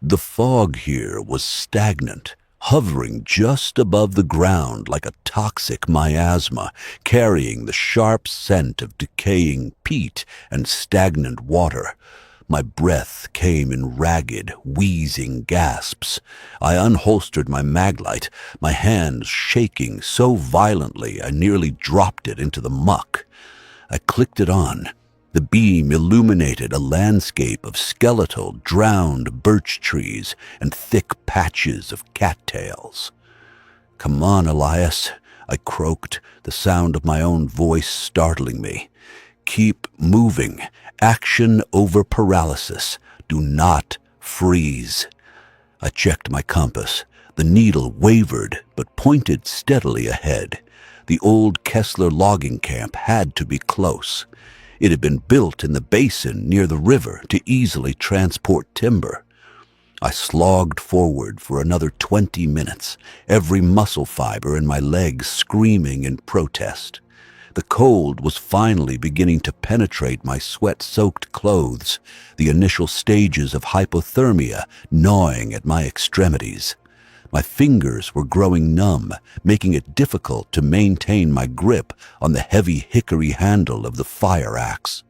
The fog here was stagnant, hovering just above the ground like a toxic miasma, carrying the sharp scent of decaying peat and stagnant water. My breath came in ragged, wheezing gasps. I unholstered my maglite, my hands shaking so violently I nearly dropped it into the muck. I clicked it on. The beam illuminated a landscape of skeletal, drowned birch trees and thick patches of cattails. "Come on, Elias," I croaked, the sound of my own voice startling me. "Keep moving. Action over paralysis. Do not freeze." I checked my compass. The needle wavered but pointed steadily ahead. The old Kessler logging camp had to be close. It had been built in the basin near the river to easily transport timber. I slogged forward for another 20 minutes, every muscle fiber in my legs screaming in protest. The cold was finally beginning to penetrate my sweat-soaked clothes, the initial stages of hypothermia gnawing at my extremities. My fingers were growing numb, making it difficult to maintain my grip on the heavy hickory handle of the fire axe.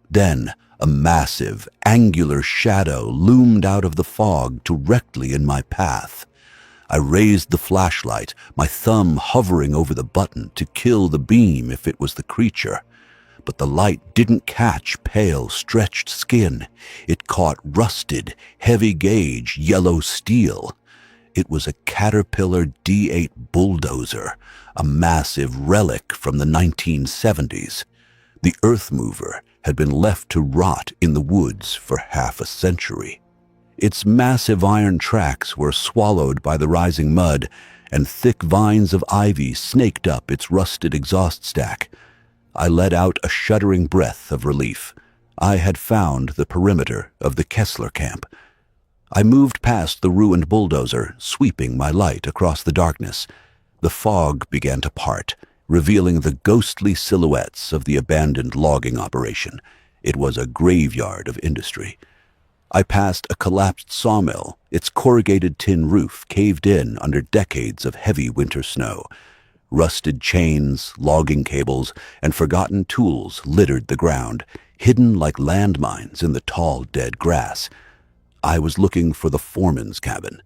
Then a massive, angular shadow loomed out of the fog directly in my path. I raised the flashlight, my thumb hovering over the button to kill the beam if it was the creature. But the light didn't catch pale, stretched skin. It caught rusted, heavy-gauge yellow steel. It was a Caterpillar D8 bulldozer, a massive relic from the 1970s. The earth mover had been left to rot in the woods for half a century. Its massive iron tracks were swallowed by the rising mud, and thick vines of ivy snaked up its rusted exhaust stack. I let out a shuddering breath of relief. I had found the perimeter of the Kessler camp. I moved past the ruined bulldozer, sweeping my light across the darkness. The fog began to part, revealing the ghostly silhouettes of the abandoned logging operation. It was a graveyard of industry. I passed a collapsed sawmill, its corrugated tin roof caved in under decades of heavy winter snow. Rusted chains, logging cables, and forgotten tools littered the ground, hidden like landmines in the tall, dead grass. I was looking for the foreman's cabin.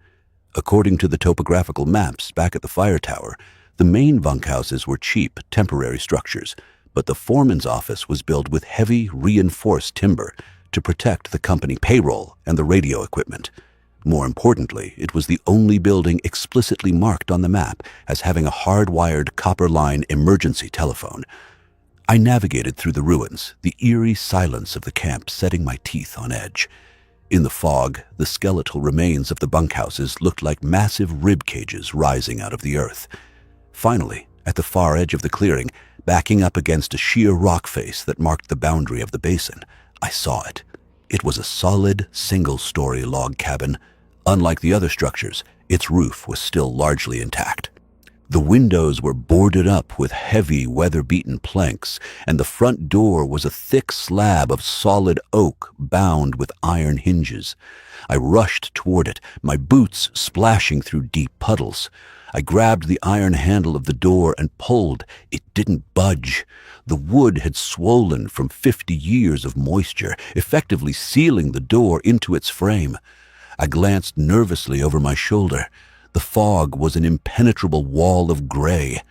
According to the topographical maps back at the fire tower, the main bunkhouses were cheap, temporary structures, but the foreman's office was built with heavy, reinforced timber to protect the company payroll and the radio equipment. More importantly, it was the only building explicitly marked on the map as having a hardwired copper line emergency telephone. I navigated through the ruins, the eerie silence of the camp setting my teeth on edge. In the fog, the skeletal remains of the bunkhouses looked like massive rib cages rising out of the earth. Finally, at the far edge of the clearing, backing up against a sheer rock face that marked the boundary of the basin, I saw it. It was a solid, single-story log cabin. Unlike the other structures, its roof was still largely intact. The windows were boarded up with heavy, weather-beaten planks, and the front door was a thick slab of solid oak bound with iron hinges. I rushed toward it, my boots splashing through deep puddles. I grabbed the iron handle of the door and pulled. It didn't budge. The wood had swollen from 50 years of moisture, effectively sealing the door into its frame. I glanced nervously over my shoulder. The fog was an impenetrable wall of gray.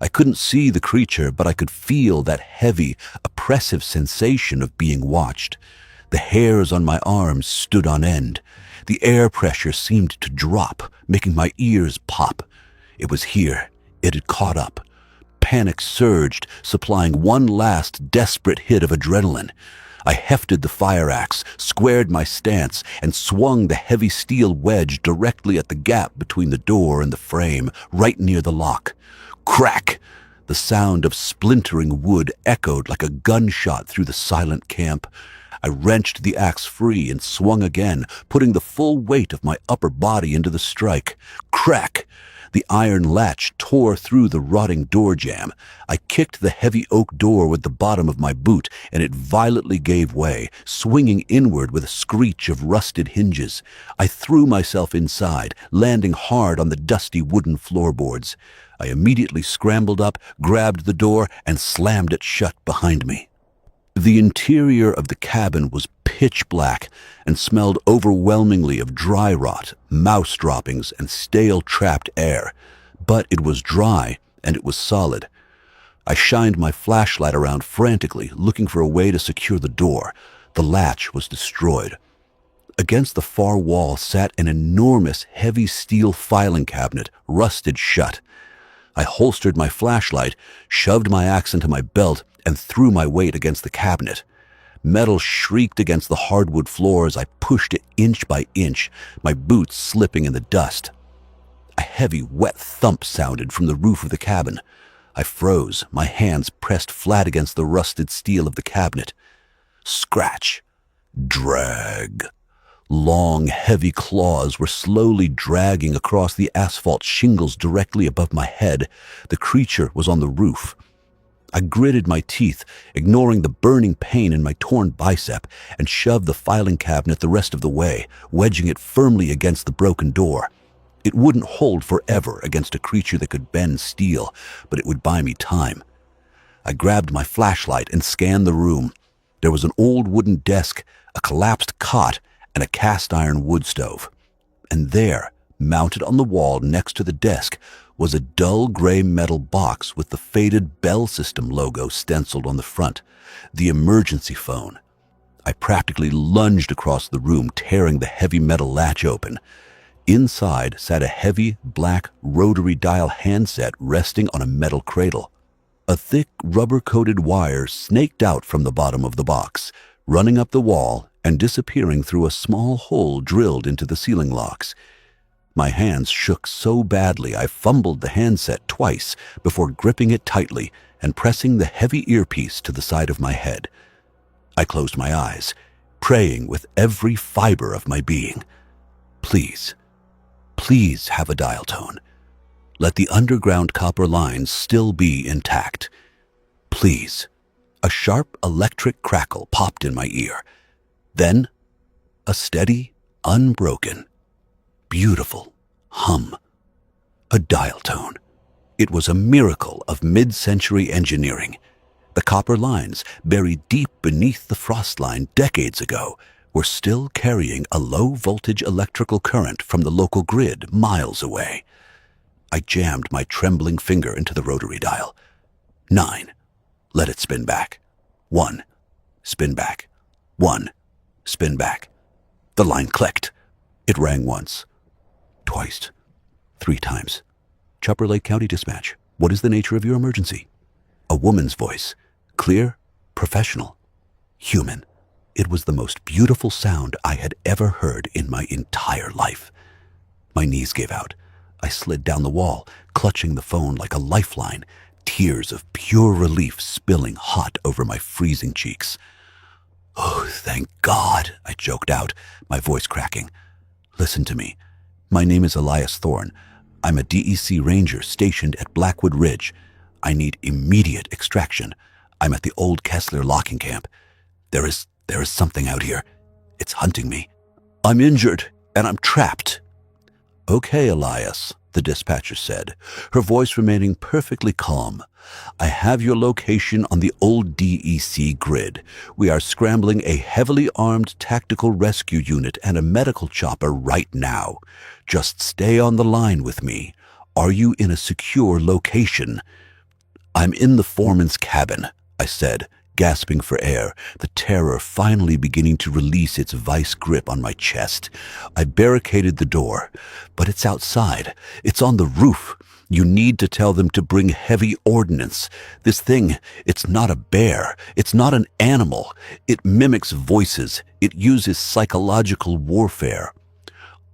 I couldn't see the creature, but I could feel that heavy, oppressive sensation of being watched. The hairs on my arms stood on end. The air pressure seemed to drop, making my ears pop. It was here. It had caught up. Panic surged, supplying one last desperate hit of adrenaline. I hefted the fire axe, squared my stance, and swung the heavy steel wedge directly at the gap between the door and the frame, right near the lock. Crack! The sound of splintering wood echoed like a gunshot through the silent camp. I wrenched the axe free and swung again, putting the full weight of my upper body into the strike. Crack! The iron latch tore through the rotting door jamb. I kicked the heavy oak door with the bottom of my boot, and it violently gave way, swinging inward with a screech of rusted hinges. I threw myself inside, landing hard on the dusty wooden floorboards. I immediately scrambled up, grabbed the door, and slammed it shut behind me. The interior of the cabin was pitch black and smelled overwhelmingly of dry rot, mouse droppings, and stale trapped air. But it was dry, and it was solid. I shined my flashlight around frantically, looking for a way to secure the door. The latch was destroyed. Against the far wall sat an enormous, heavy steel filing cabinet, rusted shut. I holstered my flashlight, shoved my axe into my belt, and threw my weight against the cabinet. Metal shrieked against the hardwood floor as I pushed it inch by inch, my boots slipping in the dust. A heavy, wet thump sounded from the roof of the cabin. I froze, my hands pressed flat against the rusted steel of the cabinet. Scratch. Drag. Long, heavy claws were slowly dragging across the asphalt shingles directly above my head. The creature was on the roof. I gritted my teeth, ignoring the burning pain in my torn bicep, and shoved the filing cabinet the rest of the way, wedging it firmly against the broken door. It wouldn't hold forever against a creature that could bend steel, but it would buy me time. I grabbed my flashlight and scanned the room. There was an old wooden desk, a collapsed cot, and a cast-iron wood stove. And there, mounted on the wall next to the desk, was a dull gray metal box with the faded Bell System logo stenciled on the front, the emergency phone. I practically lunged across the room, tearing the heavy metal latch open. Inside sat a heavy, black, rotary dial handset resting on a metal cradle. A thick, rubber-coated wire snaked out from the bottom of the box, running up the wall and disappearing through a small hole drilled into the ceiling locks. My hands shook so badly I fumbled the handset twice before gripping it tightly and pressing the heavy earpiece to the side of my head. I closed my eyes, praying with every fiber of my being. Please, please have a dial tone. Let the underground copper lines still be intact. Please. A sharp electric crackle popped in my ear. Then, A steady, unbroken, beautiful hum. A dial tone. It was a miracle of mid-century engineering. The copper lines, buried deep beneath the frost line decades ago, were still carrying a low-voltage electrical current from the local grid miles away. I jammed my trembling finger into the rotary dial. 9. Let it spin back. 1. Spin back. 1. Spin back. The line clicked. It rang once. Twice. 3 times. Chopper Lake County Dispatch. What is the nature of your emergency? A woman's voice. Clear, professional, human. It was the most beautiful sound I had ever heard in my entire life. My knees gave out. I slid down the wall, clutching the phone like a lifeline, tears of pure relief spilling hot over my freezing cheeks. Oh, thank God, I joked out, my voice cracking. Listen to me. My name is Elias Thorne. I'm a DEC ranger stationed at Blackwood Ridge. I need immediate extraction. I'm at the old Kessler locking camp. There is something out here. It's hunting me. I'm injured, and I'm trapped. Okay, Elias, the dispatcher said, her voice remaining perfectly calm. I have your location on the old DEC grid. We are scrambling a heavily armed tactical rescue unit and a medical chopper right now. Just stay on the line with me. Are you in a secure location? I'm in the foreman's cabin, I said, gasping for air, the terror finally beginning to release its vice grip on my chest. I barricaded the door. But it's outside. It's on the roof. You need to tell them to bring heavy ordnance. This thing, it's not a bear. It's not an animal. It mimics voices. It uses psychological warfare.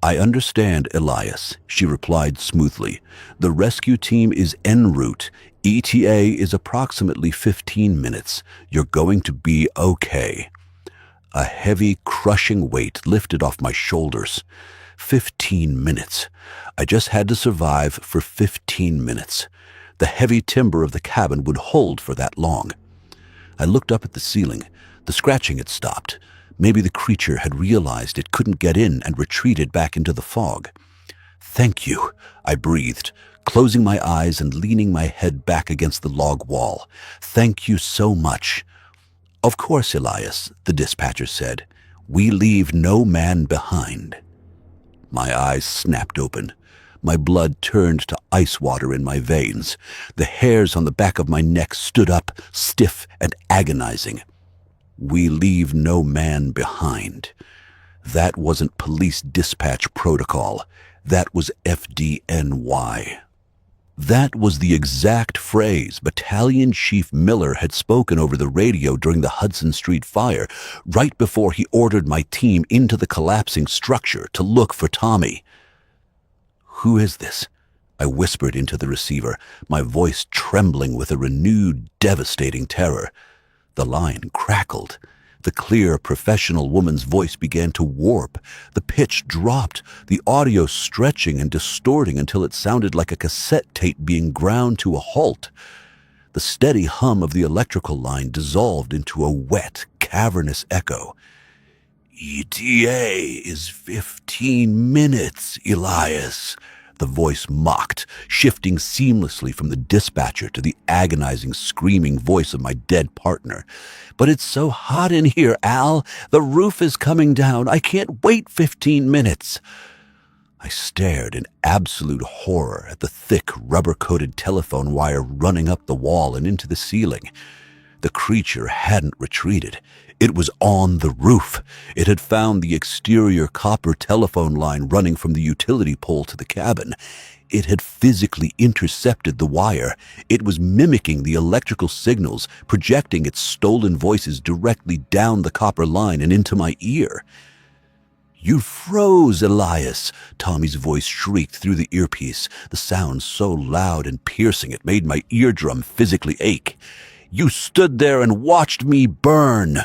I understand, Elias, she replied smoothly. The rescue team is en route. ETA is approximately 15 minutes. You're going to be okay. A heavy, crushing weight lifted off my shoulders. 15 minutes. I just had to survive for 15 minutes. The heavy timber of the cabin would hold for that long. I looked up at the ceiling. The scratching had stopped. Maybe the creature had realized it couldn't get in and retreated back into the fog. Thank you, I breathed, closing my eyes and leaning my head back against the log wall. Thank you so much. Of course, Elias, the dispatcher said. We leave no man behind. My eyes snapped open. My blood turned to ice water in my veins. The hairs on the back of my neck stood up, stiff and agonizing. We leave no man behind. That wasn't police dispatch protocol. That was FDNY. That was the exact phrase Battalion Chief Miller had spoken over the radio during the Hudson Street fire, right before he ordered my team into the collapsing structure to look for Tommy. Who is this? I whispered into the receiver, my voice trembling with a renewed, devastating terror. The line crackled. The clear, professional woman's voice began to warp. The pitch dropped, the audio stretching and distorting until it sounded like a cassette tape being ground to a halt. The steady hum of the electrical line dissolved into a wet, cavernous echo. ETA is 15 minutes, Elias. The voice mocked, shifting seamlessly from the dispatcher to the agonizing, screaming voice of my dead partner. But it's so hot in here, Al. The roof is coming down. I can't wait 15 minutes. I stared in absolute horror at the thick, rubber-coated telephone wire running up the wall and into the ceiling. The creature hadn't retreated. It was on the roof. It had found the exterior copper telephone line running from the utility pole to the cabin. It had physically intercepted the wire. It was mimicking the electrical signals, projecting its stolen voices directly down the copper line and into my ear. You froze, Elias, Tommy's voice shrieked through the earpiece, the sound so loud and piercing it made my eardrum physically ache. You stood there and watched me burn.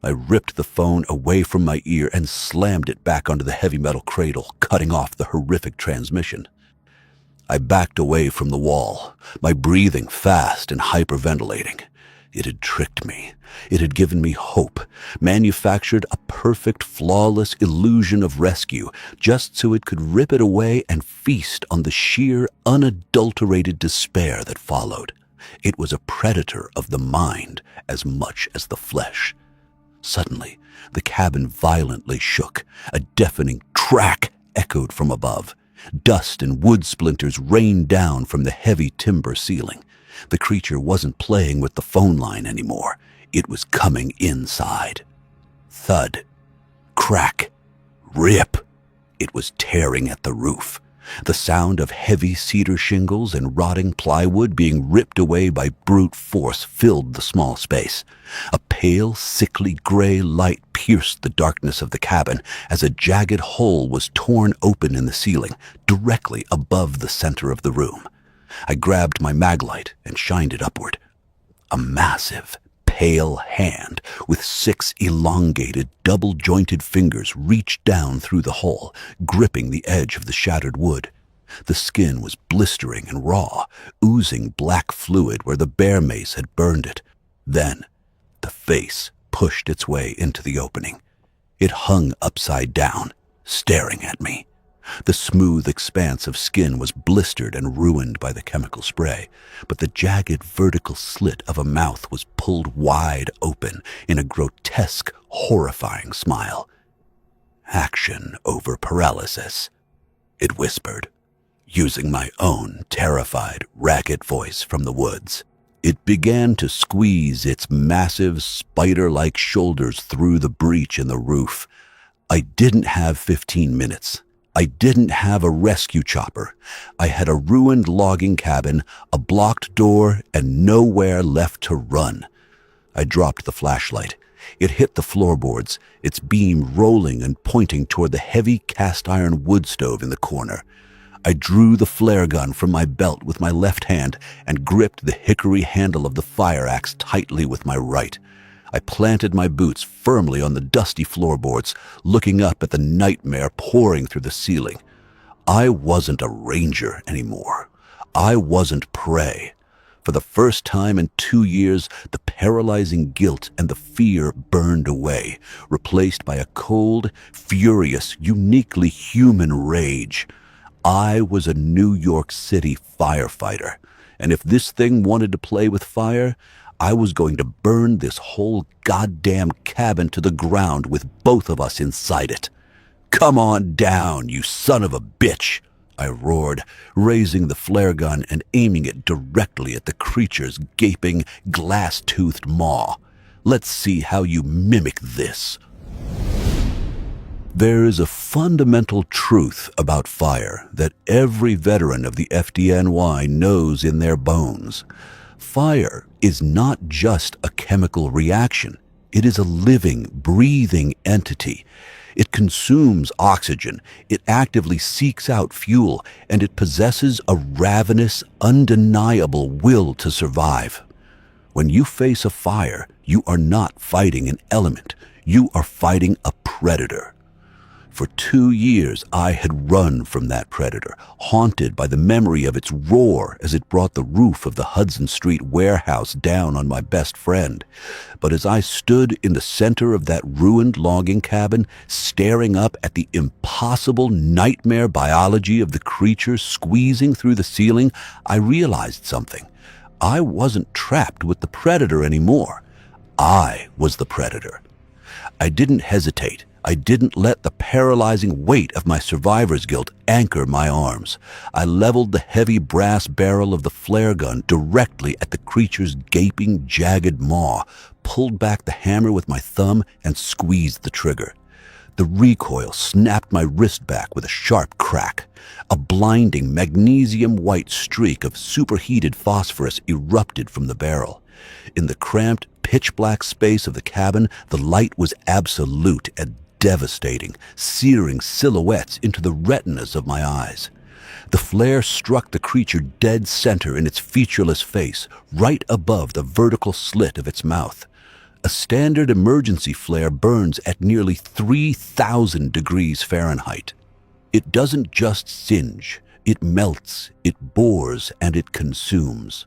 I ripped the phone away from my ear and slammed it back onto the heavy metal cradle, cutting off the horrific transmission. I backed away from the wall, my breathing fast and hyperventilating. It had tricked me. It had given me hope, manufactured a perfect, flawless illusion of rescue, just so it could rip it away and feast on the sheer, unadulterated despair that followed. It was a predator of the mind as much as the flesh. Suddenly, the cabin violently shook. A deafening crack echoed from above. Dust and wood splinters rained down from the heavy timber ceiling. The creature wasn't playing with the phone line anymore. It was coming inside. Thud. Crack. Rip. It was tearing at the roof. The sound of heavy cedar shingles and rotting plywood being ripped away by brute force filled the small space. A pale, sickly gray light pierced the darkness of the cabin as a jagged hole was torn open in the ceiling, directly above the center of the room. I grabbed my maglite and shined it upward. A massive, pale hand with 6 elongated, double-jointed fingers reached down through the hole, gripping the edge of the shattered wood. The skin was blistering and raw, oozing black fluid where the bear mace had burned it. Then, the face pushed its way into the opening. It hung upside down, staring at me. The smooth expanse of skin was blistered and ruined by the chemical spray, but the jagged vertical slit of a mouth was pulled wide open in a grotesque, horrifying smile. "Action over paralysis," it whispered, using my own terrified, ragged voice from the woods. It began to squeeze its massive, spider-like shoulders through the breach in the roof. I didn't have 15 minutes. I didn't have a rescue chopper. I had a ruined logging cabin, a blocked door, and nowhere left to run. I dropped the flashlight. It hit the floorboards, its beam rolling and pointing toward the heavy cast-iron wood stove in the corner. I drew the flare gun from my belt with my left hand and gripped the hickory handle of the fire axe tightly with my right. I planted my boots firmly on the dusty floorboards, looking up at the nightmare pouring through the ceiling. I wasn't a ranger anymore. I wasn't prey. For the first time in 2 years, the paralyzing guilt and the fear burned away, replaced by a cold, furious, uniquely human rage. I was a New York City firefighter, and if this thing wanted to play with fire, I was going to burn this whole goddamn cabin to the ground with both of us inside it. "Come on down, you son of a bitch," I roared, raising the flare gun and aiming it directly at the creature's gaping, glass-toothed maw. "Let's see how you mimic this." There is a fundamental truth about fire that every veteran of the FDNY knows in their bones. Fire is not just a chemical reaction. It is a living, breathing entity. It consumes oxygen, it actively seeks out fuel, and it possesses a ravenous, undeniable will to survive. When you face a fire, you are not fighting an element. You are fighting a predator. For 2 years, I had run from that predator, haunted by the memory of its roar as it brought the roof of the Hudson Street warehouse down on my best friend. But as I stood in the center of that ruined logging cabin, staring up at the impossible nightmare biology of the creature squeezing through the ceiling, I realized something. I wasn't trapped with the predator anymore. I was the predator. I didn't hesitate. I didn't let the paralyzing weight of my survivor's guilt anchor my arms. I leveled the heavy brass barrel of the flare gun directly at the creature's gaping, jagged maw, pulled back the hammer with my thumb, and squeezed the trigger. The recoil snapped my wrist back with a sharp crack. A blinding, magnesium-white streak of superheated phosphorus erupted from the barrel. In the cramped, pitch-black space of the cabin, the light was absolute and devastating, searing silhouettes into the retinas of my eyes. The flare struck the creature dead center in its featureless face, right above the vertical slit of its mouth. A standard emergency flare burns at nearly 3,000 degrees Fahrenheit. It doesn't just singe, it melts, it bores, and it consumes.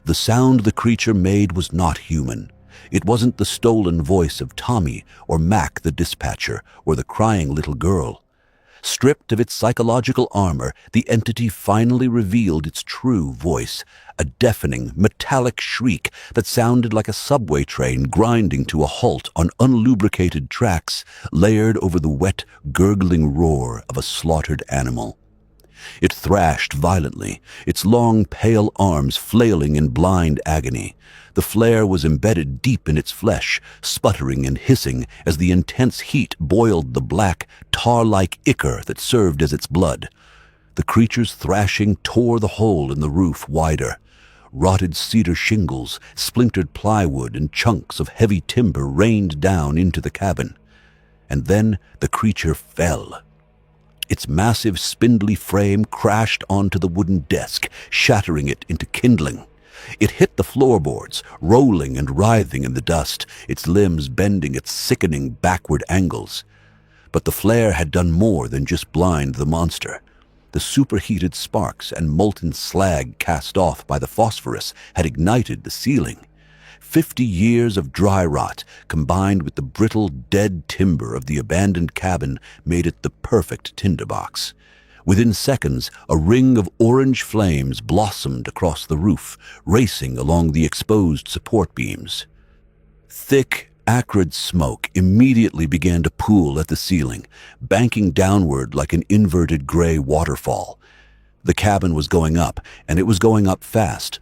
the sound the creature made was not human. It wasn't the stolen voice of Tommy or Mac the dispatcher or the crying little girl. Stripped of its psychological armor, the entity finally revealed its true voice, a deafening, metallic shriek that sounded like a subway train grinding to a halt on unlubricated tracks, layered over the wet, gurgling roar of a slaughtered animal. It thrashed violently, its long, pale arms flailing in blind agony. The flare was embedded deep in its flesh, sputtering and hissing as the intense heat boiled the black, tar-like ichor that served as its blood. The creature's thrashing tore the hole in the roof wider. Rotted cedar shingles, splintered plywood, and chunks of heavy timber rained down into the cabin. And then the creature fell. Its massive, spindly frame crashed onto the wooden desk, shattering it into kindling. It hit the floorboards, rolling and writhing in the dust, its limbs bending at sickening backward angles. But the flare had done more than just blind the monster. The superheated sparks and molten slag cast off by the phosphorus had ignited the ceiling. 50 years of dry rot, combined with the brittle, dead timber of the abandoned cabin, made it the perfect tinderbox. Within seconds, a ring of orange flames blossomed across the roof, racing along the exposed support beams. Thick, acrid smoke immediately began to pool at the ceiling, banking downward like an inverted gray waterfall. The cabin was going up, and it was going up fast.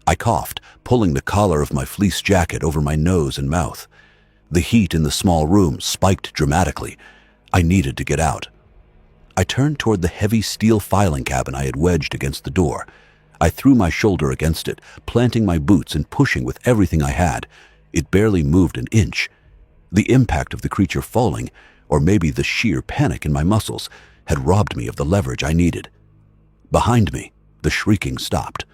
I coughed, pulling the collar of my fleece jacket over my nose and mouth. The heat in the small room spiked dramatically. I needed to get out. I turned toward the heavy steel filing cabinet I had wedged against the door. I threw my shoulder against it, planting my boots and pushing with everything I had. It barely moved an inch. The impact of the creature falling, or maybe the sheer panic in my muscles, had robbed me of the leverage I needed. Behind me, the shrieking stopped.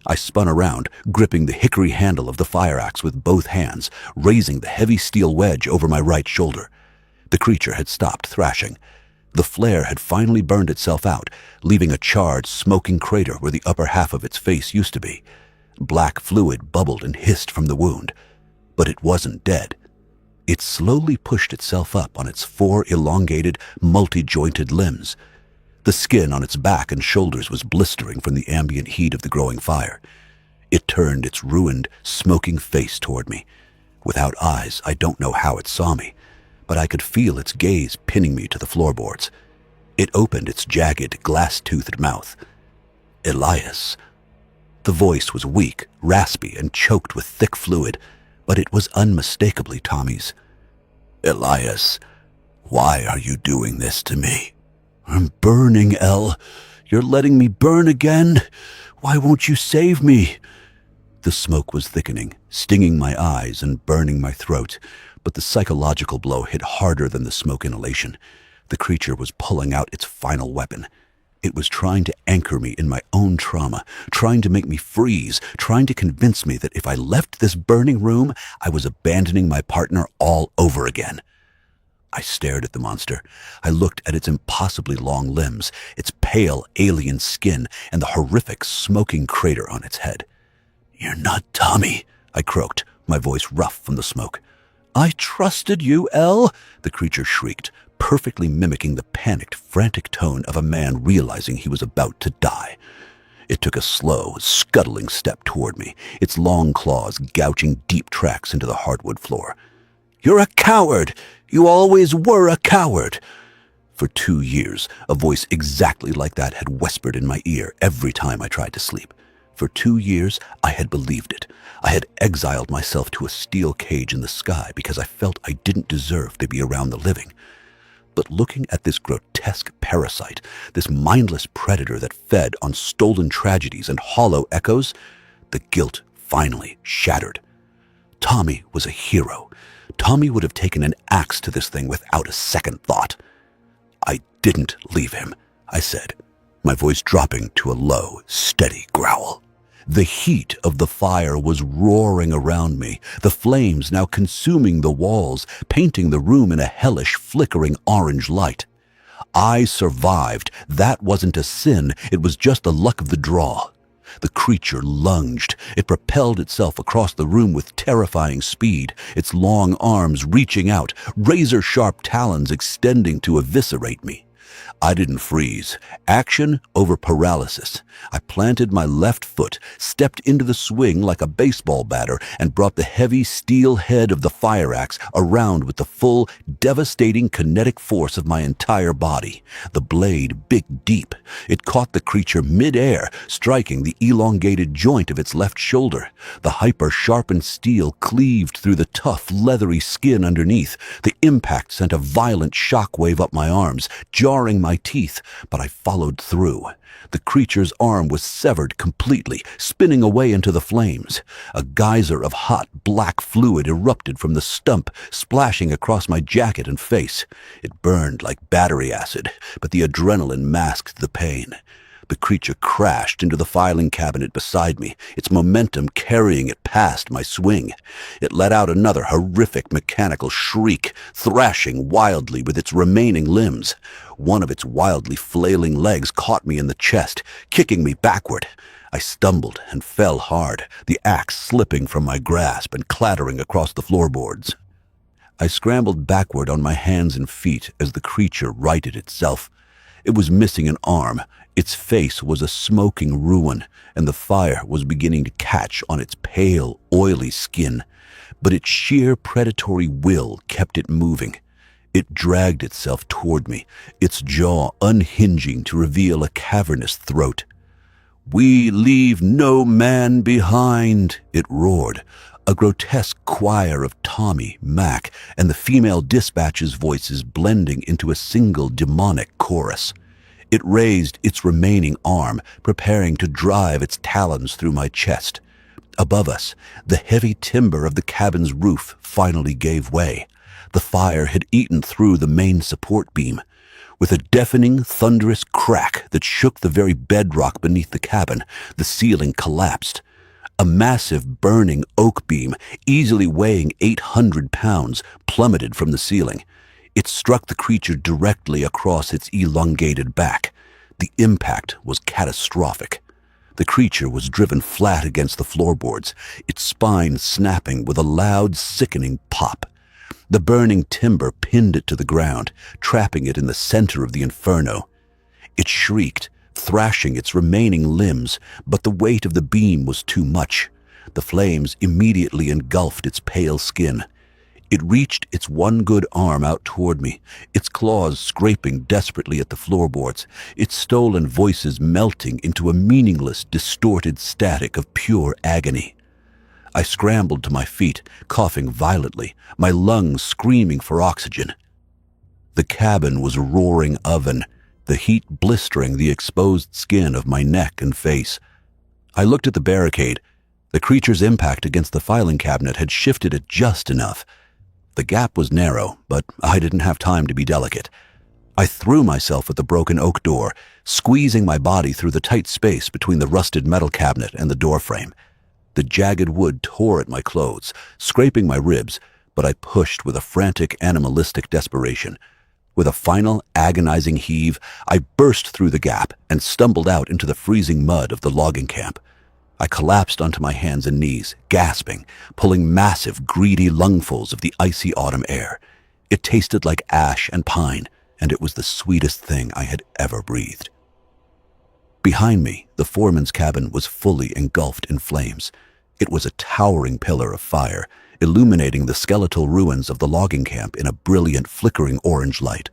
I spun around, gripping the hickory handle of the fire axe with both hands, raising the heavy steel wedge over my right shoulder. The creature had stopped thrashing. The flare had finally burned itself out, leaving a charred, smoking crater where the upper half of its face used to be. Black fluid bubbled and hissed from the wound. But it wasn't dead. It slowly pushed itself up on its 4 elongated, multi-jointed limbs. The skin on its back and shoulders was blistering from the ambient heat of the growing fire. It turned its ruined, smoking face toward me. Without eyes, I don't know how it saw me, but I could feel its gaze pinning me to the floorboards. It opened its jagged, glass-toothed mouth. Elias. The voice was weak, raspy, and choked with thick fluid, but it was unmistakably Tommy's. Elias, why are you doing this to me? I'm burning, El. You're letting me burn again? Why won't you save me? The smoke was thickening, stinging my eyes and burning my throat, but the psychological blow hit harder than the smoke inhalation. The creature was pulling out its final weapon. It was trying to anchor me in my own trauma, trying to make me freeze, trying to convince me that if I left this burning room, I was abandoning my partner all over again. I stared at the monster. I looked at its impossibly long limbs, its pale alien skin, and the horrific smoking crater on its head. You're not Tommy, I croaked, my voice rough from the smoke. I trusted you, El, the creature shrieked, perfectly mimicking the panicked, frantic tone of a man realizing he was about to die. It took a slow, scuttling step toward me, its long claws gouging deep tracks into the hardwood floor. You're a coward! You always were a coward! For 2 years, a voice exactly like that had whispered in my ear every time I tried to sleep. For 2 years, I had believed it. I had exiled myself to a steel cage in the sky because I felt I didn't deserve to be around the living. But looking at this grotesque parasite, this mindless predator that fed on stolen tragedies and hollow echoes, the guilt finally shattered. Tommy was a hero. Tommy would have taken an axe to this thing without a second thought. I didn't leave him, I said, my voice dropping to a low, steady growl. The heat of the fire was roaring around me, the flames now consuming the walls, painting the room in a hellish, flickering orange light. I survived. That wasn't a sin, it was just the luck of the draw. The creature lunged. It propelled itself across the room with terrifying speed, its long arms reaching out, razor-sharp talons extending to eviscerate me. I didn't freeze. Action over paralysis. I planted my left foot, stepped into the swing like a baseball batter, and brought the heavy steel head of the fire axe around with the full, devastating kinetic force of my entire body. The blade bit deep. It caught the creature mid-air, striking the elongated joint of its left shoulder. The hyper-sharpened steel cleaved through the tough, leathery skin underneath. The impact sent a violent shockwave up my arms, jarring my teeth, but I followed through. The creature's arm was severed completely, spinning away into the flames. A geyser of hot, black fluid erupted from the stump, splashing across my jacket and face. It burned like battery acid, but the adrenaline masked the pain. The creature crashed into the filing cabinet beside me, its momentum carrying it past my swing. It let out another horrific mechanical shriek, thrashing wildly with its remaining limbs. One of its wildly flailing legs caught me in the chest, kicking me backward. I stumbled and fell hard, the axe slipping from my grasp and clattering across the floorboards. I scrambled backward on my hands and feet as the creature righted itself. It was missing an arm. Its face was a smoking ruin, and the fire was beginning to catch on its pale, oily skin. But its sheer predatory will kept it moving. It dragged itself toward me, its jaw unhinging to reveal a cavernous throat. "We leave no man behind," it roared, a grotesque choir of Tommy, Mac, and the female dispatch's voices blending into a single demonic chorus. It raised its remaining arm, preparing to drive its talons through my chest. Above us, the heavy timber of the cabin's roof finally gave way. The fire had eaten through the main support beam. With a deafening, thunderous crack that shook the very bedrock beneath the cabin, the ceiling collapsed. A massive burning oak beam, easily weighing 800 pounds, plummeted from the ceiling. It struck the creature directly across its elongated back. The impact was catastrophic. The creature was driven flat against the floorboards, its spine snapping with a loud, sickening pop. The burning timber pinned it to the ground, trapping it in the center of the inferno. It shrieked, thrashing its remaining limbs, but the weight of the beam was too much. The flames immediately engulfed its pale skin. It reached its one good arm out toward me, its claws scraping desperately at the floorboards, its stolen voices melting into a meaningless, distorted static of pure agony. I scrambled to my feet, coughing violently, my lungs screaming for oxygen. The cabin was a roaring oven, the heat blistering the exposed skin of my neck and face. I looked at the barricade. The creature's impact against the filing cabinet had shifted it just enough. The gap was narrow, but I didn't have time to be delicate. I threw myself at the broken oak door, squeezing my body through the tight space between the rusted metal cabinet and the doorframe. The jagged wood tore at my clothes, scraping my ribs, but I pushed with a frantic, animalistic desperation. With a final, agonizing heave, I burst through the gap and stumbled out into the freezing mud of the logging camp. I collapsed onto my hands and knees, gasping, pulling massive, greedy lungfuls of the icy autumn air. It tasted like ash and pine, and it was the sweetest thing I had ever breathed. Behind me, the foreman's cabin was fully engulfed in flames. It was a towering pillar of fire, illuminating the skeletal ruins of the logging camp in a brilliant, flickering orange light.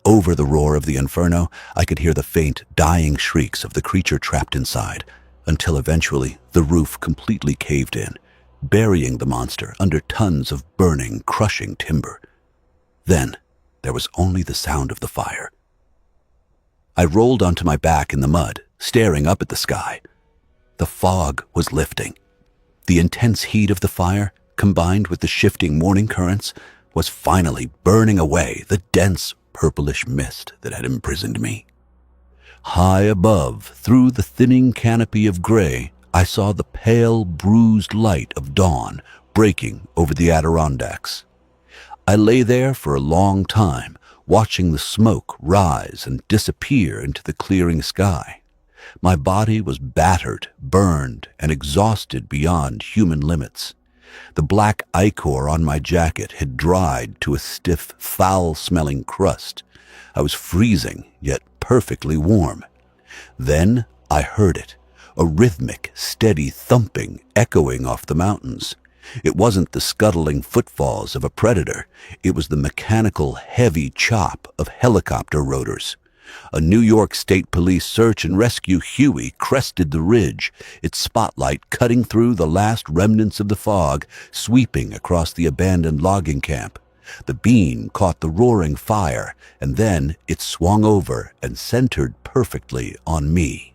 Over the roar of the inferno, I could hear the faint, dying shrieks of the creature trapped inside, until eventually the roof completely caved in, burying the monster under tons of burning, crushing timber. Then there was only the sound of the fire. I rolled onto my back in the mud, staring up at the sky. The fog was lifting. The intense heat of the fire, combined with the shifting morning currents, was finally burning away the dense, purplish mist that had imprisoned me. High above, through the thinning canopy of gray, I saw the pale, bruised light of dawn breaking over the Adirondacks. I lay there for a long time, watching the smoke rise and disappear into the clearing sky. My body was battered, burned, and exhausted beyond human limits. The black ichor on my jacket had dried to a stiff, foul-smelling crust. I was freezing, yet perfectly warm. Then I heard it, a rhythmic, steady thumping echoing off the mountains. It wasn't the scuttling footfalls of a predator. It was the mechanical, heavy chop of helicopter rotors. A New York State Police search and rescue Huey crested the ridge, its spotlight cutting through the last remnants of the fog, sweeping across the abandoned logging camp. The beam caught the roaring fire, and then it swung over and centered perfectly on me.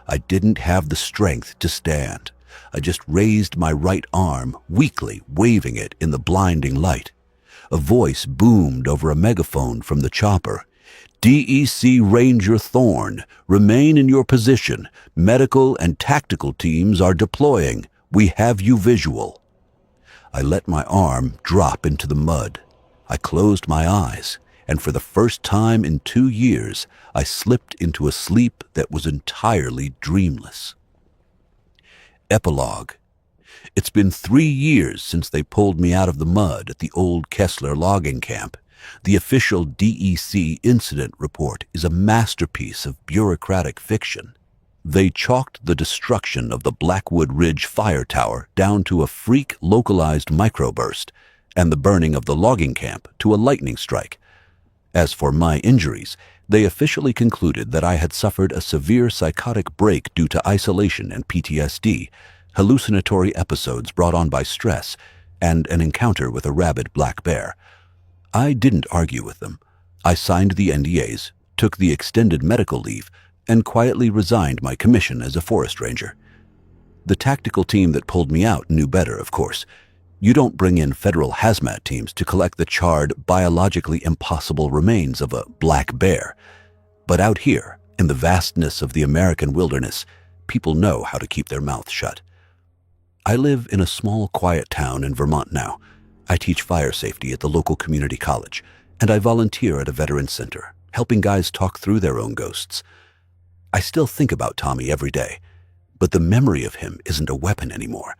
I didn't have the strength to stand. I just raised my right arm, weakly waving it in the blinding light. A voice boomed over a megaphone from the chopper. DEC Ranger Thorne, remain in your position. Medical and tactical teams are deploying. We have you visual. I let my arm drop into the mud. I closed my eyes, and for the first time in 2 years, I slipped into a sleep that was entirely dreamless. Epilogue. It's been 3 years since they pulled me out of the mud at the old Kessler logging camp. The official DEC incident report is a masterpiece of bureaucratic fiction. They chalked the destruction of the Blackwood Ridge fire tower down to a freak localized microburst, and the burning of the logging camp to a lightning strike. As for my injuries, they officially concluded that I had suffered a severe psychotic break due to isolation and PTSD, hallucinatory episodes brought on by stress, and an encounter with a rabid black bear. I didn't argue with them. I signed the NDAs, took the extended medical leave, and quietly resigned my commission as a forest ranger. The tactical team that pulled me out knew better, of course. You don't bring in federal hazmat teams to collect the charred, biologically impossible remains of a black bear. But out here, in the vastness of the American wilderness, people know how to keep their mouths shut. I live in a small, quiet town in Vermont now. I teach fire safety at the local community college, and I volunteer at a veterans center, helping guys talk through their own ghosts. I still think about Tommy every day, but the memory of him isn't a weapon anymore.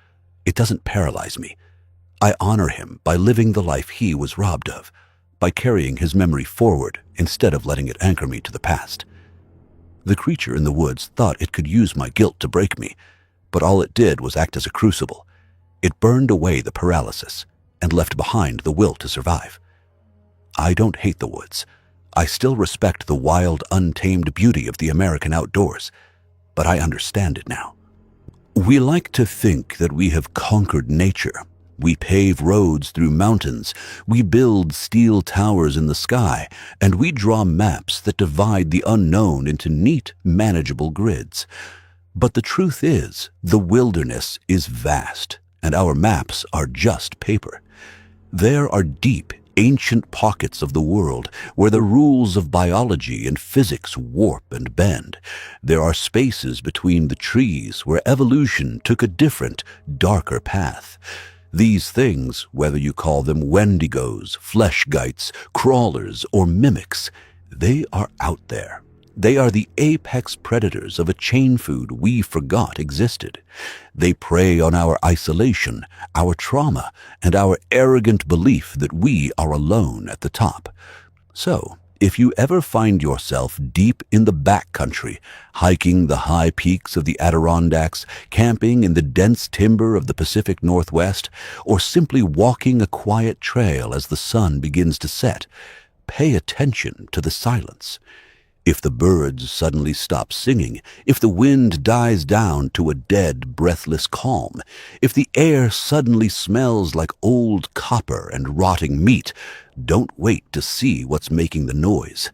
It doesn't paralyze me. I honor him by living the life he was robbed of, by carrying his memory forward instead of letting it anchor me to the past. The creature in the woods thought it could use my guilt to break me, but all it did was act as a crucible. It burned away the paralysis and left behind the will to survive. I don't hate the woods. I still respect the wild, untamed beauty of the American outdoors, but I understand it now. We like to think that we have conquered nature. We pave roads through mountains, we build steel towers in the sky, and we draw maps that divide the unknown into neat, manageable grids. But the truth is, the wilderness is vast, and our maps are just paper. There are deep, ancient pockets of the world where the rules of biology and physics warp and bend. There are spaces between the trees where evolution took a different, darker path. These things, whether you call them wendigos, fleshgites, crawlers, or mimics, they are out there. They are the apex predators of a chain food we forgot existed. They prey on our isolation, our trauma, and our arrogant belief that we are alone at the top. So, if you ever find yourself deep in the backcountry, hiking the high peaks of the Adirondacks, camping in the dense timber of the Pacific Northwest, or simply walking a quiet trail as the sun begins to set, pay attention to the silence. If the birds suddenly stop singing, if the wind dies down to a dead, breathless calm, if the air suddenly smells like old copper and rotting meat, don't wait to see what's making the noise.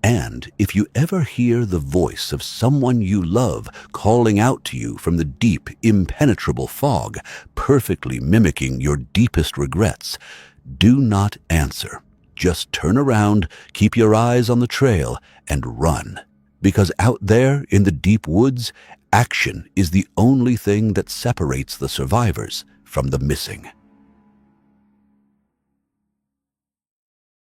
And if you ever hear the voice of someone you love calling out to you from the deep, impenetrable fog, perfectly mimicking your deepest regrets, do not answer. Just turn around, keep your eyes on the trail, and run. Because out there in the deep woods, action is the only thing that separates the survivors from the missing.